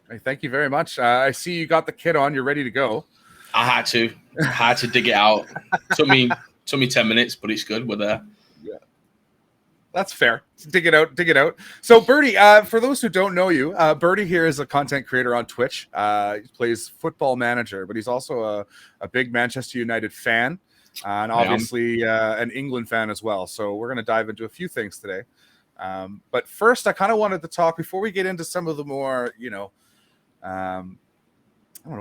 Hey, thank you very much. I see you got the kit on. You're ready to go. I had to dig it out. Took me 10 minutes, but it's good. We're there. Yeah, that's fair. Dig it out. So Birdie, for those who don't know you, Birdie here is a content creator on Twitch. He plays Football Manager, but he's also a big Manchester United fan, and obviously an England fan as well. So we're going to dive into a few things today. But first, I kind of wanted to talk before we get into some of the more,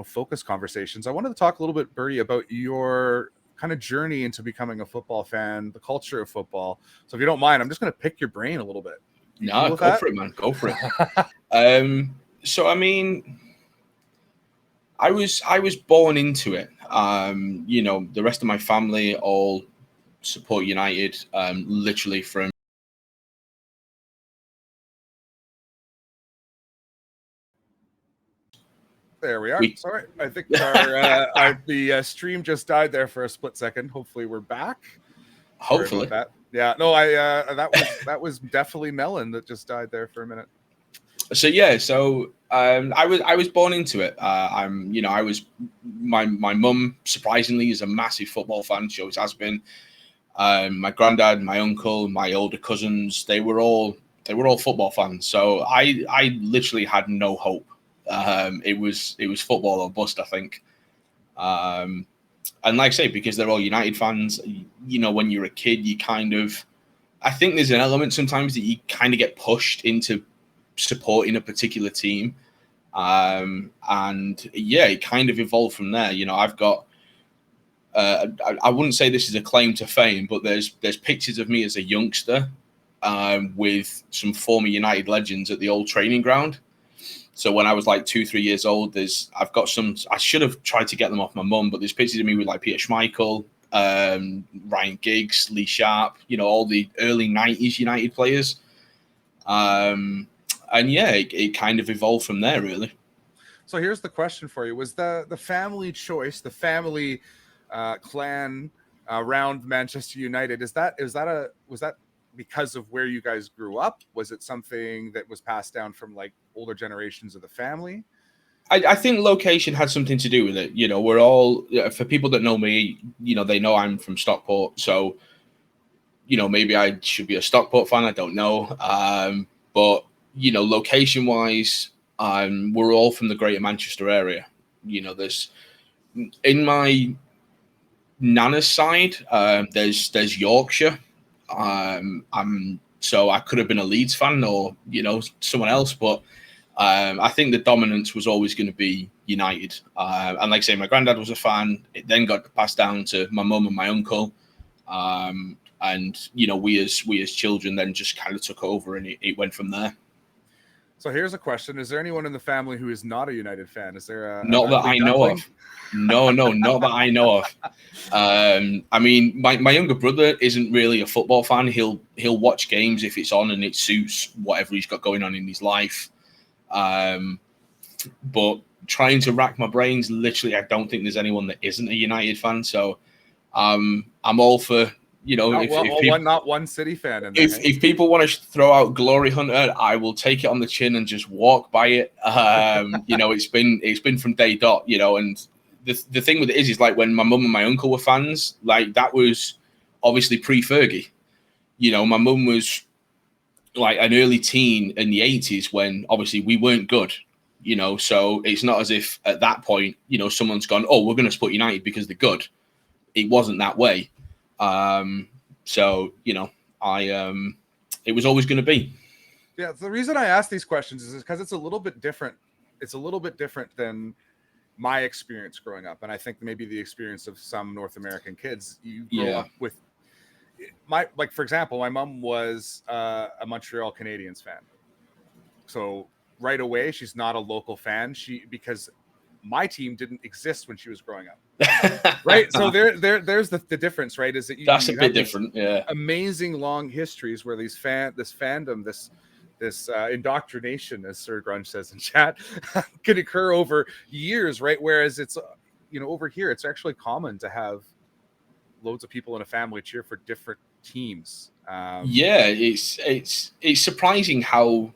focus conversations. I wanted to talk a little bit, Birdie, about your kind of journey into becoming a football fan, the culture of football. So if you don't mind, I'm just going to pick your brain a little bit. No, go for it, man. Go for it. So, I mean, I was born into it. The rest of my family all support United, literally from There we are. Sorry, I think the stream just died there for a split second. Hopefully, we're back. Hopefully, that. Yeah. No, that was definitely Melon that just died there for a minute. So yeah, I was born into it. My mum surprisingly is a massive football fan. She always has been. My granddad, my uncle, my older cousins, they were all football fans. So I literally had no hope. It was football or bust, I think. And like I say, because they're all United fans, when you're a kid, I think there's an element sometimes that you kind of get pushed into supporting a particular team. And yeah, it kind of evolved from there. I've got, I wouldn't say this is a claim to fame, but there's pictures of me as a youngster, with some former United legends at the old training ground. So when I was like 2-3 years old, I've got some. I should have tried to get them off my mum, but there's pictures of me with like Peter Schmeichel, Ryan Giggs, Lee Sharp, all the early 90s United players. And yeah, it kind of evolved from there, really. So here's the question for you: was the family choice, the family clan around Manchester United? Was that because of where you guys grew up? Was it something that was passed down from like older generations of the family? I think location had something to do with it. We're all, for people that know me, they know I'm from Stockport. So, maybe I should be a Stockport fan. I don't know. But, location wise, we're all from the greater Manchester area. There's, in my nana's side, there's Yorkshire. So I could have been a Leeds fan or someone else, but I think the dominance was always going to be United. And like I say, my granddad was a fan. It then got passed down to my mum and my uncle, and we as children then just kind of took over, and it went from there. So here's a question: is there anyone in the family who is not a United fan? Is there a Not that ugly I know duckling? of. No, not that I know of. I mean, my younger brother isn't really a football fan. He'll watch games if it's on and it suits whatever he's got going on in his life. But trying to rack my brains, literally, I don't think there's anyone that isn't a United fan. So I'm all for, you know, not one City fan in there. if people want to throw out Glory Hunter, I will take it on the chin and just walk by it. You know, it's been from day dot, you know, and the thing with it is like when my mum and my uncle were fans, like that was obviously pre-Fergie. You know, my mum was like an early teen in the 80s when obviously we weren't good, you know, so it's not as if at that point, you know, someone's gone, oh, we're going to support United because they're good. It wasn't that way. So, you know, it was always going to be. Yeah. The reason I ask these questions is because it's a little bit different. It's a little bit different than my experience growing up. And I think maybe the experience of some North American kids. You grow up with like, for example, my mom was a Montreal Canadiens fan. So right away, she's not a local fan. Because my team didn't exist when she was growing up. Right. So there's the difference, right? Is that that's you a bit different. Yeah. Amazing long histories where this fandom, this indoctrination, as Sir Grunge says in chat, can occur over years, right? Whereas it's, you know, over here, it's actually common to have loads of people in a family cheer for different teams. Yeah, it's surprising how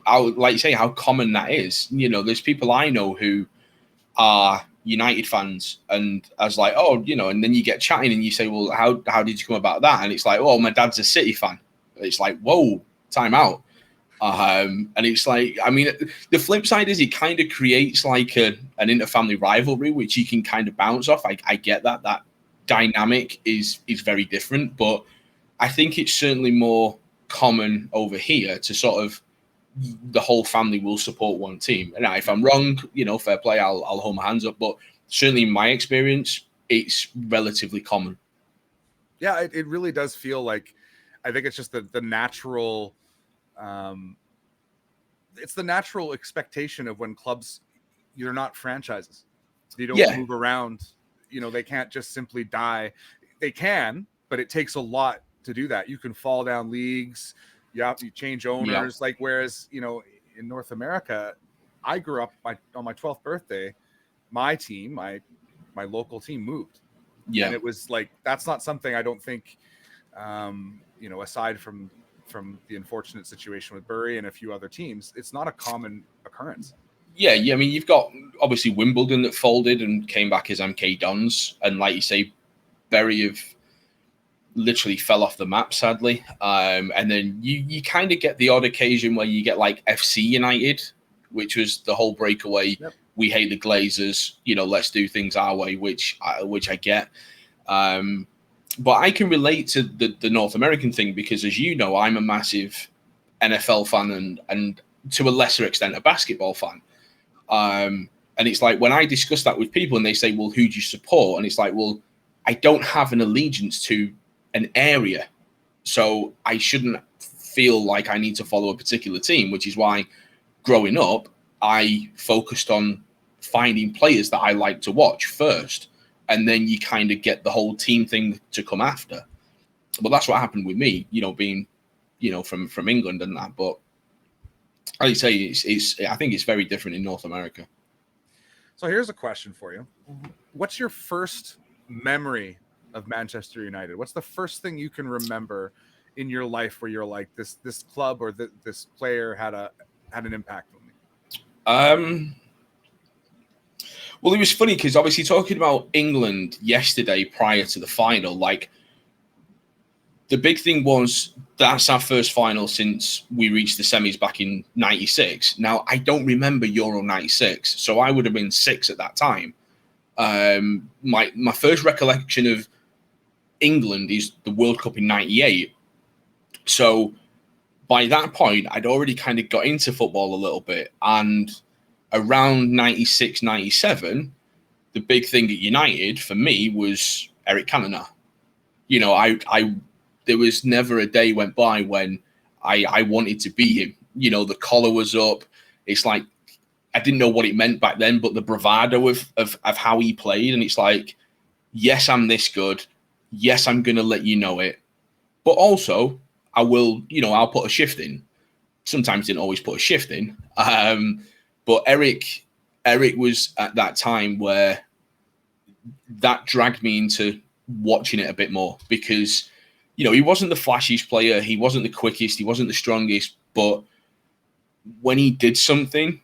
like you say, how common that is. You know, there's people I know who are United fans, and I was like, oh, you know, and then you get chatting and you say, well, how did you come about that? And it's like, oh, my dad's a City fan. It's like, whoa, time out. And it's like, I mean, the flip side is it kind of creates like an inter-family rivalry, which you can kind of bounce off. I get that dynamic is very different, but I think it's certainly more common over here to sort of the whole family will support one team. And if I'm wrong, you know, fair play, I'll hold my hands up. But certainly in my experience, it's relatively common. Yeah, it really does feel like, I think it's just the natural, it's the natural expectation of when clubs, you're not franchises. They don't move around. You know, they can't just simply die. They can, but it takes a lot to do that. You can fall down leagues. You change owners. Like, whereas, you know, in North America, I grew up on my 12th birthday, my team, my local team moved. Yeah. And it was like, that's not something I don't think, you know, aside from the unfortunate situation with Bury and a few other teams, it's not a common occurrence. Yeah. I mean, you've got obviously Wimbledon that folded and came back as MK Dons. And like you say, Bury have literally fell off the map, sadly. And then you kind of get the odd occasion where you get like FC United, which was the whole breakaway. Yep. We hate the Glazers, you know, let's do things our way, which I get. But I can relate to the North American thing because, as you know, I'm a massive NFL fan and to a lesser extent a basketball fan. And it's like when I discuss that with people and they say, well, who do you support? And it's like, well, I don't have an allegiance to an area, so I shouldn't feel like I need to follow a particular team, which is why growing up, I focused on finding players that I like to watch first, and then you kind of get the whole team thing to come after. But that's what happened with me, you know, being, you know, from England and that. But like you say, it's I think it's very different in North America. So here's a question for you. What's your first memory of Manchester United? What's the first thing you can remember in your life where you're like, this club or this player had an impact on me? Well, it was funny because obviously talking about England yesterday prior to the final, like the big thing was that's our first final since we reached the semis back in 96. Now, I don't remember Euro 96, so I would have been 6 at that time. My first recollection of England is the World Cup in 98. So by that point, I'd already kind of got into football a little bit. And around 96, 97, the big thing at United for me was Eric Cantona. You know, there was never a day went by when I wanted to be him. the collar was up. It's like, I didn't know what it meant back then, but the bravado of how he played. And it's like, yes, I'm this good. Yes, I'm going to let you know it. But also, I will, I'll put a shift in. Sometimes didn't always put a shift in. But Eric was at that time where that dragged me into watching it a bit more because, he wasn't the flashiest player. He wasn't the quickest. He wasn't the strongest. But when he did something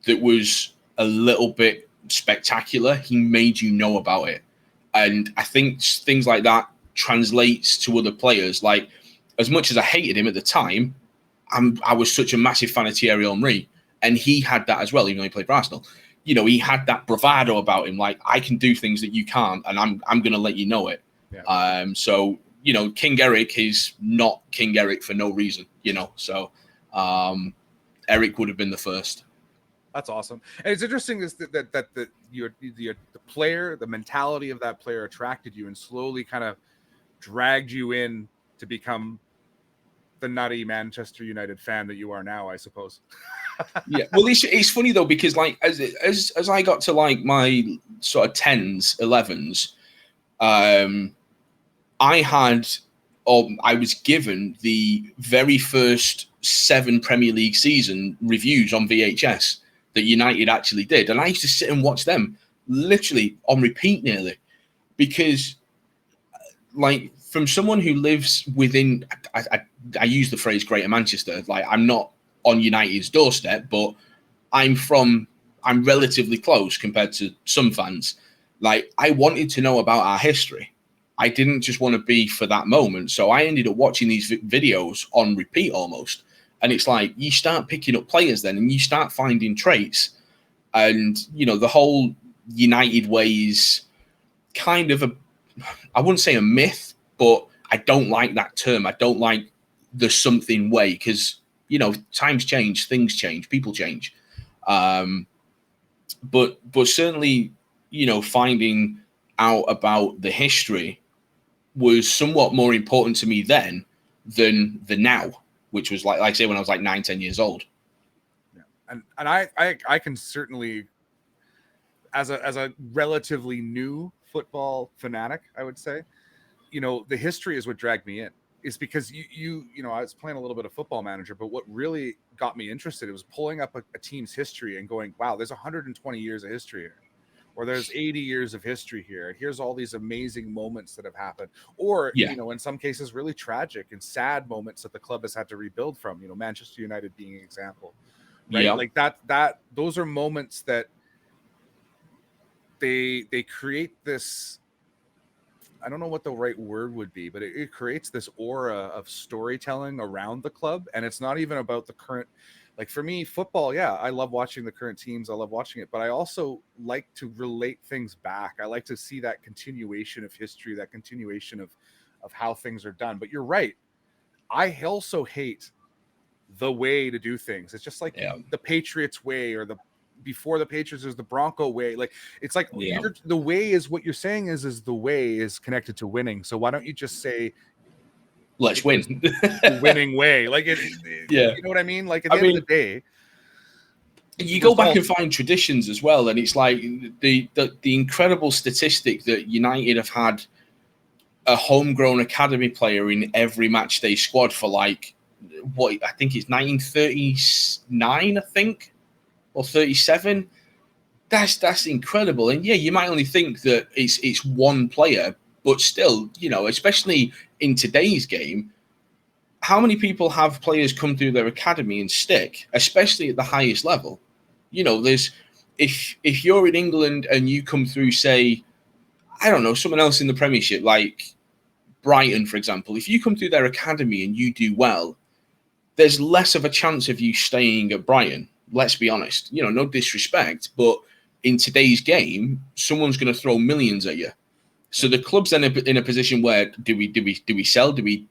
that was a little bit spectacular, he made you know about it. And I think things like that translates to other players. Like, as much as I hated him at the time, I was such a massive fan of Thierry Henry, and he had that as well, even though he played for Arsenal. He had that bravado about him, like, I can do things that you can't, and I'm going to let you know it. Yeah. So, King Eric is not King Eric for no reason, So Eric would have been the first. That's awesome. And it's interesting is that the player, the mentality of that player attracted you and slowly kind of dragged you in to become the nutty Manchester United fan that you are now, I suppose. Yeah. Well, it's funny though, because like as I got to like my sort of 10s, 11s, I was given the very first 7 Premier League season reviews on VHS that United actually did. And I used to sit and watch them literally on repeat nearly, because like from someone who lives within, I use the phrase Greater Manchester, like I'm not on United's doorstep, but I'm relatively close compared to some fans. Like, I wanted to know about our history. I didn't just want to be for that moment. So I ended up watching these videos on repeat almost. And it's like, you start picking up players then, and you start finding traits. And, the whole United way is kind of I wouldn't say a myth, but I don't like that term. I don't like the something way, because, times change, things change, people change. But certainly, finding out about the history was somewhat more important to me then than the now, which was like I say, when I was like 9, 10 years old. Yeah. And I can certainly, as a relatively new football fanatic, I would say, the history is what dragged me in. Is because I was playing a little bit of Football Manager, but what really got me interested, it was pulling up a team's history and going, wow, there's 120 years of history here, or there's 80 years of history here. Here's all these amazing moments that have happened, or in some cases really tragic and sad moments that the club has had to rebuild from. Manchester United being an example, right? Yeah. Like that those are moments that they create this, I don't know what the right word would be, but it creates this aura of storytelling around the club. And it's not even about the current, like for me, football, yeah, I love watching the current teams. I love watching it, but I also like to relate things back. I like to see that continuation of history, that continuation of how things are done. But you're right. I also hate the way to do things. It's just like the Patriots way, or before the Patriots is the Bronco way. Like, it's like the way is what you're saying is the way is connected to winning. So why don't you just say, let's win the winning way? Like you know what I mean? Like at the end of the day, you go back and find traditions as well. And it's like the incredible statistic that United have had a homegrown academy player in every match day squad for like, what I think it's 1939, I think, or 37. That's incredible. And yeah, you might only think that it's one player, but still, especially in today's game, how many people have players come through their academy and stick, especially at the highest level? There's, if you're in England and you come through, say, I don't know, someone else in the Premiership, like Brighton, for example, if you come through their academy and you do well, there's less of a chance of you staying at Brighton. Let's be honest, no disrespect, but in today's game, someone's going to throw millions at you. So the club's then in a position where do we sell? Do we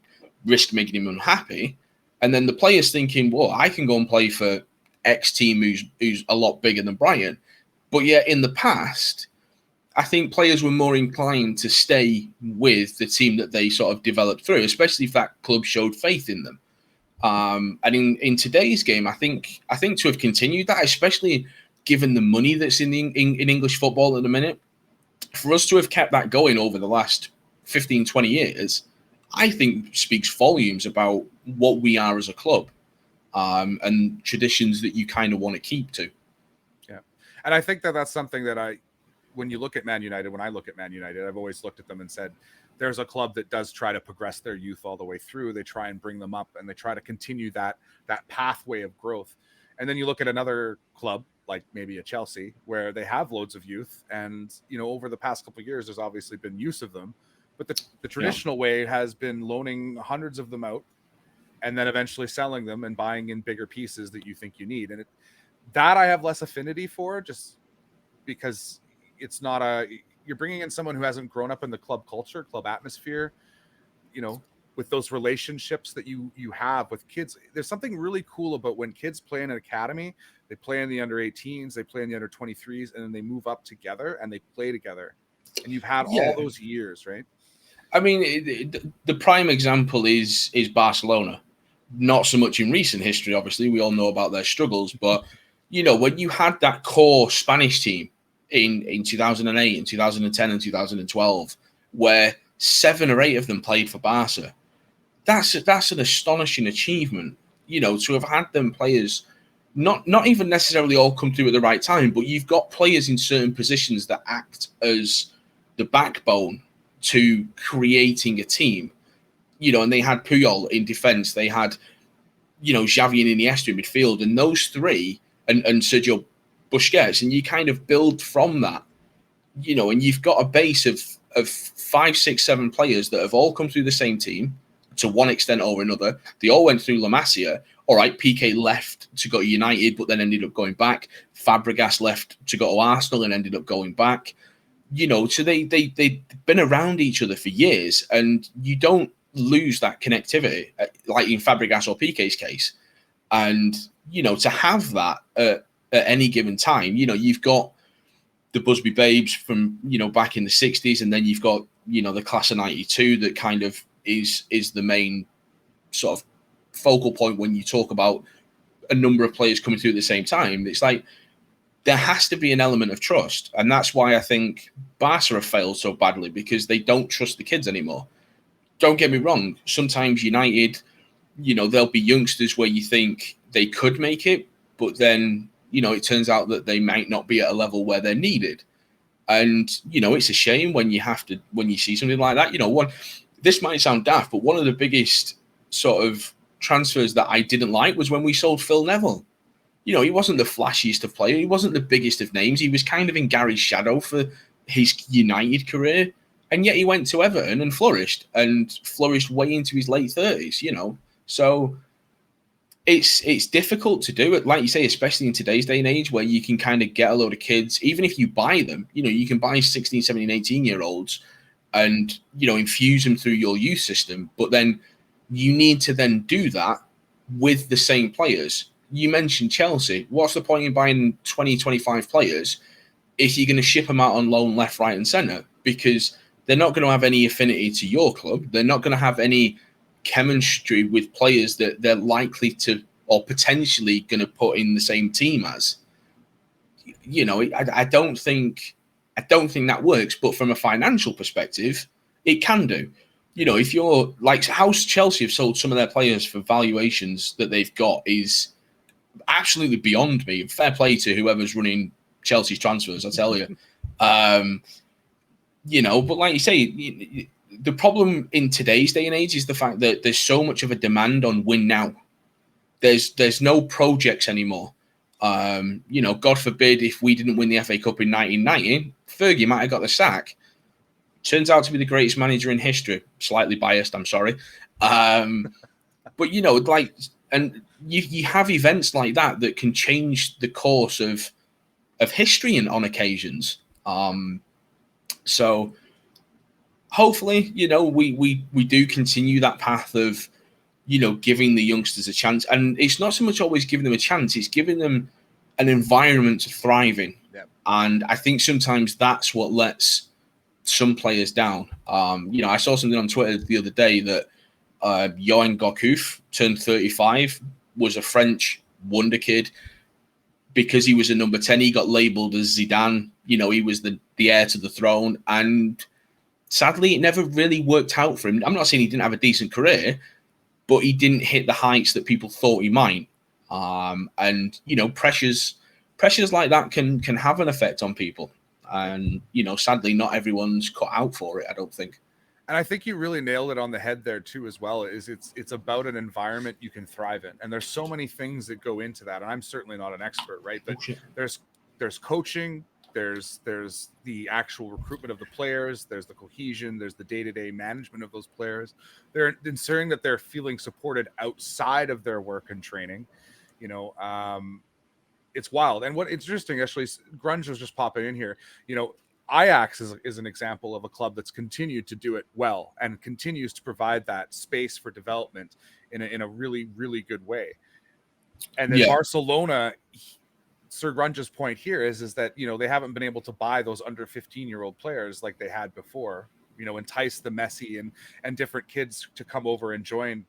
risk making him unhappy? And then the player's thinking, well, I can go and play for X team who's a lot bigger than Brighton. But yet in the past, I think players were more inclined to stay with the team that they sort of developed through, especially if that club showed faith in them. And in today's game, I think to have continued that, especially given the money that's in English football at the minute, for us to have kept that going over the last 15, 20 years, I think speaks volumes about what we are as a club, and traditions that you kind of want to keep to. Yeah. And I think that that's something that when you look at Man United, when I look at Man United, I've always looked at them and said, there's a club that does try to progress their youth all the way through. They try and bring them up, and they try to continue that pathway of growth. And then you look at another club, like maybe a Chelsea, where they have loads of youth. And, over the past couple of years, there's obviously been use of them. But the traditional way has been loaning hundreds of them out and then eventually selling them and buying in bigger pieces that you think you need. And that I have less affinity for, just because it's not you're bringing in someone who hasn't grown up in the club culture, club atmosphere, with those relationships that you have with kids. There's something really cool about when kids play in an academy, they play in the under 18s, they play in the under 23s, and then they move up together and they play together. And you've had all those years, right? I mean, the prime example is Barcelona. Not so much in recent history, obviously. We all know about their struggles. But, when you had that core Spanish team in 2008 and 2010 and 2012, where 7 or 8 of them played for Barca, that's an astonishing achievement, to have had them players not even necessarily all come through at the right time, but you've got players in certain positions that act as the backbone to creating a team, and they had Puyol in defense, they had, Xavi and Iniesta in midfield, and those three, and Sergio Busquets, and you kind of build from that, and you've got a base of 5, 6, 7 players that have all come through the same team to one extent or another. They all went through La Masia. All right, Piqué left to go to United, but then ended up going back. Fabregas left to go to Arsenal and ended up going back. So they've been around each other for years, and you don't lose that connectivity, like in Fabregas or Piqué's case. And, to have that at any given time, you've got the Busby Babes from, back in the 60s, and then you've got, the class of 92 that kind of is the main sort of focal point when you talk about a number of players coming through at the same time. It's like, there has to be an element of trust. And that's why I think Barca have failed so badly, because they don't trust the kids anymore. Don't get me wrong. Sometimes United, there'll be youngsters where you think they could make it, but then, it turns out that they might not be at a level where they're needed. And, it's a shame when you see something like that. This might sound daft, but one of the biggest sort of transfers that I didn't like was when we sold Phil Neville. He wasn't the flashiest of players. He wasn't the biggest of names. He was kind of in Gary's shadow for his United career. And yet he went to Everton and flourished way into his late 30s, So it's difficult to do it, like you say, especially in today's day and age, where you can kind of get a load of kids, even if you buy them, you can buy 16, 17, 18-year-olds and, infuse them through your youth system. But then you need to then do that with the same players. You mentioned Chelsea. What's the point in buying 20, 25 players if you're going to ship them out on loan left, right, and centre? Because they're not going to have any affinity to your club. They're not going to have any chemistry with players that they're likely to or potentially going to put in the same team as. I don't think that works. But from a financial perspective, it can do. If you're like how Chelsea have sold some of their players for valuations that they've got is absolutely beyond me. Fair play to whoever's running Chelsea's transfers, I tell you. But like you say, the problem in today's day and age is the fact that there's so much of a demand on win now. There's no projects anymore. God forbid if we didn't win the FA Cup in 1990, Fergie might have got the sack. Turns out to be the greatest manager in history. Slightly biased, I'm sorry. But and you have events like that can change the course of history on occasions. So hopefully, we do continue that path of, giving the youngsters a chance. And it's not so much always giving them a chance, it's giving them an environment to thrive in. Yeah. And I think sometimes that's what lets some players down. I saw something on Twitter the other day that Johan Gourcuff turned 35, was a French wonder kid. Because he was a number 10, he got labeled as Zidane. You know, he was the heir to the throne. And sadly, it never really worked out for him. I'm not saying he didn't have a decent career, but he didn't hit the heights that people thought he might. And, you know, pressures like that can have an effect on people. And, you know, sadly, not everyone's cut out for it, I don't think. And I think you really nailed it on the head there too, as well. Is it's about an environment you can thrive in, and there's so many things that go into that. And I'm certainly not an expert, right? But there's coaching, there's the actual recruitment of the players, there's the cohesion, there's the day-to-day management of those players. They're ensuring that they're feeling supported outside of their work and training. You know, it's wild. And what it's interesting, actually, Grunge was just popping in here. You know, Ajax is an example of a club that's continued to do it well and continues to provide that space for development in a really, really good way. And then Barcelona, Sir Grunge's point here is that, you know, they haven't been able to buy those under 15-year-old players like they had before, you know, entice the Messi and different kids to come over and join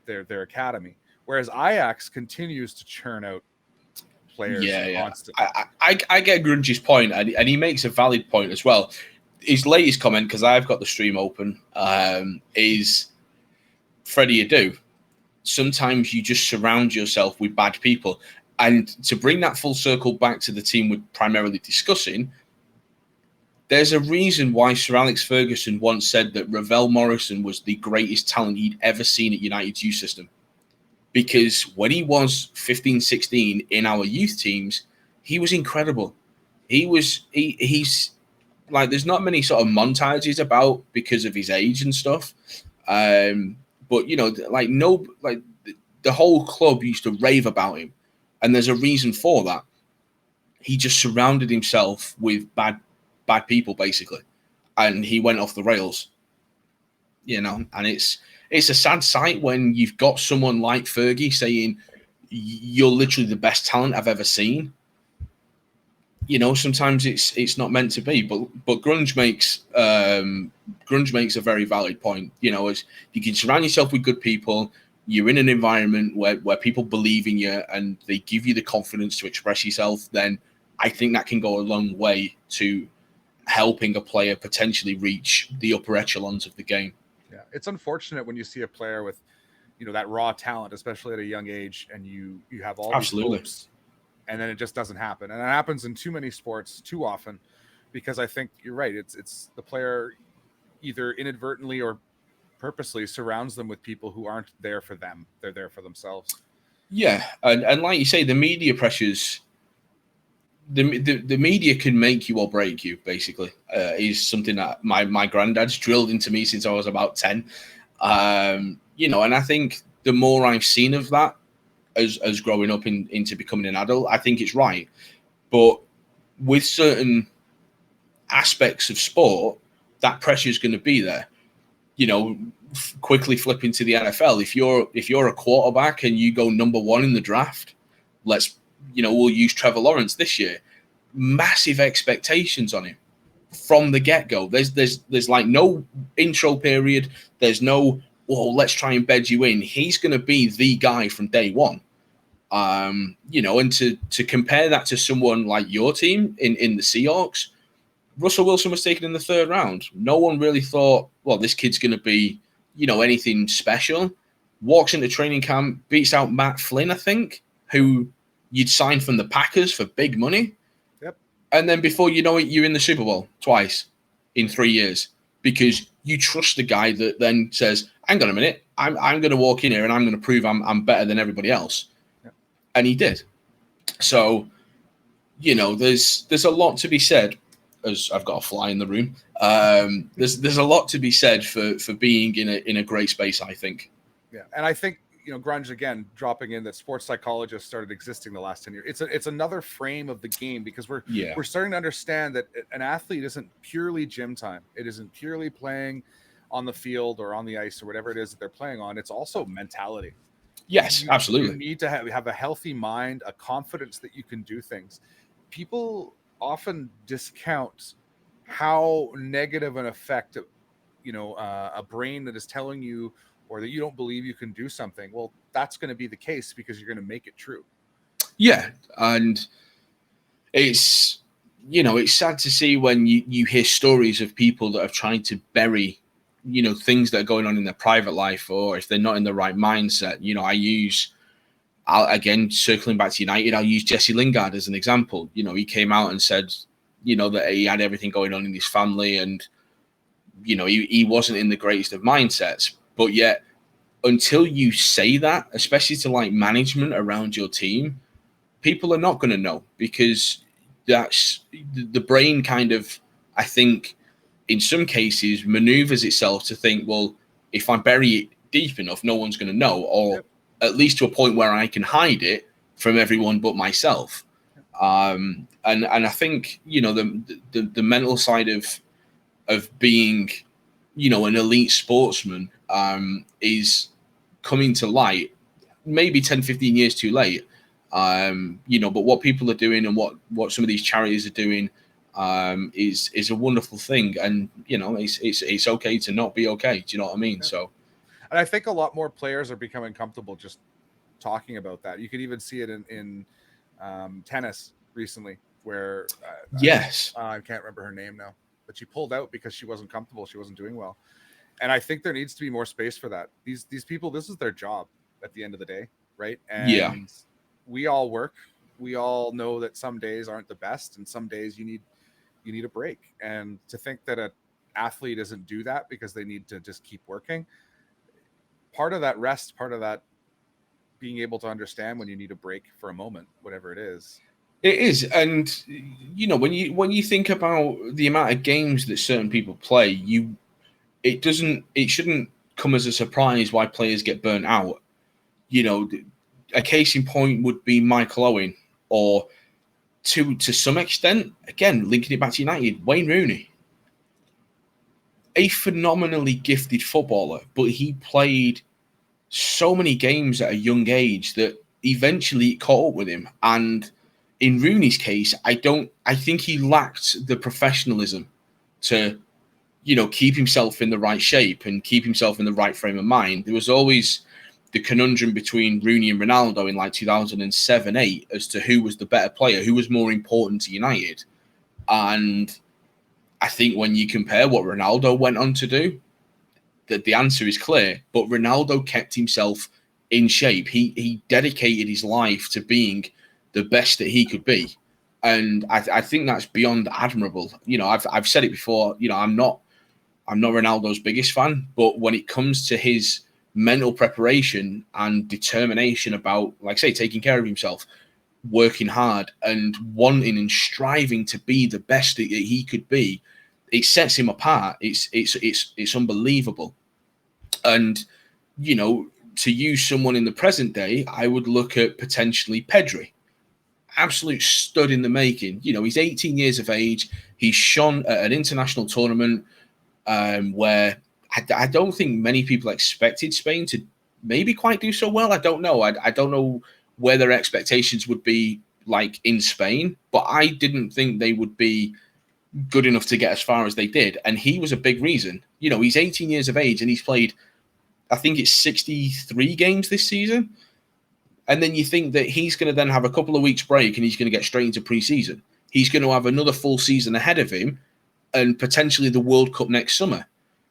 their academy. Whereas Ajax continues to churn out players constantly. I get Grunge's point, and he makes a valid point as well. His latest comment, because I've got the stream open, is Freddie Adu. Sometimes you just surround yourself with bad people. And to bring that full circle back to the team we're primarily discussing, there's a reason why Sir Alex Ferguson once said that Ravel Morrison was the greatest talent he'd ever seen at United's youth system. Because when he was 15, 16 in our youth teams, he was incredible. He's like, there's not many sort of montages about because of his age and stuff. But, you know, the whole club used to rave about him. And there's a reason for that. He just surrounded himself with bad people, basically. And he went off the rails, you know, and it's a sad sight when you've got someone like Fergie saying, you're literally the best talent I've ever seen. You know, sometimes it's not meant to be, but Grunge makes a very valid point. You know, as you can surround yourself with good people, you're in an environment where people believe in you and they give you the confidence to express yourself, then I think that can go a long way to helping a player potentially reach the upper echelons of the game. Yeah, it's unfortunate when you see a player with, you know, that raw talent, especially at a young age, and you have all these hopes, and then it just doesn't happen. And it happens in too many sports too often, because I think you're right. It's the player either inadvertently or purposely surrounds them with people who aren't there for them. They're there for themselves. Yeah, and like you say, the media pressures. The media can make you or break you, basically, is something that my granddad's drilled into me since I was about 10. You know, and I think the more I've seen of that as growing up into becoming an adult, I think it's right. But with certain aspects of sport, that pressure is going to be there. You know, quickly flipping to the NFL, if you're a quarterback and you go number 1 in the draft, we'll use Trevor Lawrence this year. Massive expectations on him from the get-go. There's like no intro period. There's no, let's try and bed you in. He's going to be the guy from day one. You know, and to compare that to someone like your team in the Seahawks, Russell Wilson was taken in the 3rd round. No one really thought, well, this kid's going to be, you know, anything special. Walks into training camp, beats out Matt Flynn, I think, who you'd signed from the Packers for big money. Yep. And then before you know it, you're in the Super Bowl twice in 3 years because you trust the guy that then says, hang on a minute, I'm going to walk in here and I'm going to prove I'm better than everybody else. Yep. And he did. So, you know, there's a lot to be said, as I've got a fly in the room. There's a lot to be said for being in a great space, I think. Yeah. And I think, you know, Grunge again dropping in that sports psychologists started existing the last 10 years. It's another frame of the game because we're starting to understand that an athlete isn't purely gym time. It isn't purely playing on the field or on the ice or whatever it is that they're playing on. It's also mentality. Yes, absolutely. You need to have a healthy mind, a confidence that you can do things. People often discount how negative an effect, you know, a brain that is telling you or that you don't believe you can do something, well, that's going to be the case because you're going to make it true. Yeah, and it's it's sad to see when you hear stories of people that have tried to bury things that are going on in their private life, or if they're not in the right mindset. Again, circling back to United, I'll use Jesse Lingard as an example. He came out and said that he had everything going on in his family, and he wasn't in the greatest of mindsets. But yet, until you say that, especially to like management around your team, people are not going to know, because that's the brain kind of, I think, in some cases maneuvers itself to think, well, if I bury it deep enough, no one's going to know, or at least to a point where I can hide it from everyone but myself. And I think the mental side of being an elite sportsman is coming to light maybe 10-15 years too late. But what people are doing and what some of these charities are doing is a wonderful thing, and it's okay to not be okay. Do you know what I mean? Yeah. So, and I think a lot more players are becoming comfortable just talking about that. You could even see it in tennis recently, where yes, I can't remember her name now, but she pulled out because she wasn't comfortable. She wasn't doing well, and I think there needs to be more space for that. These people, this is their job at the end of the day, right? And yeah. we all work. We all know that some days aren't the best, and some days you need a break. And to think that an athlete doesn't do that because they need to just keep working, part of that rest, part of that being able to understand when you need a break for a moment, whatever it is. It is, and when you think about the amount of games that certain people play, it shouldn't come as a surprise why players get burnt out. A case in point would be Michael Owen, or to some extent, again, linking it back to United, Wayne Rooney. A phenomenally gifted footballer, but he played so many games at a young age that eventually it caught up with him. And in Rooney's case, I think he lacked the professionalism to, keep himself in the right shape and keep himself in the right frame of mind. There was always the conundrum between Rooney and Ronaldo in like 2007-8 as to who was the better player, who was more important to United. And I think when you compare what Ronaldo went on to do, that the answer is clear. But Ronaldo kept himself in shape. He dedicated his life to being the best that he could be. And I think that's beyond admirable. I've said it before, I'm not Ronaldo's biggest fan, but when it comes to his mental preparation and determination about, like I say, taking care of himself, working hard and wanting and striving to be the best that he could be, it sets him apart. It's unbelievable. And to use someone in the present day, I would look at potentially Pedri. Absolute stud in the making. He's 18 years of age. He's shone at an international tournament where I don't think many people expected Spain to maybe quite do so well. I don't know. I don't know where their expectations would be like in Spain, but I didn't think they would be good enough to get as far as they did. And he was a big reason. He's 18 years of age and he's played, I think it's 63 games this season. And then you think that he's going to then have a couple of weeks break and he's going to get straight into pre-season. He's going to have another full season ahead of him and potentially the World Cup next summer.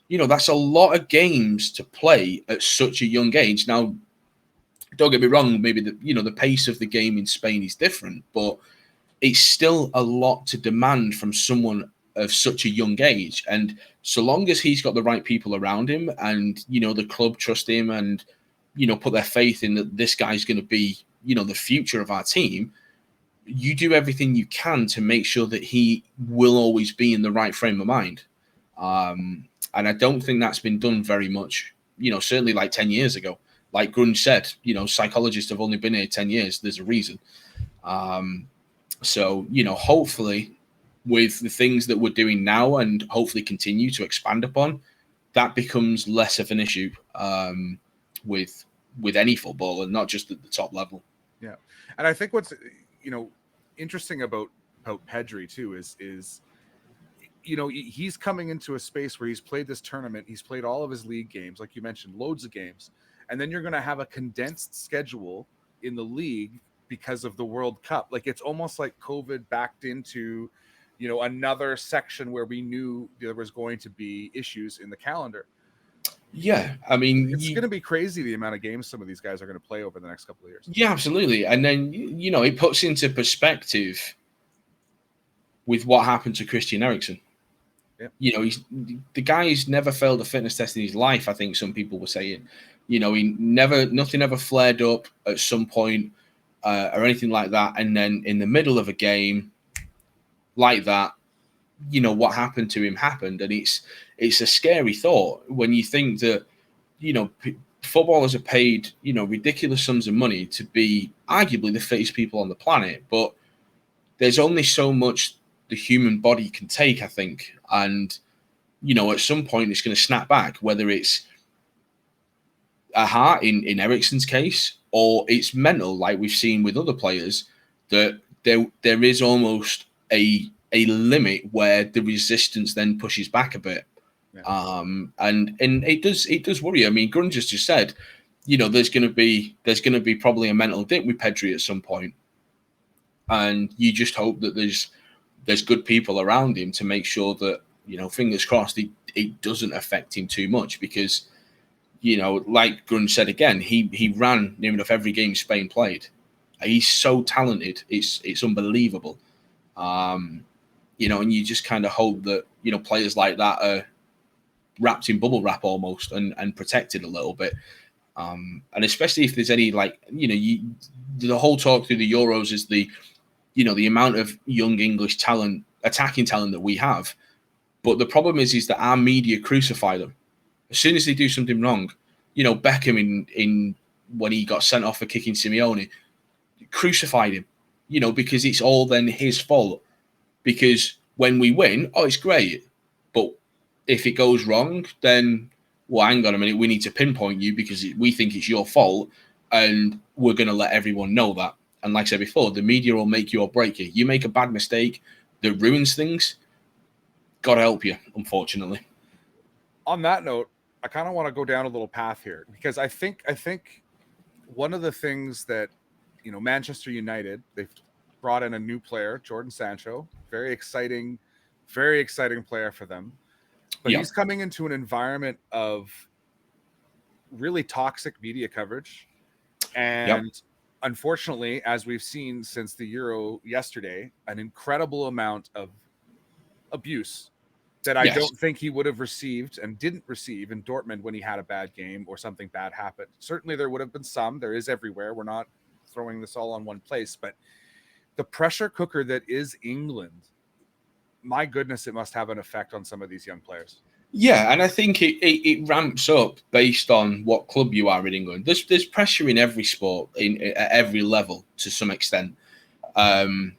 That's a lot of games to play at such a young age. Now, don't get me wrong, maybe the pace of the game in Spain is different, but it's still a lot to demand from someone of such a young age. And so long as he's got the right people around him and, the club trust him and, put their faith in that this guy's going to be, the future of our team, you do everything you can to make sure that he will always be in the right frame of mind. And I don't think that's been done very much, certainly like 10 years ago. Like Grunge said, psychologists have only been here 10 years. There's a reason. So, hopefully with the things that we're doing now and hopefully continue to expand upon, that becomes less of an issue with any football and not just at the top level. Yeah. And I think what's, interesting about Pedri too is he's coming into a space where he's played this tournament. He's played all of his league games, like you mentioned, loads of games. And then you're going to have a condensed schedule in the league because of the World Cup. Like, it's almost like COVID backed into, another section where we knew there was going to be issues in the calendar. Yeah, I mean, it's going to be crazy the amount of games some of these guys are going to play over the next couple of years. Yeah, absolutely. And then, it puts into perspective with what happened to Christian Eriksen. Yeah. The guy's never failed a fitness test in his life, I think some people were saying. Nothing ever flared up at some point or anything like that. And then in the middle of a game like that, what happened to him happened. And it's a scary thought when you think that, footballers are paid, ridiculous sums of money to be arguably the fittest people on the planet. But there's only so much the human body can take, I think. And, at some point it's going to snap back, whether it's a heart in Eriksen's case, or it's mental, like we've seen with other players, that there is almost a limit where the resistance then pushes back a bit. Yeah. And it does worry. I mean, Grunge has just said, there's going to be probably a mental dip with Pedri at some point, and you just hope that there's good people around him to make sure that, fingers crossed, it doesn't affect him too much, because, like Grunge said again, he ran near enough every game Spain played. He's so talented, it's unbelievable. And you just kind of hope that, players like that are wrapped in bubble wrap almost and protected a little bit. And especially if there's any, the whole talk through the Euros is the amount of young English talent, attacking talent that we have. But the problem is that our media crucify them. As soon as they do something wrong, Beckham in when he got sent off for kicking Simeone, crucified him, because it's all then his fault. Because when we win, it's great. But if it goes wrong, then, well, hang on a minute, we need to pinpoint you because we think it's your fault, and we're going to let everyone know that. And like I said before, the media will make you or break you. You make a bad mistake that ruins things, God help you, unfortunately. On that note, I kind of want to go down a little path here, because I think one of the things that, Manchester United, they've brought in a new player, Jordan Sancho, very exciting player for them. But he's coming into an environment of really toxic media coverage. And unfortunately, as we've seen since the Euro yesterday, an incredible amount of abuse that I don't think he would have received and didn't receive in Dortmund when he had a bad game or something bad happened. Certainly there would have been some. There is everywhere. We're not throwing this all on one place. But the pressure cooker that is England, my goodness, it must have an effect on some of these young players. Yeah, and I think it ramps up based on what club you are in England. There's pressure in every sport, at every level to some extent. But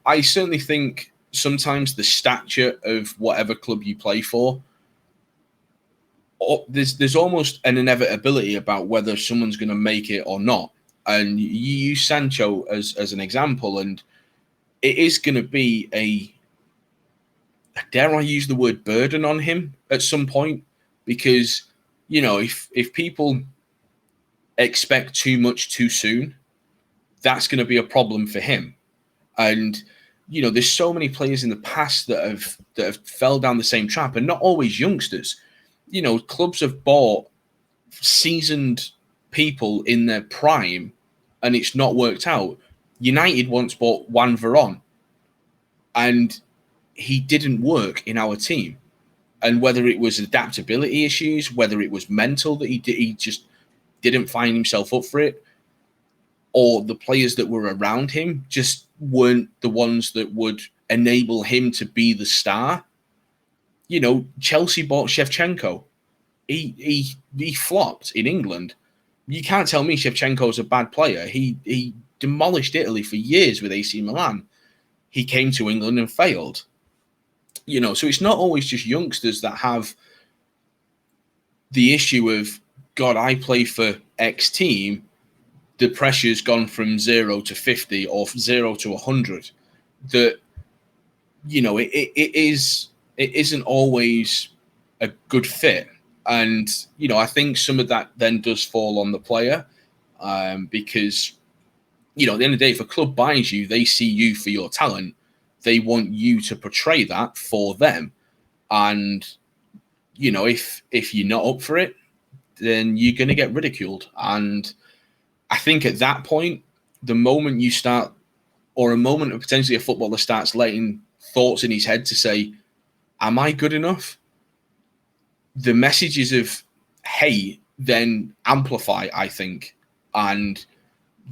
I certainly think sometimes the stature of whatever club you play for, there's almost an inevitability about whether someone's going to make it or not. And you use Sancho as an example, and it is going to be dare I use the word burden on him at some point, because, if people expect too much too soon, that's going to be a problem for him. And, there's so many players in the past that have fell down the same trap, and not always youngsters. Clubs have bought seasoned people in their prime, and it's not worked out. United once bought Juan Veron, and he didn't work in our team. And whether it was adaptability issues, whether it was mental that he just didn't find himself up for it, or the players that were around him just weren't the ones that would enable him to be the star. Chelsea bought Shevchenko. He flopped in England. You can't tell me Shevchenko's a bad player. He demolished Italy for years with AC Milan. He came to England and failed. So it's not always just youngsters that have the issue of, God, I play for X team. The pressure's gone from 0 to 50 or 0 to 100. That it isn't always a good fit. And, I think some of that then does fall on the player, because, at the end of the day, if a club buys you, they see you for your talent. They want you to portray that for them. And, if you're not up for it, then you're going to get ridiculed. And I think at that point, the moment you start, or a moment of potentially a footballer starts letting thoughts in his head to say, am I good enough? The messages of hate then amplify, I think. And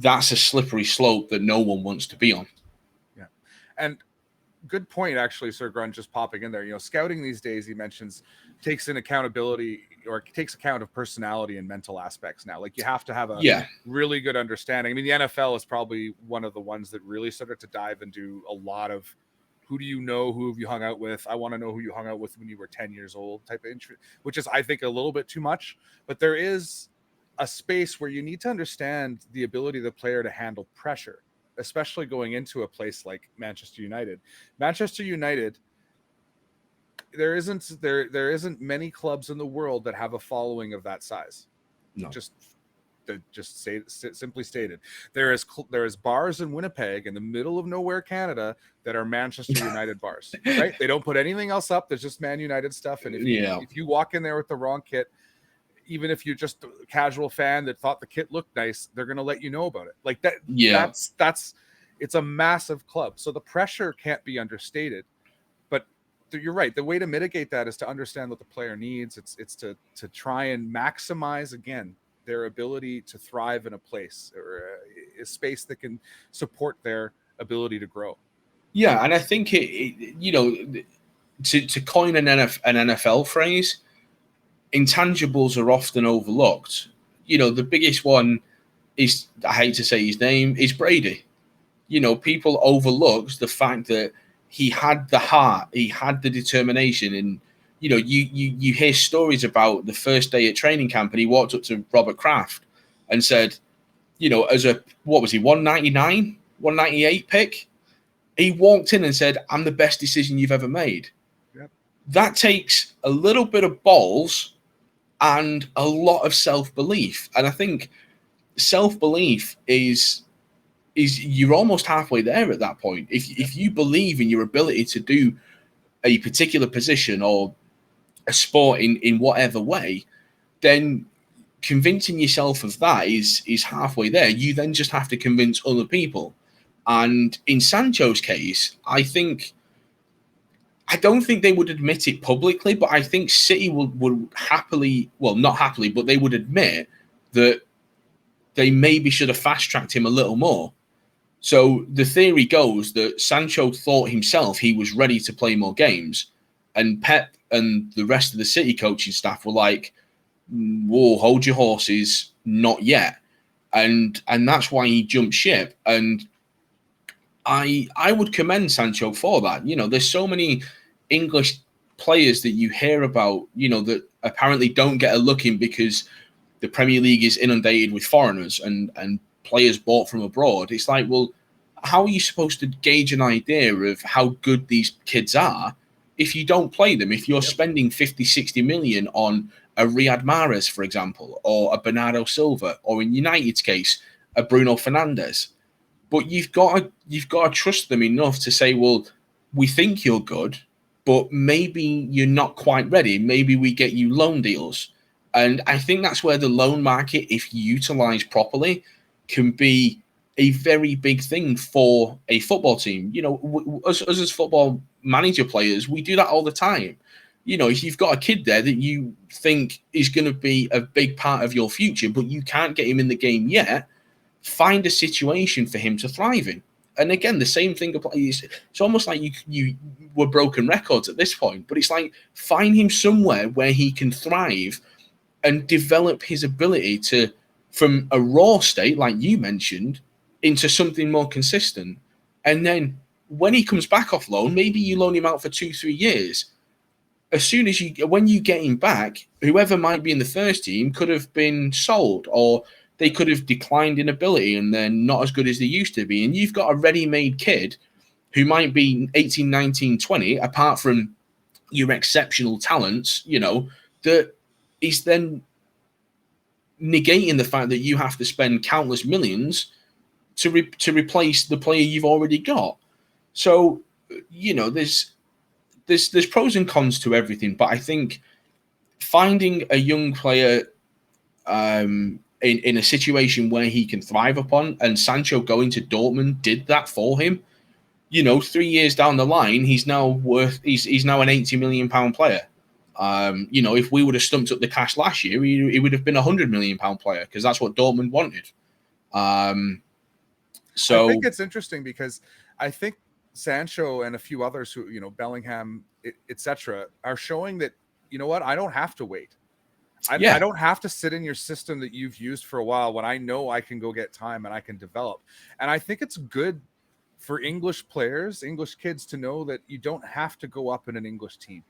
that's a slippery slope that no one wants to be on. Yeah. And good point, actually, Sir Grun, just popping in there. Scouting these days, he mentions, takes in accountability, or takes account of personality and mental aspects now. Like, you have to have a really good understanding. I mean, the NFL is probably one of the ones that really started to dive into a lot of, who do you know? Who have you hung out with? I want to know who you hung out with when you were 10 years old type of interest, which is, I think, a little bit too much. But there is a space where you need to understand the ability of the player to handle pressure, especially going into a place like Manchester United. Manchester United, there isn't many clubs in the world that have a following of that size. No. Simply stated, there is bars in Winnipeg in the middle of nowhere, Canada, that are Manchester United bars. Right? They don't put anything else up. There's just Man United stuff. And if you walk in there with the wrong kit, even if you're just a casual fan that thought the kit looked nice, they're going to let you know about it. Like that. Yeah. That's it's a massive club. So the pressure can't be understated. But you're right. The way to mitigate that is to understand what the player needs. It's to try and maximize, again, their ability to thrive in a place, or a space that can support their ability to grow. Yeah, and I think to coin an NFL phrase, intangibles are often overlooked. The biggest one is, I hate to say his name, is Brady. People overlooked the fact that he had the heart, he had the determination, and you hear stories about the first day at training camp, and he walked up to Robert Kraft and said, as a, what was he, 199, 198 pick? He walked in and said, I'm the best decision you've ever made. Yep. That takes a little bit of balls and a lot of self-belief. And I think self-belief is you're almost halfway there at that point. If you believe in your ability to do a particular position or a sport in whatever way, then convincing yourself of that is halfway there. You then just have to convince other people. And in Sancho's case, I don't think they would admit it publicly, but I think City would happily, well, not happily, but they would admit that they maybe should have fast-tracked him a little more. So the theory goes that Sancho thought himself he was ready to play more games, and Pep and the rest of the City coaching staff were like, whoa, hold your horses, not yet. And that's why he jumped ship. And I would commend Sancho for that. There's so many English players that you hear about, that apparently don't get a look in because the Premier League is inundated with foreigners and players bought from abroad. It's like, well, how are you supposed to gauge an idea of how good these kids are if you don't play them? If you're spending 50, 60 million on a Riyad Mahrez, for example, or a Bernardo Silva, or in United's case, a Bruno Fernandes. But you've got to trust them enough to say, well, we think you're good, but maybe you're not quite ready. Maybe we get you loan deals. And I think that's where the loan market, if utilized properly, can be a very big thing for a football team. Us as football manager players, we do that all the time. If you've got a kid there that you think is going to be a big part of your future, but you can't get him in the game yet, find a situation for him to thrive in. And again, the same thing applies. It's almost like you were broken records at this point, but it's like, find him somewhere where he can thrive and develop his ability to, from a raw state, like you mentioned, into something more consistent. And then when he comes back off loan, maybe you loan him out for 2-3 years. As soon as when you get him back, whoever might be in the first team could have been sold, or they could have declined in ability and they're not as good as they used to be. And you've got a ready-made kid who might be 18, 19, 20, apart from your exceptional talents, that is then negating the fact that you have to spend countless millions to replace the player you've already got. So, there's pros and cons to everything, but I think finding a young player in a situation where he can thrive upon, and Sancho going to Dortmund did that for him. 3 years down the line, he's now an 80 million pound player. If we would have stumped up the cash last year, he would have been a 100 million pound player, because that's what Dortmund wanted. So I think it's interesting because I think Sancho and a few others who, Bellingham, etc., are showing that, I don't have to wait. I don't have to sit in your system that you've used for a while when I know I can go get time and I can develop. And I think it's good for English players, English kids, to know that you don't have to go up in an English team.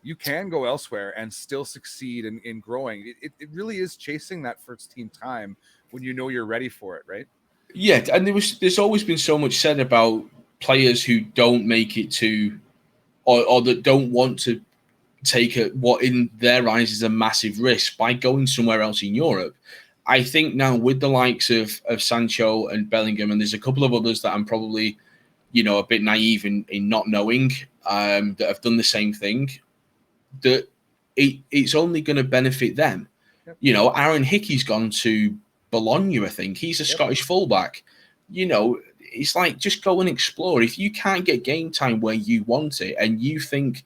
You can go elsewhere and still succeed in growing. It really is chasing that first team time when you know you're ready for it, right? Yeah, and there's always been so much said about players who don't make it to, or that don't want to take what in their eyes is a massive risk by going somewhere else in Europe. I think now with the likes of Sancho and Bellingham, and there's a couple of others that I'm probably, a bit naive in not knowing, that have done the same thing, that it's only going to benefit them. Yep. Aaron Hickey's gone to Bologna, I think. He's a Scottish fullback. It's like, just go and explore. If you can't get game time where you want it, and you think,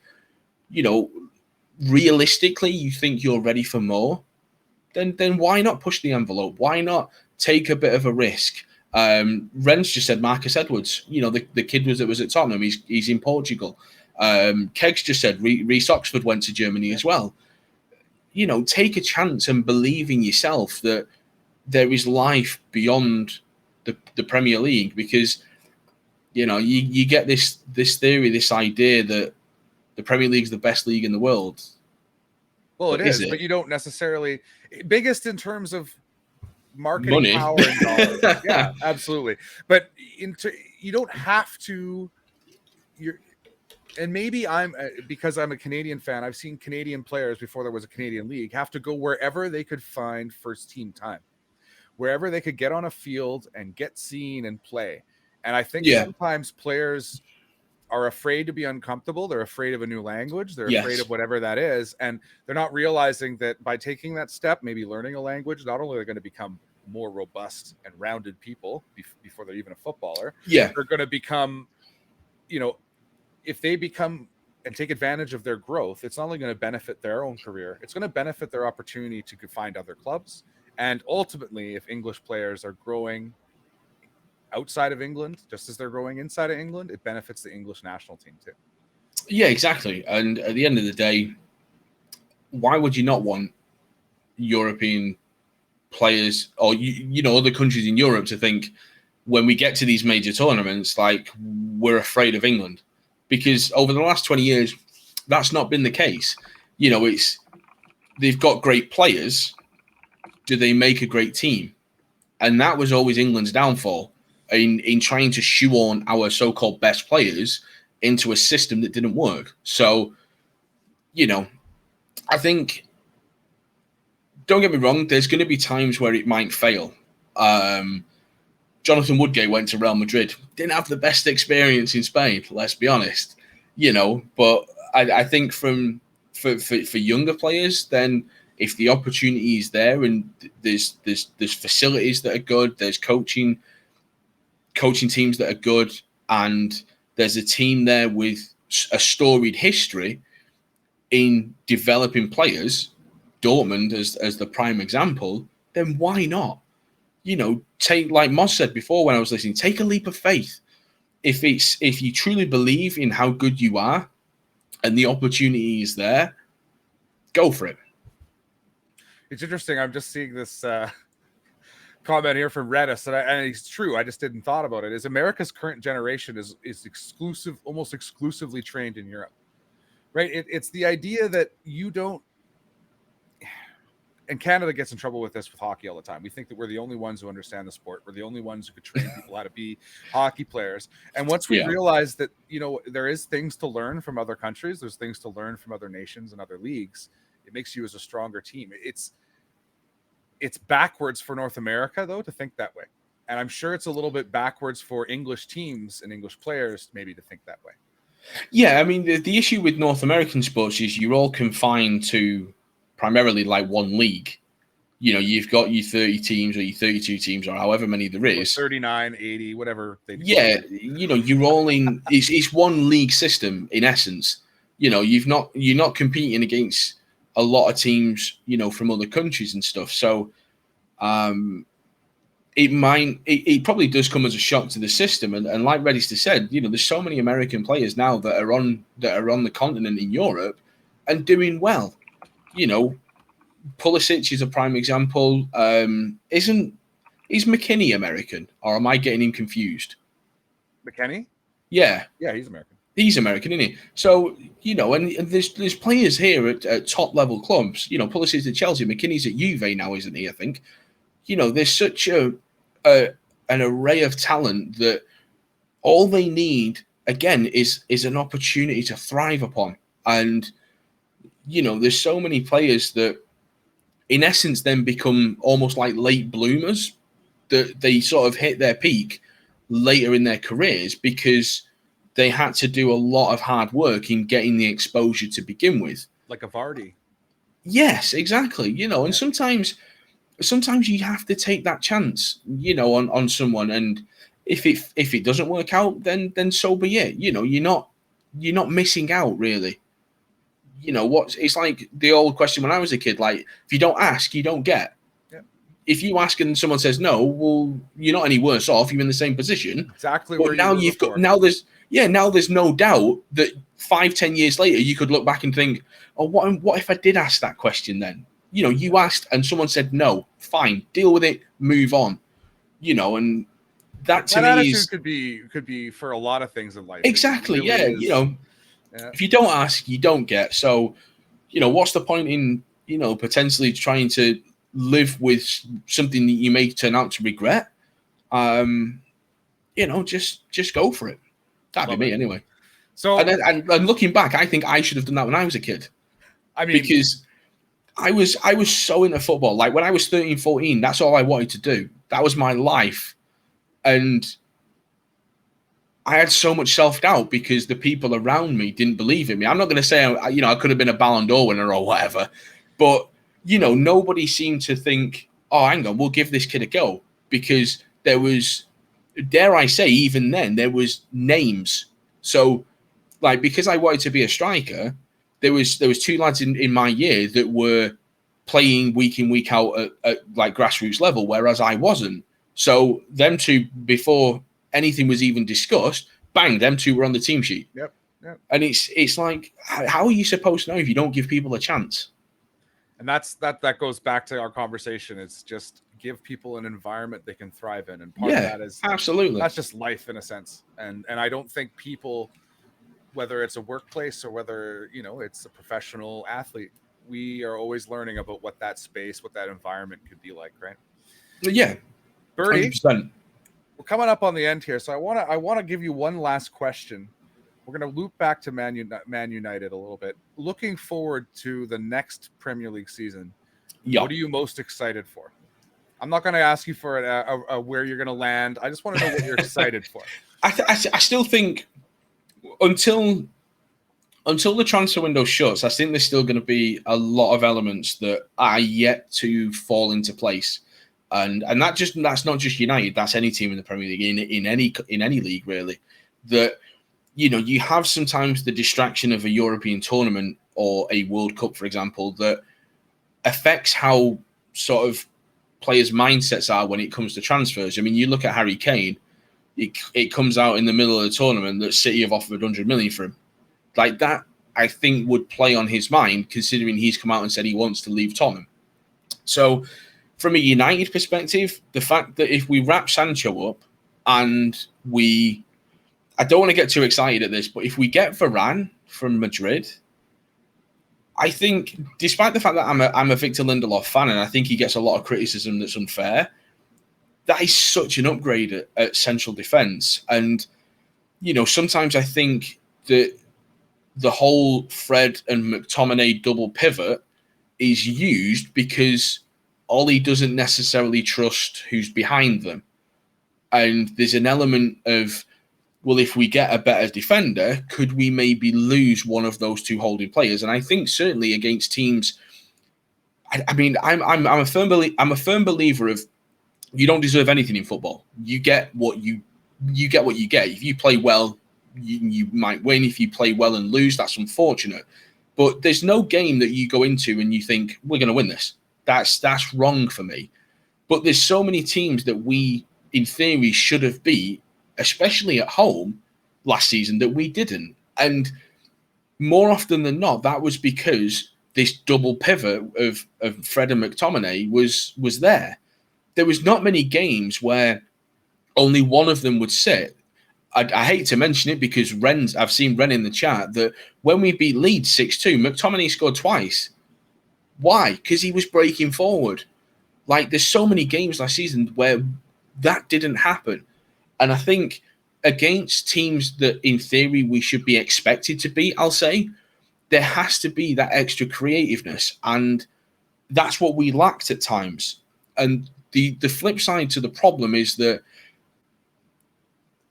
realistically, you think you're ready for more, then why not push the envelope? Why not take a bit of a risk? Ren's just said Marcus Edwards. The kid that was at Tottenham. He's in Portugal. Kegs just said Reece Oxford went to Germany as well. Take a chance and believe in yourself that there is life beyond the Premier League, because you get this theory, this idea that the Premier League is the best league in the world. Well, it is, but you don't necessarily biggest in terms of marketing money, power and dollars. Yeah, absolutely. But you don't have to. And maybe because I'm a Canadian fan, I've seen Canadian players before there was a Canadian league have to go wherever they could find first team time, wherever they could get on a field and get seen and play. And I think sometimes players are afraid to be uncomfortable. They're afraid of a new language. They're afraid of whatever that is. And they're not realizing that by taking that step, maybe learning a language, not only are they going to become more robust and rounded people before they're even a footballer, they're going to become, if they become and take advantage of their growth, it's not only going to benefit their own career, it's going to benefit their opportunity to find other clubs. And ultimately, if English players are growing outside of England, just as they're growing inside of England, it benefits the English national team too. Yeah, exactly. And at the end of the day, why would you not want European players or other countries in Europe to think, when we get to these major tournaments, like, we're afraid of England? Because over the last 20 years, that's not been the case. They've got great players. Do they make a great team? And that was always England's downfall in trying to shoehorn our so-called best players into a system that didn't work. So, I think, don't get me wrong, there's going to be times where it might fail. Jonathan Woodgate went to Real Madrid, didn't have the best experience in Spain, let's be honest. But I think for younger players, then if the opportunity is there and there's facilities that are good, there's coaching teams that are good, and there's a team there with a storied history in developing players, Dortmund as the prime example, then why not? Take, like Moss said before when I was listening, take a leap of faith. If you truly believe in how good you are and the opportunity is there, go for it. It's interesting. I'm just seeing this comment here from Redis, and it's true. I just didn't thought about it. Is America's current generation is almost exclusively trained in Europe, right? It's the idea that you don't. and Canada gets in trouble with this with hockey all the time. We think that we're the only ones who understand the sport. We're the only ones who could train people how to be hockey players. And once we realize that, there is things to learn from other countries, there's things to learn from other nations and other leagues, it makes you as a stronger team. It's backwards for North America, though, to think that way. And I'm sure it's a little bit backwards for English teams and English players maybe to think that way. Yeah, I mean, the issue with North American sports is you're all confined to primarily like one league. You've got your 30 teams or your 32 teams or however many there is. 39, 80, whatever. You're all in. It's one league system in essence. You're not competing against a lot of teams, from other countries and stuff. So, it probably does come as a shock to the system. And like Reddister said, there's so many American players now that are on the continent in Europe and doing well. Pulisic is a prime example. Is McKinney American, or am I getting him confused? McKinney? Yeah, he's American. He's American, isn't he? So and there's players here at top level clubs. Pulisic's at Chelsea, McKinney's at Juve now, isn't he? I think. There's such an array of talent that all they need again is an opportunity to thrive upon. And there's so many players that in essence then become almost like late bloomers, that they sort of hit their peak later in their careers because they had to do a lot of hard work in getting the exposure to begin with. Like a Vardy. Yes, exactly. And sometimes you have to take that chance, on someone. And if it doesn't work out, then so be it. You're not missing out really. It's like the old question when I was a kid, like, if you don't ask, you don't get. Yeah. If you ask and someone says no, well, you're not any worse off. You're in the same position. Exactly. But now now there's no doubt that 5-10 years later, you could look back and think, oh, what if I did ask that question then? You asked and someone said no, fine, deal with it, move on. And that to me is could be for a lot of things in life. Exactly. Really yeah. If you don't ask, you don't get. So, what's the point in, potentially trying to live with something that you may turn out to regret? Just go for it. That'd be me anyway. So, and looking back, I think I should have done that when I was a kid. I mean, because I was so into football. Like when I was 13, 14, that's all I wanted to do. That was my life. And I had so much self-doubt because the people around me didn't believe in me. I'm not going to say, I could have been a Ballon d'Or winner or whatever, but, nobody seemed to think, oh, hang on, we'll give this kid a go, because there was, dare I say, even then, there was names. So, like, because I wanted to be a striker, there was two lads in my year that were playing week in, week out at like grassroots level, whereas I wasn't. So them two, before anything was even discussed, bang, them two were on the team sheet. Yep. And it's like, how are you supposed to know if you don't give people a chance? And that goes back to our conversation. It's just give people an environment they can thrive in. And part of that is absolutely, that's just life in a sense. And I don't think people, whether it's a workplace or whether, it's a professional athlete, we are always learning about what that space, what that environment could be like, right? Yeah. Birdie, 100%. We're coming up on the end here, so I want to give you one last question. We're going to loop back to Man United a little bit. Looking forward to the next Premier League season. Yeah. What are you most excited for? I'm not going to ask you for a where you're going to land. I just want to know what you're excited for. I still think until the transfer window shuts, I think there's still going to be a lot of elements that are yet to fall into place. And that's not just United, that's any team in the Premier League, in any league really. That you have sometimes the distraction of a European tournament or a World Cup, for example, that affects how sort of players' mindsets are when it comes to transfers. I mean, you look at Harry Kane, it comes out in the middle of the tournament that City have offered 100 million for him. Like that, I think would play on his mind, considering he's come out and said he wants to leave Tottenham. So, from a United perspective, the fact that if we wrap Sancho up and I don't want to get too excited at this, but if we get Varane from Madrid, I think, despite the fact that I'm a Victor Lindelof fan, and I think he gets a lot of criticism that's unfair, that is such an upgrade at central defence. And, sometimes I think that the whole Fred and McTominay double pivot is used because Ollie doesn't necessarily trust who's behind them. And there's an element of, well, if we get a better defender, could we maybe lose one of those two holding players? And I think certainly against teams, I'm a firm believer of you don't deserve anything in football. You get what you get. If you play well, you might win. If you play well and lose, that's unfortunate. But there's no game that you go into and you think we're going to win this. That's wrong for me. But there's so many teams that we, in theory, should have beat, especially at home last season, that we didn't. And more often than not, that was because this double pivot of Fred and McTominay was there. There was not many games where only one of them would sit. I hate to mention it because I've seen Ren in the chat that when we beat Leeds 6-2, McTominay scored twice. Why? Because he was breaking forward. Like, there's so many games last season where that didn't happen. And I think against teams that in theory we should be expected to beat, I'll say, there has to be that extra creativeness. And that's what we lacked at times. And the flip side to the problem is that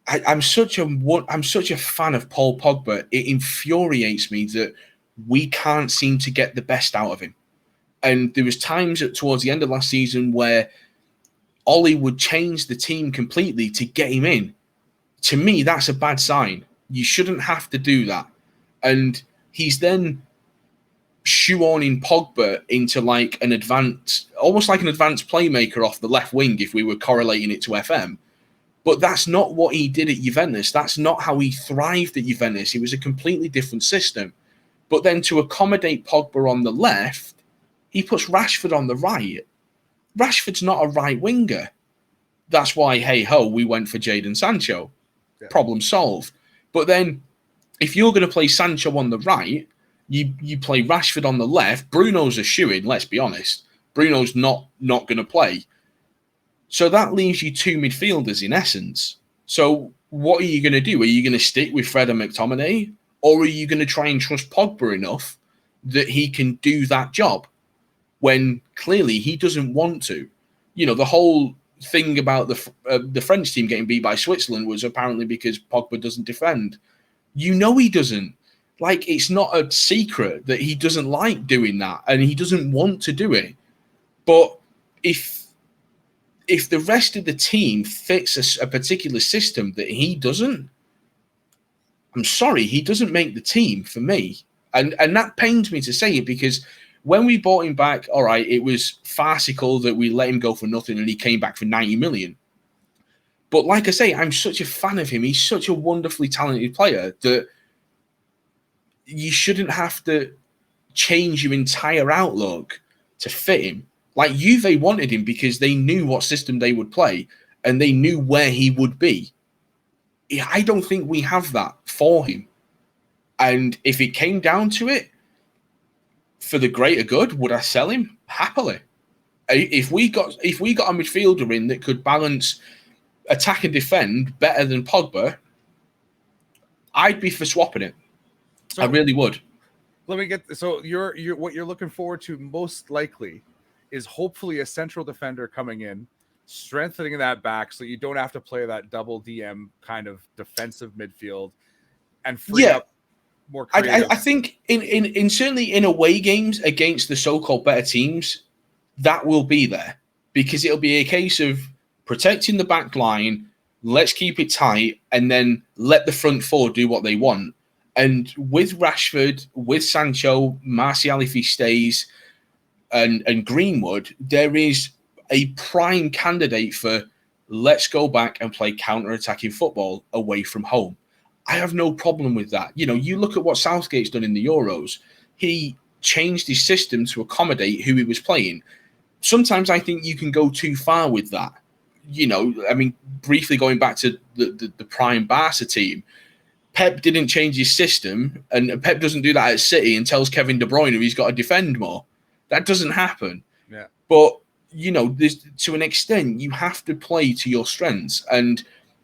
I'm such a fan of Paul Pogba. It infuriates me that we can't seem to get the best out of him. And there was times towards the end of last season where Ollie would change the team completely to get him in. To me, that's a bad sign. You shouldn't have to do that. And he's then shoehorning Pogba into almost like an advanced playmaker off the left wing if we were correlating it to FM. But that's not what he did at Juventus. That's not how he thrived at Juventus. It was a completely different system. But then to accommodate Pogba on the left, he puts Rashford on the right. Rashford's not a right winger. That's why, hey-ho, we went for Jadon Sancho. Yeah. Problem solved. But then if you're going to play Sancho on the right, you play Rashford on the left. Bruno's a shoo-in, let's be honest. Bruno's not going to play. So that leaves you two midfielders in essence. So what are you going to do? Are you going to stick with Fred and McTominay? Or are you going to try and trust Pogba enough that he can do that job when clearly he doesn't want to? The whole thing about the French team getting beat by Switzerland was apparently because Pogba doesn't defend. He doesn't. Like, it's not a secret that he doesn't like doing that and he doesn't want to do it. But if the rest of the team fits a particular system that he doesn't, I'm sorry, he doesn't make the team for me. And that pains me to say it because when we bought him back, all right, it was farcical that we let him go for nothing and he came back for 90 million. But like I say, I'm such a fan of him. He's such a wonderfully talented player that you shouldn't have to change your entire outlook to fit him. Like, Juve wanted him because they knew what system they would play and they knew where he would be. I don't think we have that for him. And if it came down to it, for the greater good, would I sell him? Happily. If we got a midfielder in that could balance attack and defend better than Pogba, I'd be for swapping it. So, I really would. Let me get so you're what you're looking forward to most likely is hopefully a central defender coming in, strengthening that back so you don't have to play that double DM kind of defensive midfield and free up more creative. I think in certainly in away games against the so-called better teams, that will be there because it'll be a case of protecting the back line, let's keep it tight, and then let the front four do what they want. And with Rashford, with Sancho, Martial if he stays, and Greenwood, there is a prime candidate for let's go back and play counter-attacking football away from home. I have no problem with that. You look at what Southgate's done in the Euros. He changed his system to accommodate who he was playing. Sometimes I think you can go too far with that. Briefly going back to the prime Barca team, Pep didn't change his system, and Pep doesn't do that at City and tells Kevin De Bruyne he's got to defend more. That doesn't happen. Yeah. But, you know, to an extent, you have to play to your strengths. And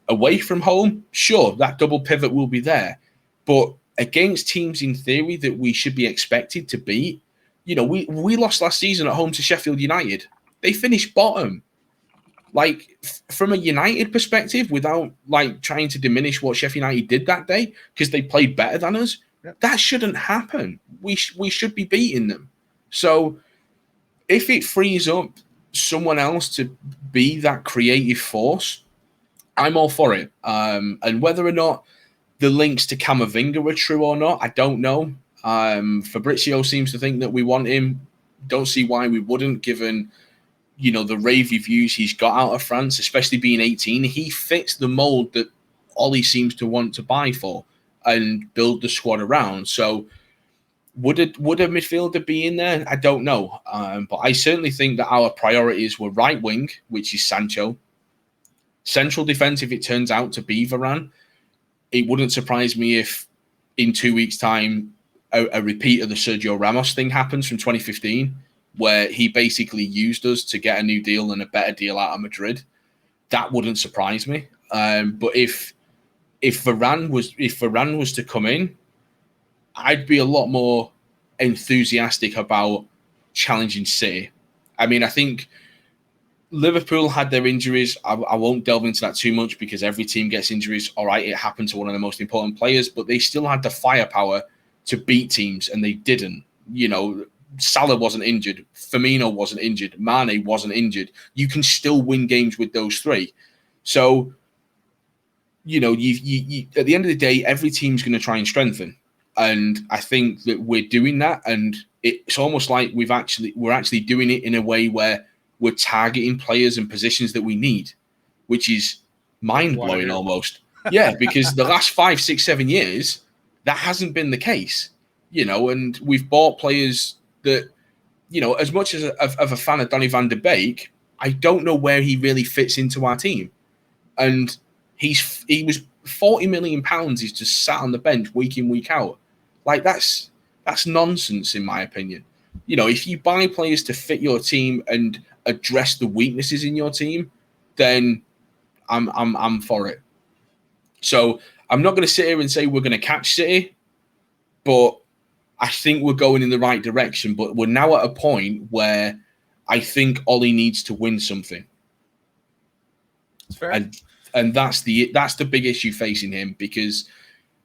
away from home, sure, that double pivot will be there. But against teams, in theory, that we should be expected to beat, you know, we lost last season at home to Sheffield United. They finished bottom. Like, from a United perspective, without, like, trying to diminish what Sheffield United did that day, because they played better than us, that shouldn't happen. We should be beating them. So if it frees up someone else to be that creative force, I'm all for it. And whether or not the links to Camavinga are true or not, I don't know. Fabrizio seems to think that we want him. Don't see why we wouldn't, given, you know, the rave reviews he's got out of France, especially being 18. He fits the mold that Ollie seems to want to buy for and build the squad around. So would a midfielder be in there? I don't know. But I certainly think that our priorities were right wing, which is Sancho. Central defense, if it turns out to be Varane. It wouldn't surprise me if in 2 weeks' time a repeat of the Sergio Ramos thing happens from 2015, where he basically used us to get a new deal and a better deal out of Madrid. That wouldn't surprise me. But if Varane was to come in, I'd be a lot more enthusiastic about challenging City. I mean, I think Liverpool had their injuries. I won't delve into that too much because every team gets injuries. All right, it happened to one of the most important players, but they still had the firepower to beat teams, and they didn't. You know, Salah wasn't injured. Firmino wasn't injured. Mane wasn't injured. You can still win games with those three. So, you know, you at the end of the day, every team's going to try and strengthen. And I think that we're doing that. And it's almost like we're actually doing it in a way where we're targeting players and positions that we need, which is mind-blowing almost. Yeah, because the last 5, 6, 7 years, that hasn't been the case, you know, and we've bought players that, you know, as much as of a fan of Donny van de Beek, I don't know where he really fits into our team. And he was £40 million. He's just sat on the bench week in, week out. Like, that's nonsense, in my opinion. You know, if you buy players to fit your team and address the weaknesses in your team, then I'm for it. So I'm not going to sit here and say we're going to catch City, but I think we're going in the right direction. But we're now at a point where I think Ollie needs to win something. That's fair. And that's the big issue facing him, because,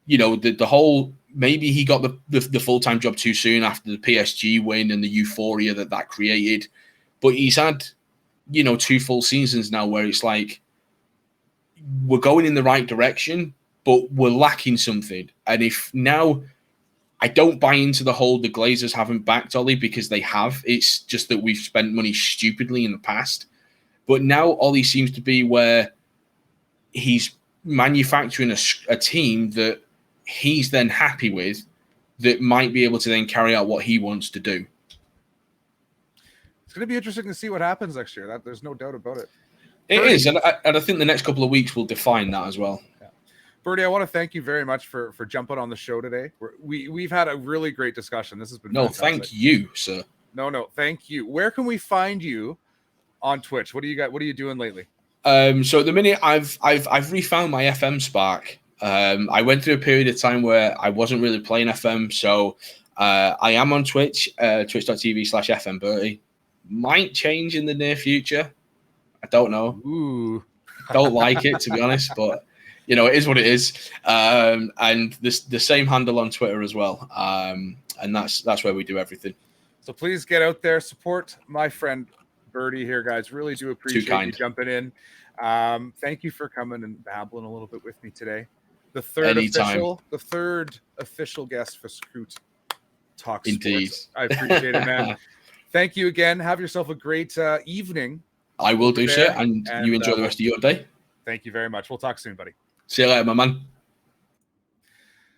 you know, the whole, maybe he got the full-time job too soon after the PSG win and the euphoria that created. But he's had, you know, 2 full seasons now where it's like, we're going in the right direction, but we're lacking something. And if now, I don't buy into the whole the Glazers haven't backed Ollie, because they have. It's just that we've spent money stupidly in the past. But now Ollie seems to be where he's manufacturing a team that he's then happy with, that might be able to then carry out what he wants to do. It's going to be interesting to see what happens next year. There's no doubt about it. It is, and I think the next couple of weeks will define that as well. Yeah. Birdie, I want to thank you very much for jumping on the show today. We've had a really great discussion. This has been fantastic. Thank you, sir. No, thank you. Where can we find you on Twitch? What do you got? What are you doing lately? So at the minute, I've refound my FM spark. I went through a period of time where I wasn't really playing FM, so I am on Twitch, twitch.tv/FMBertie. Might change in the near future. I don't know. Ooh. Don't like it, to be honest, but you know, it is what it is. And the same handle on Twitter as well. And that's where we do everything. So please get out there, support my friend Birdie here, guys. Really do appreciate you jumping in. Thank you for coming and babbling a little bit with me today. The third official guest for Scoot Talk Indeed. Sports. I appreciate it, man. Thank you again. Have yourself a great evening. I will do, sir, and you enjoy the rest of your day. Thank you very much. We'll talk soon, buddy. See you later, my man.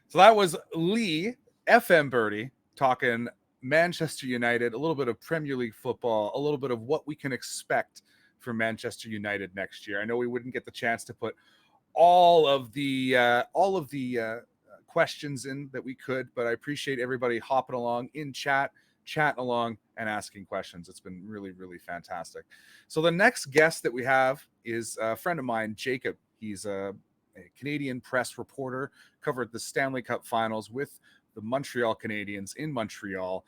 So that was Lee, FM Birdie, talking Manchester United, a little bit of Premier League football, a little bit of what we can expect from Manchester United next year. I know we wouldn't get the chance to put all of the questions in that we could, but I appreciate everybody hopping along in chatting along and asking questions. It's been really, really fantastic. So the next guest that we have is a friend of mine, Jacob. He's a Canadian press reporter, covered the Stanley Cup Finals with the Montreal Canadiens in Montreal,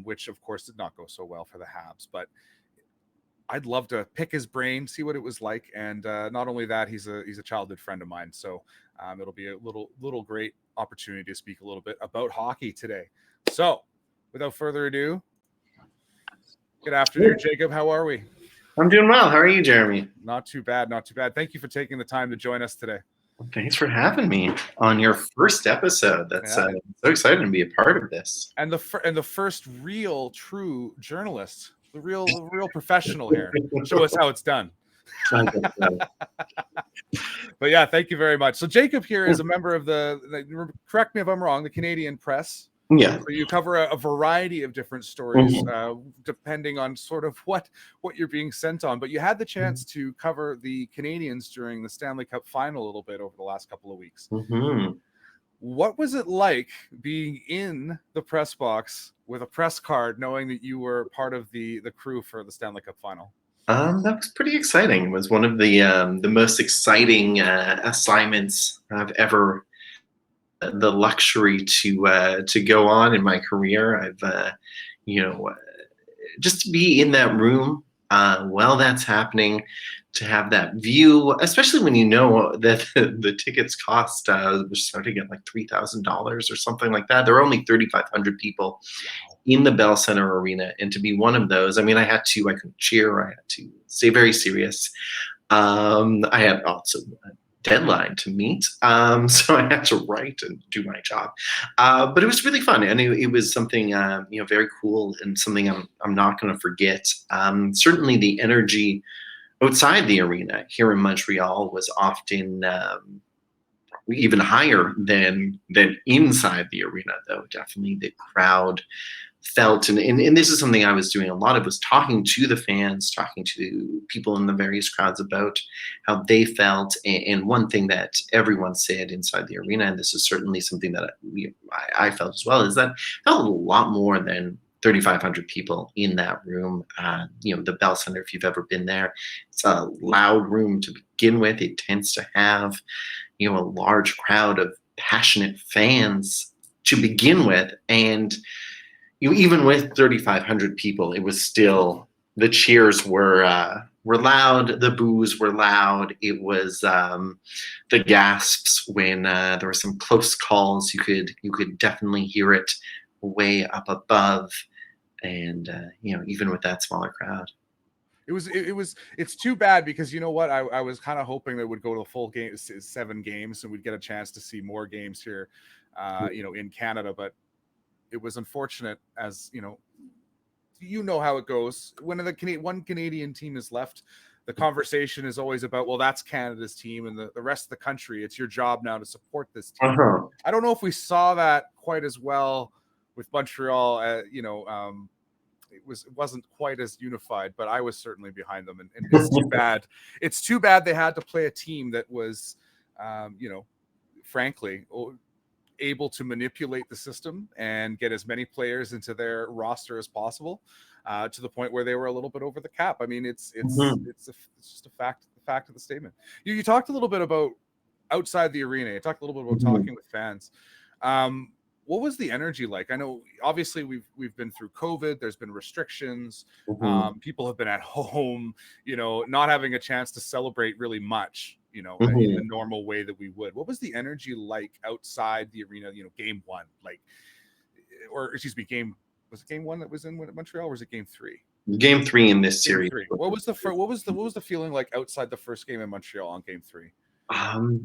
which of course did not go so well for the Habs, but I'd love to pick his brain, see what it was like, and not only that, he's a childhood friend of mine, so it'll be a little great opportunity to speak a little bit about hockey today. So, without further ado, good afternoon, Jacob. How are we? I'm doing well. How are you, Jeremy? Not too bad, not too bad. Thank you for taking the time to join us today. Thanks for having me on your first episode. That's so exciting to be a part of this. And the first real, true journalist, the real professional here. Show us how it's done. But yeah, thank you very much. So Jacob here is a member of correct me if I'm wrong, the Canadian Press. Yeah. So you cover a variety of different stories, depending on sort of what you're being sent on. But you had the chance to cover the Canadiens during the Stanley Cup Final a little bit over the last couple of weeks. What was it like being in the press box with a press card, knowing that you were part of the crew for the Stanley Cup Final? That was pretty exciting. It was one of the most exciting assignments I've ever the luxury to go on in my career. I've just to be in that room while that's happening, to have that view, especially when you know that the tickets cost we're starting at like $3,000 or something like that. There are only 3,500 people in the Bell Center Arena, and to be one of those, I mean, I couldn't cheer, I had to stay very serious. I had also deadline to meet, so I had to write and do my job, but it was really fun, and it was something very cool, and something I'm not going to forget. Certainly the energy outside the arena here in Montreal was often even higher than inside the arena, though. Definitely the crowd felt, and this is something I was doing a lot of, was talking to the fans, talking to people in the various crowds about how they felt. And one thing that everyone said inside the arena, and this is certainly something that I felt as well, is that it felt a lot more than 3,500 people in that room. The Bell Center, if you've ever been there, it's a loud room to begin with. It tends to have, a large crowd of passionate fans to begin with, and even with 3,500 people, it was still, the cheers were loud, the boos were loud. It was the gasps when there were some close calls. You could definitely hear it way up above, and even with that smaller crowd. It's too bad, because you know what, I was kind of hoping that it would go to the full game, 7 games, and we'd get a chance to see more games here, in Canada, but it was unfortunate, as you know how it goes. When one Canadian team is left, the conversation is always about, well, that's Canada's team, and the rest of the country, it's your job now to support this team. I don't know if we saw that quite as well with Montreal. It wasn't quite as unified, but I was certainly behind them, and it's too bad. It's too bad they had to play a team that was, frankly, able to manipulate the system and get as many players into their roster as possible, to the point where they were a little bit over the cap. I mean, it's just a fact of the statement. You talked a little bit about outside the arena. You talked a little bit about talking with fans. What was the energy like? I know obviously we've been through COVID. There's been restrictions. People have been at home, not having a chance to celebrate really much, in the normal way that we would. What was the energy like outside the arena? Game 1, was it game 1 that was in Montreal, or was it game 3? Game 3 in this series. What was the feeling like outside the first game in Montreal on game 3?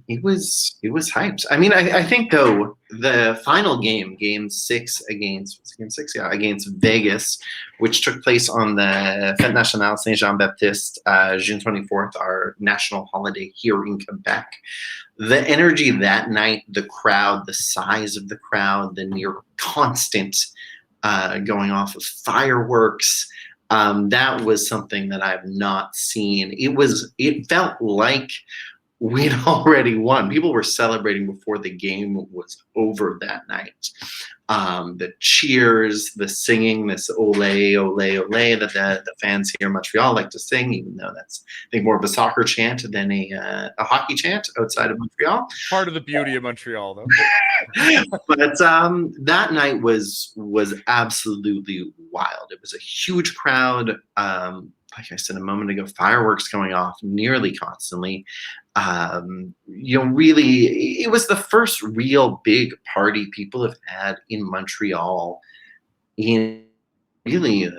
It was hyped. I mean, I think though the final game 6 against Vegas, which took place on the Fête Nationale Saint Jean Baptiste, June 24th, our national holiday here in Quebec. The energy that night, the crowd, the size of the crowd, the near constant going off of fireworks. That was something that I've not seen. It felt like we'd already won. People were celebrating before the game was over that night. The cheers, the singing, this ole, ole, ole that the fans here in Montreal like to sing, even though that's, I think, more of a soccer chant than a hockey chant outside of Montreal. Part of the beauty of Montreal, though. But that night was absolutely wild. It was a huge crowd. Like I said a moment ago, fireworks going off nearly constantly. Really, it was the first real big party people have had in Montreal in really,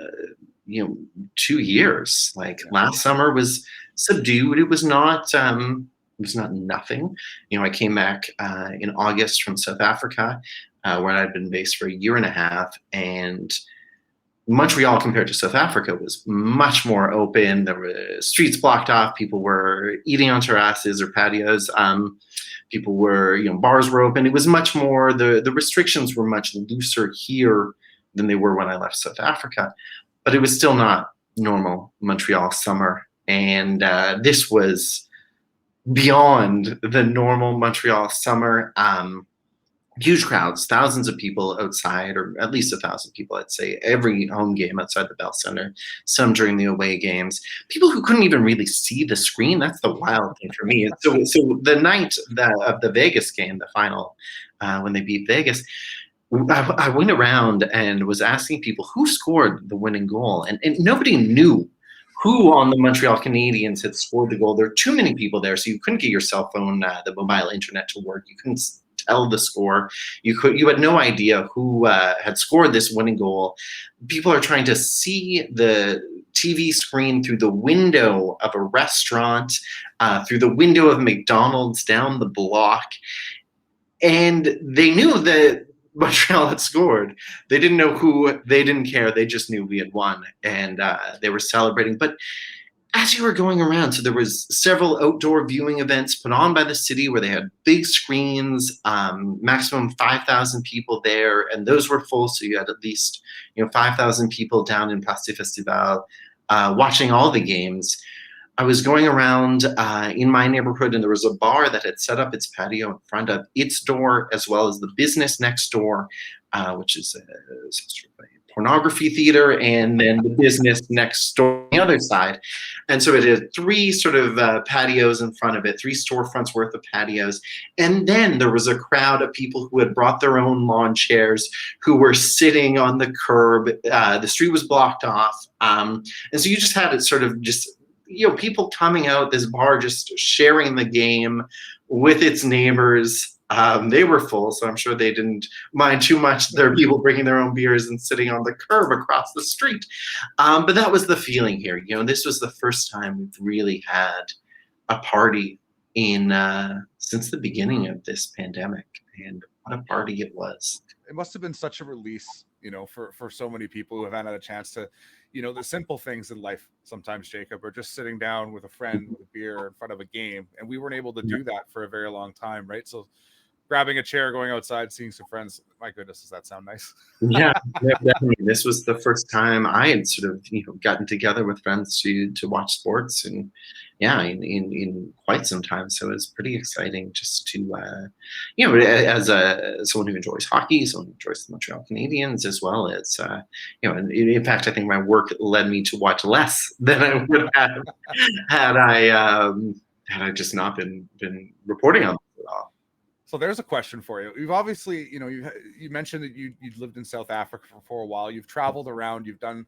2 years. Like last summer was subdued. It was not nothing. I came back in August from South Africa, where I'd been based for a year and a half, and Montreal compared to South Africa was much more open. There were streets blocked off. People were eating on terraces or patios. People were, bars were open. It was much more, the restrictions were much looser here than they were when I left South Africa, but it was still not normal Montreal summer. And this was beyond the normal Montreal summer. Huge crowds, thousands of people outside, or at least 1,000 people, I'd say, every home game outside the Bell Center, some during the away games. People who couldn't even really see the screen. That's the wild thing for me. So the night of the Vegas game, the final, when they beat Vegas, I went around and was asking people who scored the winning goal, and nobody knew who on the Montreal Canadiens had scored the goal. There were too many people there, so you couldn't get your cell phone, the mobile internet to work. You couldn't tell the score. You had no idea who had scored this winning goal. People are trying to see the TV screen through the window of a restaurant, through the window of McDonald's down the block, and they knew that Montreal had scored. They didn't know who. They didn't care. They just knew we had won, and they were celebrating. But as you were going around, so there was several outdoor viewing events put on by the city where they had big screens, maximum 5,000 people there, and those were full. So you had at least 5,000 people down in Place Festival watching all the games. I was going around in my neighborhood, and there was a bar that had set up its patio in front of its door, as well as the business next door, which is a pornography theater, and then the business next door on the other side. And so it had three sort of patios in front of it, three storefronts worth of patios. And then there was a crowd of people who had brought their own lawn chairs, who were sitting on the curb. The street was blocked off. And so you just had it sort of just, people coming out, this bar just sharing the game with its neighbors. They were full, so I'm sure they didn't mind too much. There are people bringing their own beers and sitting on the curb across the street. But that was the feeling here. This was the first time we've really had a party since the beginning of this pandemic, and what a party it was. It must have been such a release, for so many people who haven't had a chance to, the simple things in life sometimes, Jacob, are just sitting down with a friend with a beer in front of a game. And we weren't able to do that for a very long time, right? So grabbing a chair, going outside, seeing some friends. My goodness, does that sound nice? Yeah, definitely. This was the first time I had sort of, gotten together with friends to watch sports, and in quite some time. So it was pretty exciting just to, as someone who enjoys hockey, someone who enjoys the Montreal Canadiens, as well as, and in fact, I think my work led me to watch less than I would have had I just not been reporting on it at all. So there's a question for you. You've obviously, you mentioned that you lived in South Africa for a while. You've traveled around. You've done,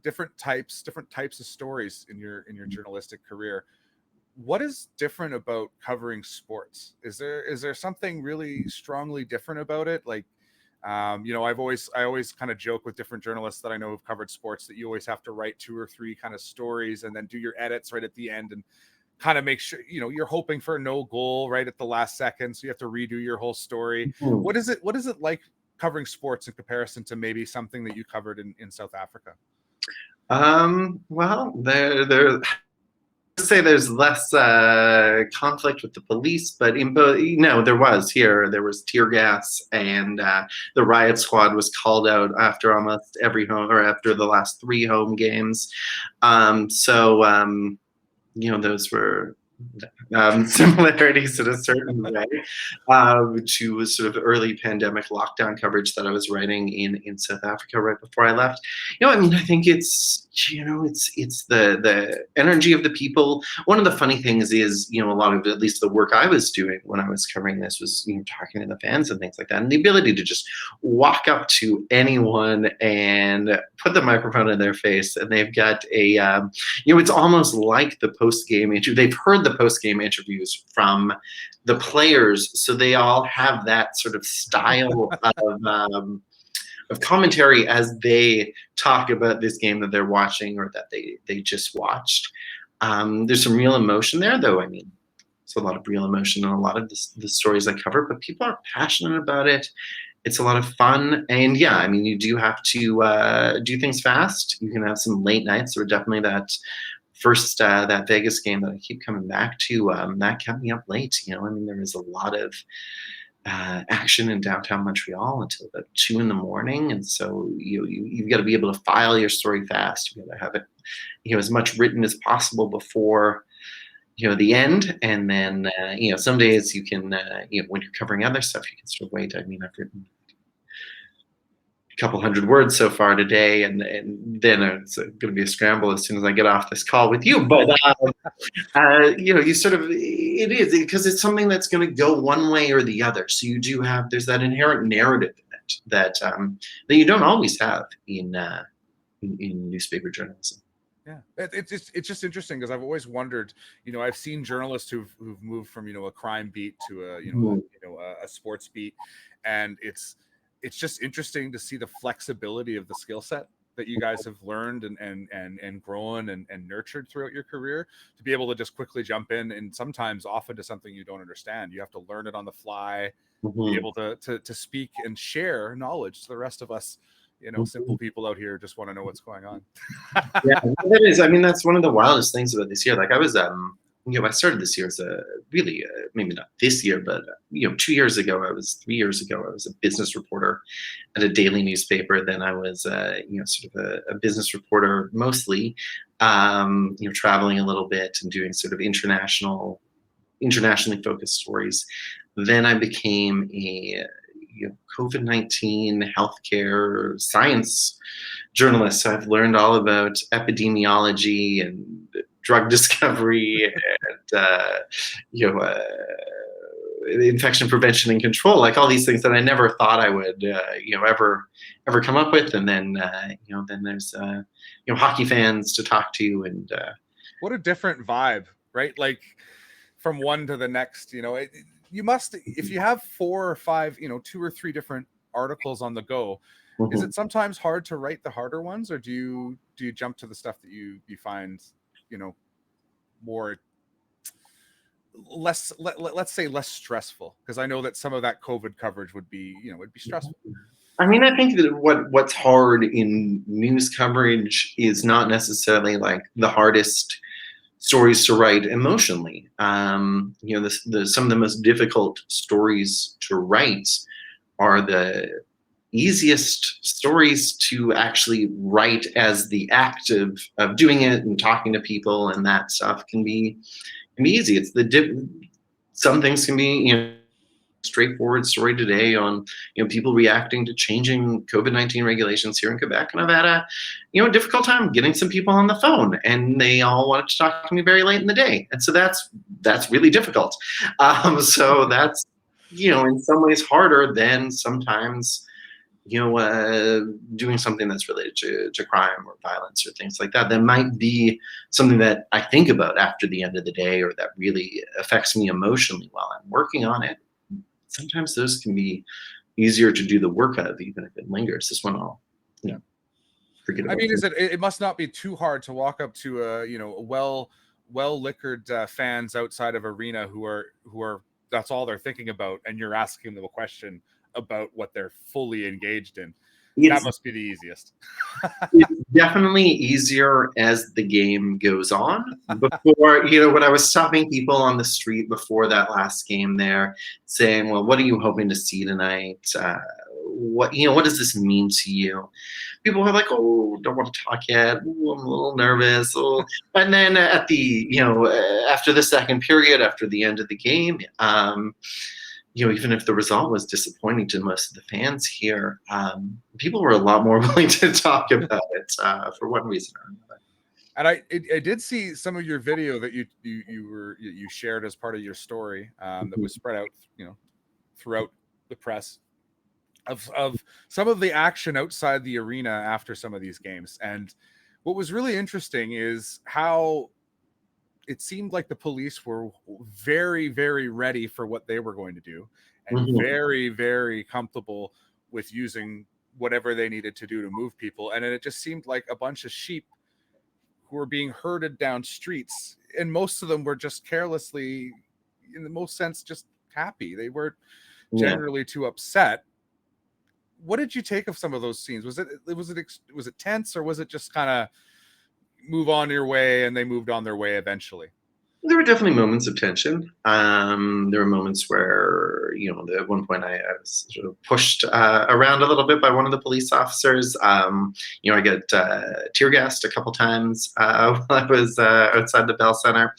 different types of stories in your journalistic career. What is different about covering sports? Is there something really strongly different about it? Like, I always kind of joke with different journalists that I know who've covered sports that you always have to write 2 or 3 kind of stories and then do your edits right at the end and kind of make sure, you're hoping for no goal right at the last second. So you have to redo your whole story. Mm-hmm. What is it like covering sports in comparison to maybe something that you covered in South Africa? Well, say there's less conflict with the police, but in both, there was tear gas, and the riot squad was called out after almost every home, or after the last 3 home games. Those were similarities in a certain way to sort of early pandemic lockdown coverage that I was writing in South Africa right before I left. I mean, I think it's the energy of the people. One of the funny things is, a lot of at least the work I was doing when I was covering this was talking to the fans and things like that, and the ability to just walk up to anyone and put the microphone in their face, and they've got a it's almost like the post-game interview. They've heard the post-game interviews from the players, so they all have that sort of style of commentary as they talk about this game that they're watching or that they just watched. There's some real emotion there, though. I mean, it's a lot of real emotion in a lot of the stories I cover, but people are passionate about it. It's a lot of fun, and yeah, I mean, you do have to do things fast. You can have some late nights. There were definitely that Vegas game that I keep coming back to. That kept me up late. I mean, there was a lot of action in downtown Montreal until about 2 a.m, and so you've got to be able to file your story fast. You've got to have it, as much written as possible before the end, and then some days you can when you're covering other stuff, you can sort of wait. I mean, I've written a couple hundred words so far today, and then it's going to be a scramble as soon as I get off this call with you. But you sort of, it is because it's something that's going to go one way or the other. So you do have, there's that inherent narrative in it that you don't always have in newspaper journalism. Yeah, it's just interesting because I've always wondered. I've seen journalists who've moved from a crime beat to a sports beat, and it's just interesting to see the flexibility of the skill set that you guys have learned and grown and nurtured throughout your career to be able to just quickly jump in and sometimes often to something you don't understand. You have to learn it on the fly, be able to speak and share knowledge to the rest of us. Simple people out here just want to know what's going on. Yeah, that is. I mean, that's one of the wildest things about this year. Like I was, I started this year as maybe not this year, but 2 years ago, 3 years ago, I was a business reporter at a daily newspaper. Then I was, sort of a business reporter mostly, traveling a little bit and doing sort of internationally focused stories. Then I became a COVID-19 healthcare science journalist. So I've learned all about epidemiology and drug discovery and infection prevention and control, like all these things that I never thought I would ever come up with. And then then there's hockey fans to talk to, and what a different vibe, right? Like from one to the next. You must, if you have 4 or 5, 2 or 3 different articles on the go, is it sometimes hard to write the harder ones, or do you jump to the stuff that you find, more let's say less stressful? Because I know that some of that COVID coverage would be, it'd be stressful. I mean, I think that what's hard in news coverage is not necessarily like the hardest stories to write emotionally. Some of the most difficult stories to write are the easiest stories to actually write as the act of doing it and talking to people, and that stuff can be easy. It's some things can be straightforward story today on people reacting to changing COVID-19 regulations here in Quebec, and I've had a difficult time getting some people on the phone, and they all wanted to talk to me very late in the day, and so that's really difficult. So that's in some ways harder than sometimes doing something that's related to crime or violence or things like that. That might be something that I think about after the end of the day, or that really affects me emotionally while I'm working on it. Sometimes those can be easier to do the work of, even if it lingers. This one I'll forget about. I mean, it must not be too hard to walk up to well liquored fans outside of arena who are that's all they're thinking about, and you're asking them a question about what they're fully engaged in. That must be the easiest. It's definitely easier as the game goes on. Before, when I was stopping people on the street before that last game there, saying, well, what are you hoping to see tonight? what does this mean to you? People were like, oh, don't want to talk yet. Ooh, I'm a little nervous. Oh. And then at the, after the second period, after the end of the game, even if the result was disappointing to most of the fans here, people were a lot more willing to talk about it for one reason or another. And I did see some of your video that you shared as part of your story that was spread out, throughout the press of some of the action outside the arena after some of these games. And what was really interesting is how it seemed like the police were very, very ready for what they were going to do, and very, very comfortable with using whatever they needed to do to move people. And it just seemed like a bunch of sheep who were being herded down streets, and most of them were just carelessly, in the most sense, just happy. They weren't generally too upset. What did you take of some of those scenes? Was it tense, or was it just kind of move on your way and they moved on their way eventually? There were definitely moments of tension. There were moments where, at one point I was sort of pushed around a little bit by one of the police officers. I got tear gassed a couple times while I was outside the Bell Center.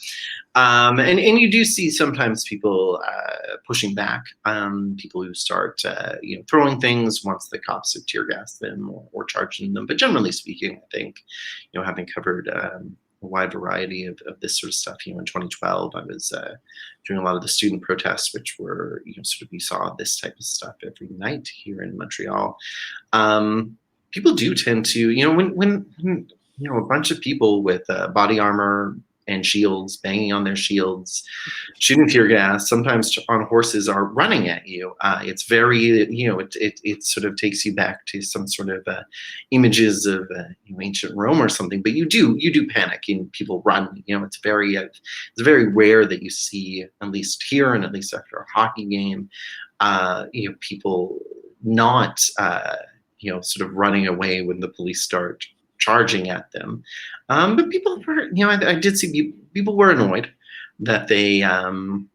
And you do see sometimes people pushing back, people who start, throwing things once the cops have tear gassed them or charging them. But generally speaking, I think, having covered a wide variety of this sort of stuff. In 2012, I was doing a lot of the student protests, which were, we saw this type of stuff every night here in Montreal. People do tend to, when a bunch of people with body armor and shields, banging on their shields, shooting tear gas, sometimes on horses, are running at you. It's very, it sort of takes you back to some sort of images of ancient Rome or something. But you do panic and people run. It's very rare that you see, at least here and at least after a hockey game, people not, sort of running away when the police start charging at them. But people were, I did see people were annoyed that they, that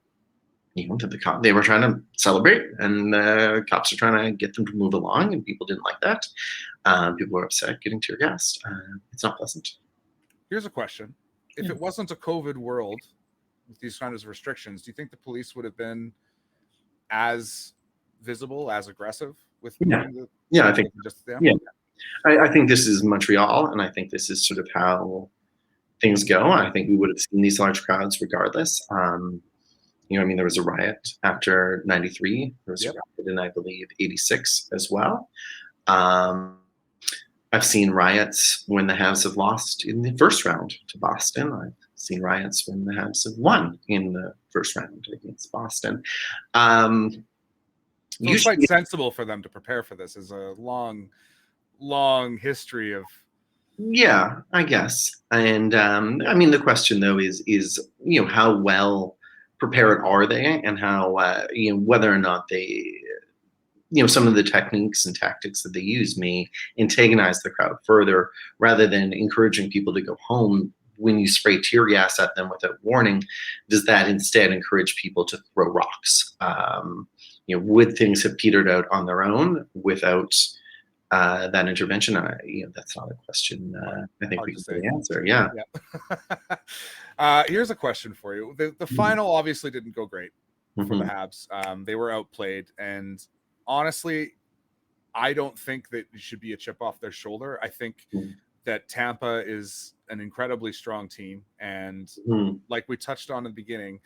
they were trying to celebrate, and the cops are trying to get them to move along, and people didn't like that. People were upset getting tear gassed. It's not pleasant. Here's a question. If it wasn't a COVID world with these kinds of restrictions, do you think the police would have been as visible, as aggressive with I think I think this is Montreal, and I think this is sort of how things go. I think we would have seen these large crowds regardless. There was a riot after '93. There was a riot in, I believe, '86 as well. I've seen riots when the Habs have lost in the first round to Boston. I've seen riots when the Habs have won in the first round against Boston. It's quite sensible for them to prepare for this. Is a long history of, I guess. And the question though is how well prepared are they, and how whether or not they, some of the techniques and tactics that they use may antagonize the crowd further, rather than encouraging people to go home. When you spray tear gas at them without warning, does that instead encourage people to throw rocks? Would things have petered out on their own without that intervention? That's not a question I think we can answer. Here's a question for you. The final obviously didn't go great for the Habs. They were outplayed, and honestly, I don't think that it should be a chip off their shoulder. I think that Tampa is an incredibly strong team, and like we touched on in the beginning,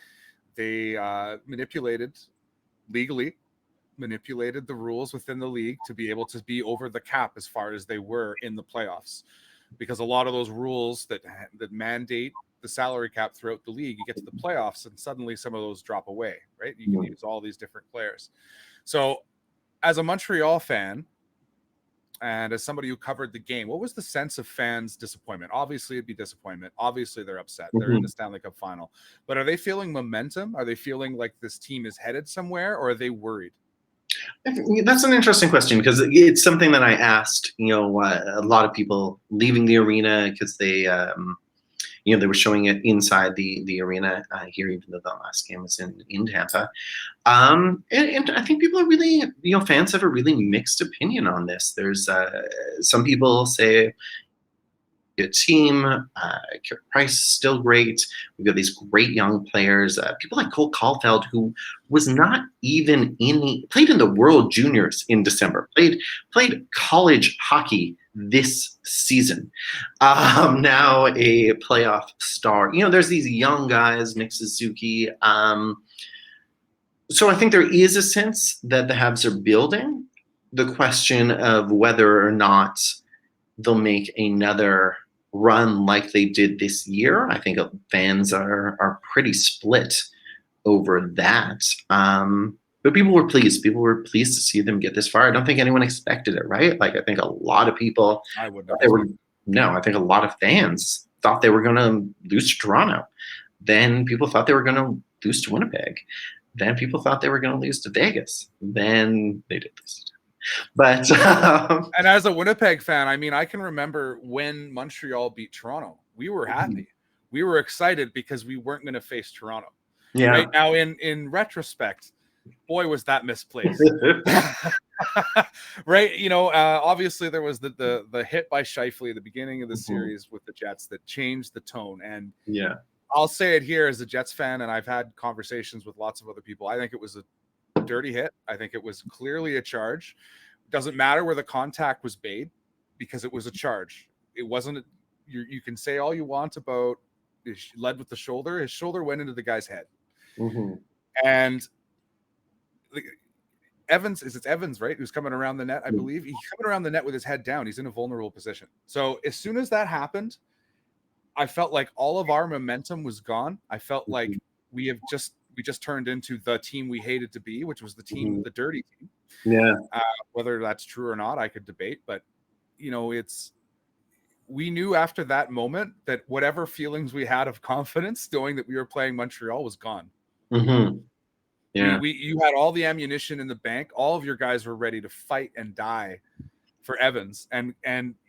they legally manipulated the rules within the league to be able to be over the cap as far as they were in the playoffs, because a lot of those rules that mandate the salary cap throughout the league, you get to the playoffs and suddenly some of those drop away, right? You can use all these different players. So as a Montreal fan, and as somebody who covered the game, what was the sense of fans' disappointment? Obviously, it'd be disappointment. Obviously, they're upset. They're in the Stanley Cup final. But are they feeling momentum? Are they feeling like this team is headed somewhere, or are they worried? That's an interesting question, because it's something that I asked, a lot of people leaving the arena, because they, They were showing it inside the arena here, even though that last game was in Tampa. And I think people are really, fans have a really mixed opinion on this. There's some people say good team. Carey Price is still great. We've got these great young players. People like Cole Caulfield, who was not even played in the World Juniors in December. Played college hockey this season. Now a playoff star. There's these young guys, Nick Suzuki. So I think there is a sense that the Habs are building. The question of whether or not they'll make another run like they did this year, I think fans are pretty split over that. But people were pleased. People were pleased to see them get this far. I don't think anyone expected it, right? Like, I think a lot of people, I would I think a lot of fans thought they were going to lose to Toronto. Then people thought they were going to lose to Winnipeg. Then people thought they were going to lose to Vegas. Then they did this. But and as a Winnipeg fan, I mean, I can remember when Montreal beat Toronto. We were happy. We were excited because we weren't going to face Toronto. Yeah. Right now, in retrospect, boy, was that misplaced. Right? Obviously there was the hit by Scheifele at the beginning of the series with the Jets that changed the tone. And yeah, I'll say it here as a Jets fan, and I've had conversations with lots of other people. I think it was a dirty hit. I think it was clearly a charge. Doesn't matter where the contact was made because it was a charge. It wasn't. You can say all you want about led with the shoulder. His shoulder went into the guy's head, and it's Evans, right? Who's coming around the net, I believe. He's coming around the net with his head down. He's in a vulnerable position. So as soon as that happened, I felt like all of our momentum was gone. I felt like we just turned into the team we hated to be, which was the team, the dirty team. Yeah. Whether that's true or not, I could debate, but we knew after that moment that whatever feelings we had of confidence knowing that we were playing Montreal was gone. Yeah. You had all the ammunition in the bank. All of your guys were ready to fight and die for Evans. And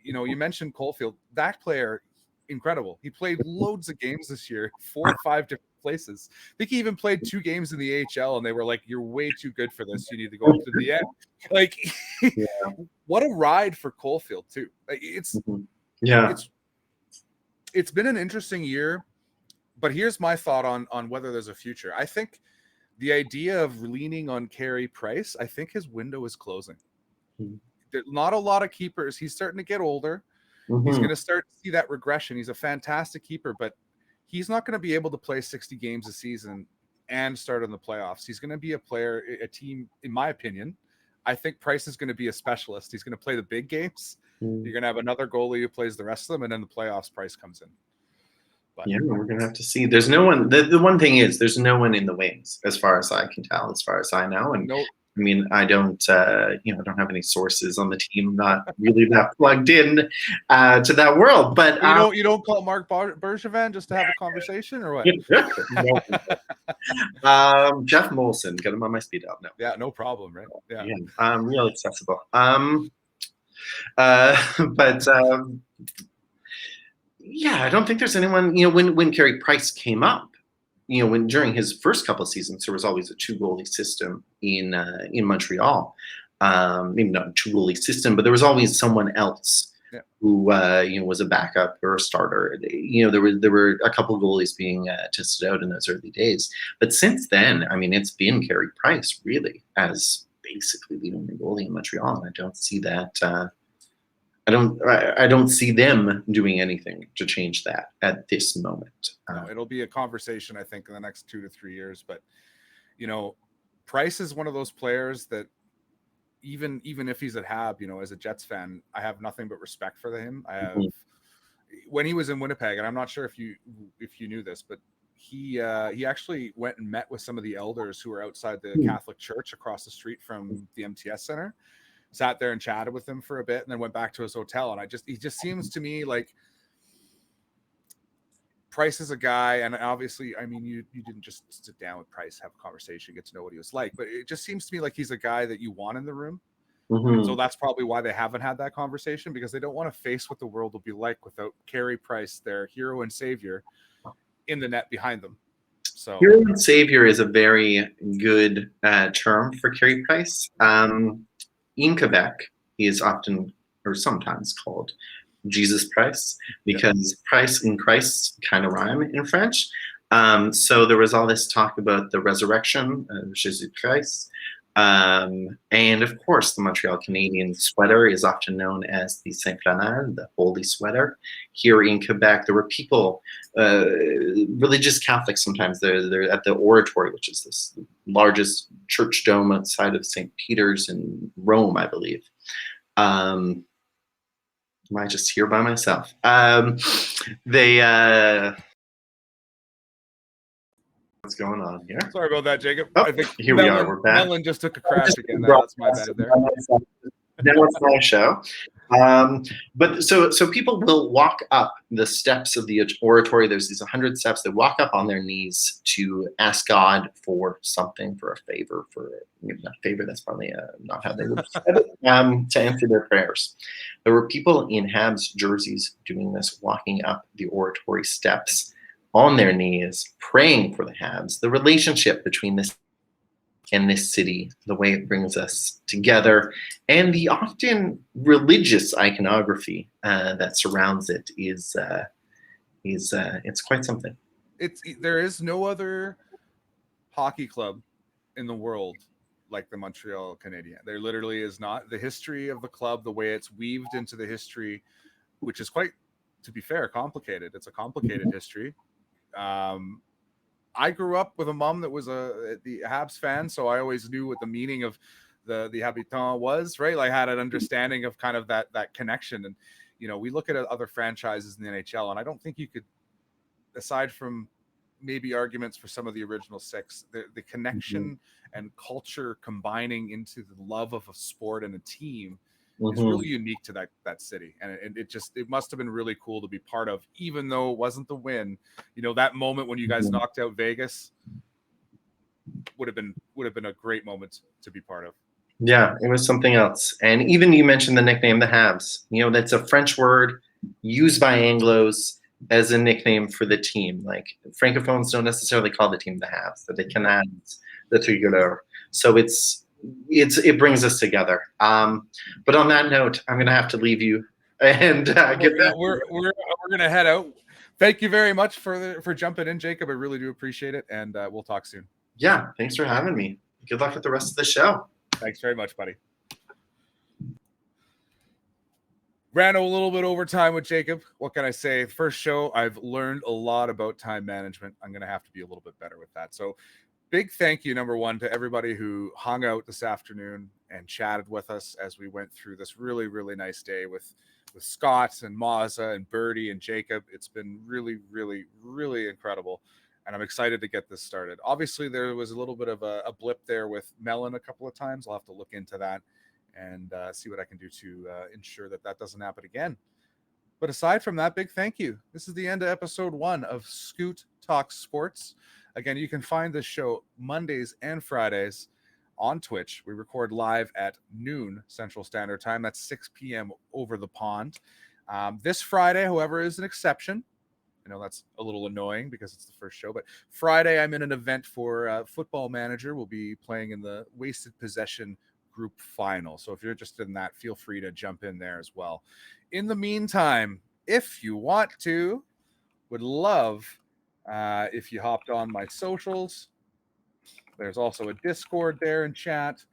you mentioned Caulfield, that player, incredible. He played loads of games this year, 4 or 5 different places. I think he even played 2 games in the AHL, and they were like, "You're way too good for this. You need to go to the end." Like, what a ride for Caulfield too. Like, it's been an interesting year, but here's my thought on whether there's a future. I think the idea of leaning on Carey Price, I think his window is closing. There's not a lot of keepers. He's starting to get older. He's going to start to see that regression. He's a fantastic keeper, but he's not going to be able to play 60 games a season and start in the playoffs. He's going to be a team, in my opinion. I think Price is going to be a specialist. He's going to play the big games. You're going to have another goalie who plays the rest of them, and then the playoffs Price comes in. But yeah, we're going to have to see. There's no one. The one thing is there's no one in the wings, as far as I can tell, as far as I know. And I mean, I don't don't have any sources on the team. Not really that plugged in to that world. But you don't call Mark Bergevin just to have a conversation, or what? Jeff Molson, get him on my speed dial. No. Yeah, no problem, right? Yeah. Real accessible. Yeah, I don't think there's anyone. When Carey Price came up, when during his first couple of seasons, there was always a 2-goalie system in Montreal. Maybe not a 2-goalie system, but there was always someone else who was a backup or a starter. There were a couple of goalies being tested out in those early days. But since then, I mean, it's been Carey Price really as basically the only goalie in Montreal, and I don't see that. I don't see them doing anything to change that at this moment. No, it'll be a conversation, I think, in the next 2 to 3 years. But Price is one of those players that even if he's at Hab, as a Jets fan, I have nothing but respect for him. I have when he was in Winnipeg, and I'm not sure if you knew this, but he actually went and met with some of the elders who were outside the Catholic Church across the street from the MTS Center. Sat there and chatted with him for a bit and then went back to his hotel. And he just seems to me like Price is a guy. And obviously, I mean, you didn't just sit down with Price, have a conversation, get to know what he was like, but it just seems to me like he's a guy that you want in the room. And so Mhm. that's probably why they haven't had that conversation, because they don't want to face what the world will be like without Carey Price, their hero and savior, in the net behind them. So Hero and savior is a very good term for Carey Price. In Quebec, he is often or sometimes called Jesus Price because Price and Christ kind of rhyme in French. So there was all this talk about the resurrection of Jesus Christ. And of course, the Montreal Canadian sweater is often known as the Saint Flanelle, the holy sweater. Here in Quebec, there were people, religious Catholics sometimes, they're at the oratory, which is this largest church dome outside of St. Peter's in Rome, I believe. Am I just here by myself? They what's going on here? sorry about that, Jacob. Oh, I think here we are. We're back. Melon just took a crash again. That's my bad there. Now it's my show. But so people will walk up the steps of the oratory. There's these 100 steps. They walk up on their knees to ask God for something, for a favor, for maybe not a favor. That's probably not how they would say it, to answer their prayers. There were people in Habs jerseys doing this, walking up the oratory steps on their knees, praying for the Habs. The relationship between this and this city, the way it brings us together, and the often religious iconography that surrounds it is it's quite something. There is no other hockey club in the world like the Montreal Canadiens. There literally is not. The history of the club, the way it's weaved into the history, which is quite, to be fair, complicated. It's a complicated history. I grew up with a mom that was the Habs fan, so I always knew what the meaning of the habitant was, right? Like, I had an understanding of kind of that connection. And we look at other franchises in the NHL, and I don't think you could, aside from maybe arguments for some of the original six, the connection and culture combining into the love of a sport and a team is really unique to that city. And it must have been really cool to be part of, even though it wasn't the win. That moment when you guys knocked out Vegas would have been a great moment to be part of. Yeah, it was something else. And even you mentioned the nickname the Habs. That's a French word used by Anglos as a nickname for the team. Like, Francophones don't necessarily call the team the Habs, but they can add the Tricolore. So it brings us together. But on that note, I'm gonna have to leave you and get that. We're gonna head out. Thank you very much for jumping in, Jacob. I really do appreciate it, and we'll talk soon. Yeah, thanks for having me. Good luck with the rest of the show. Thanks very much, buddy. Ran a little bit over time with Jacob. What can I say? First show, I've learned a lot about time management. I'm going to have to be a little bit better with that. So big thank you, number one, to everybody who hung out this afternoon and chatted with us as we went through this really, really nice day with Scott and Mazza and Birdie and Jacob. It's been really, really, really incredible. And I'm excited to get this started. Obviously, there was a little bit of a blip there with Melon a couple of times. I'll have to look into that and see what I can do to ensure that doesn't happen again. But aside from that, big thank you. This is the end of episode 1 of Scoot Talks Sports. Again, you can find this show Mondays and Fridays on Twitch. We record live at noon Central Standard Time. That's 6 p.m. over the pond. This Friday, however, is an exception. I know that's a little annoying because it's the first show, but Friday I'm in an event for Football Manager. We'll be playing in the Wasted Possession group final. So if you're interested in that, feel free to jump in there as well. In the meantime, if you want to, would love if you hopped on my socials. There's also a Discord there and chat.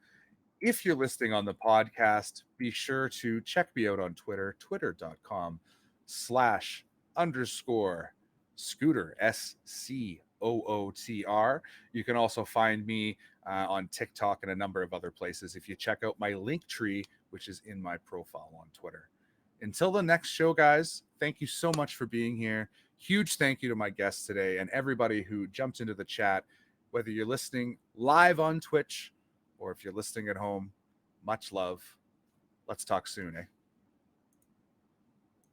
If you're listening on the podcast, be sure to check me out on Twitter, twitter.com/_scooter, SCOOTR. You can also find me on TikTok and a number of other places if you check out my link tree, which is in my profile on Twitter. Until the next show, guys, thank you so much for being here. Huge thank you to my guests today and everybody who jumped into the chat, whether you're listening live on Twitch or if you're listening at home. Much love. Let's talk soon, eh?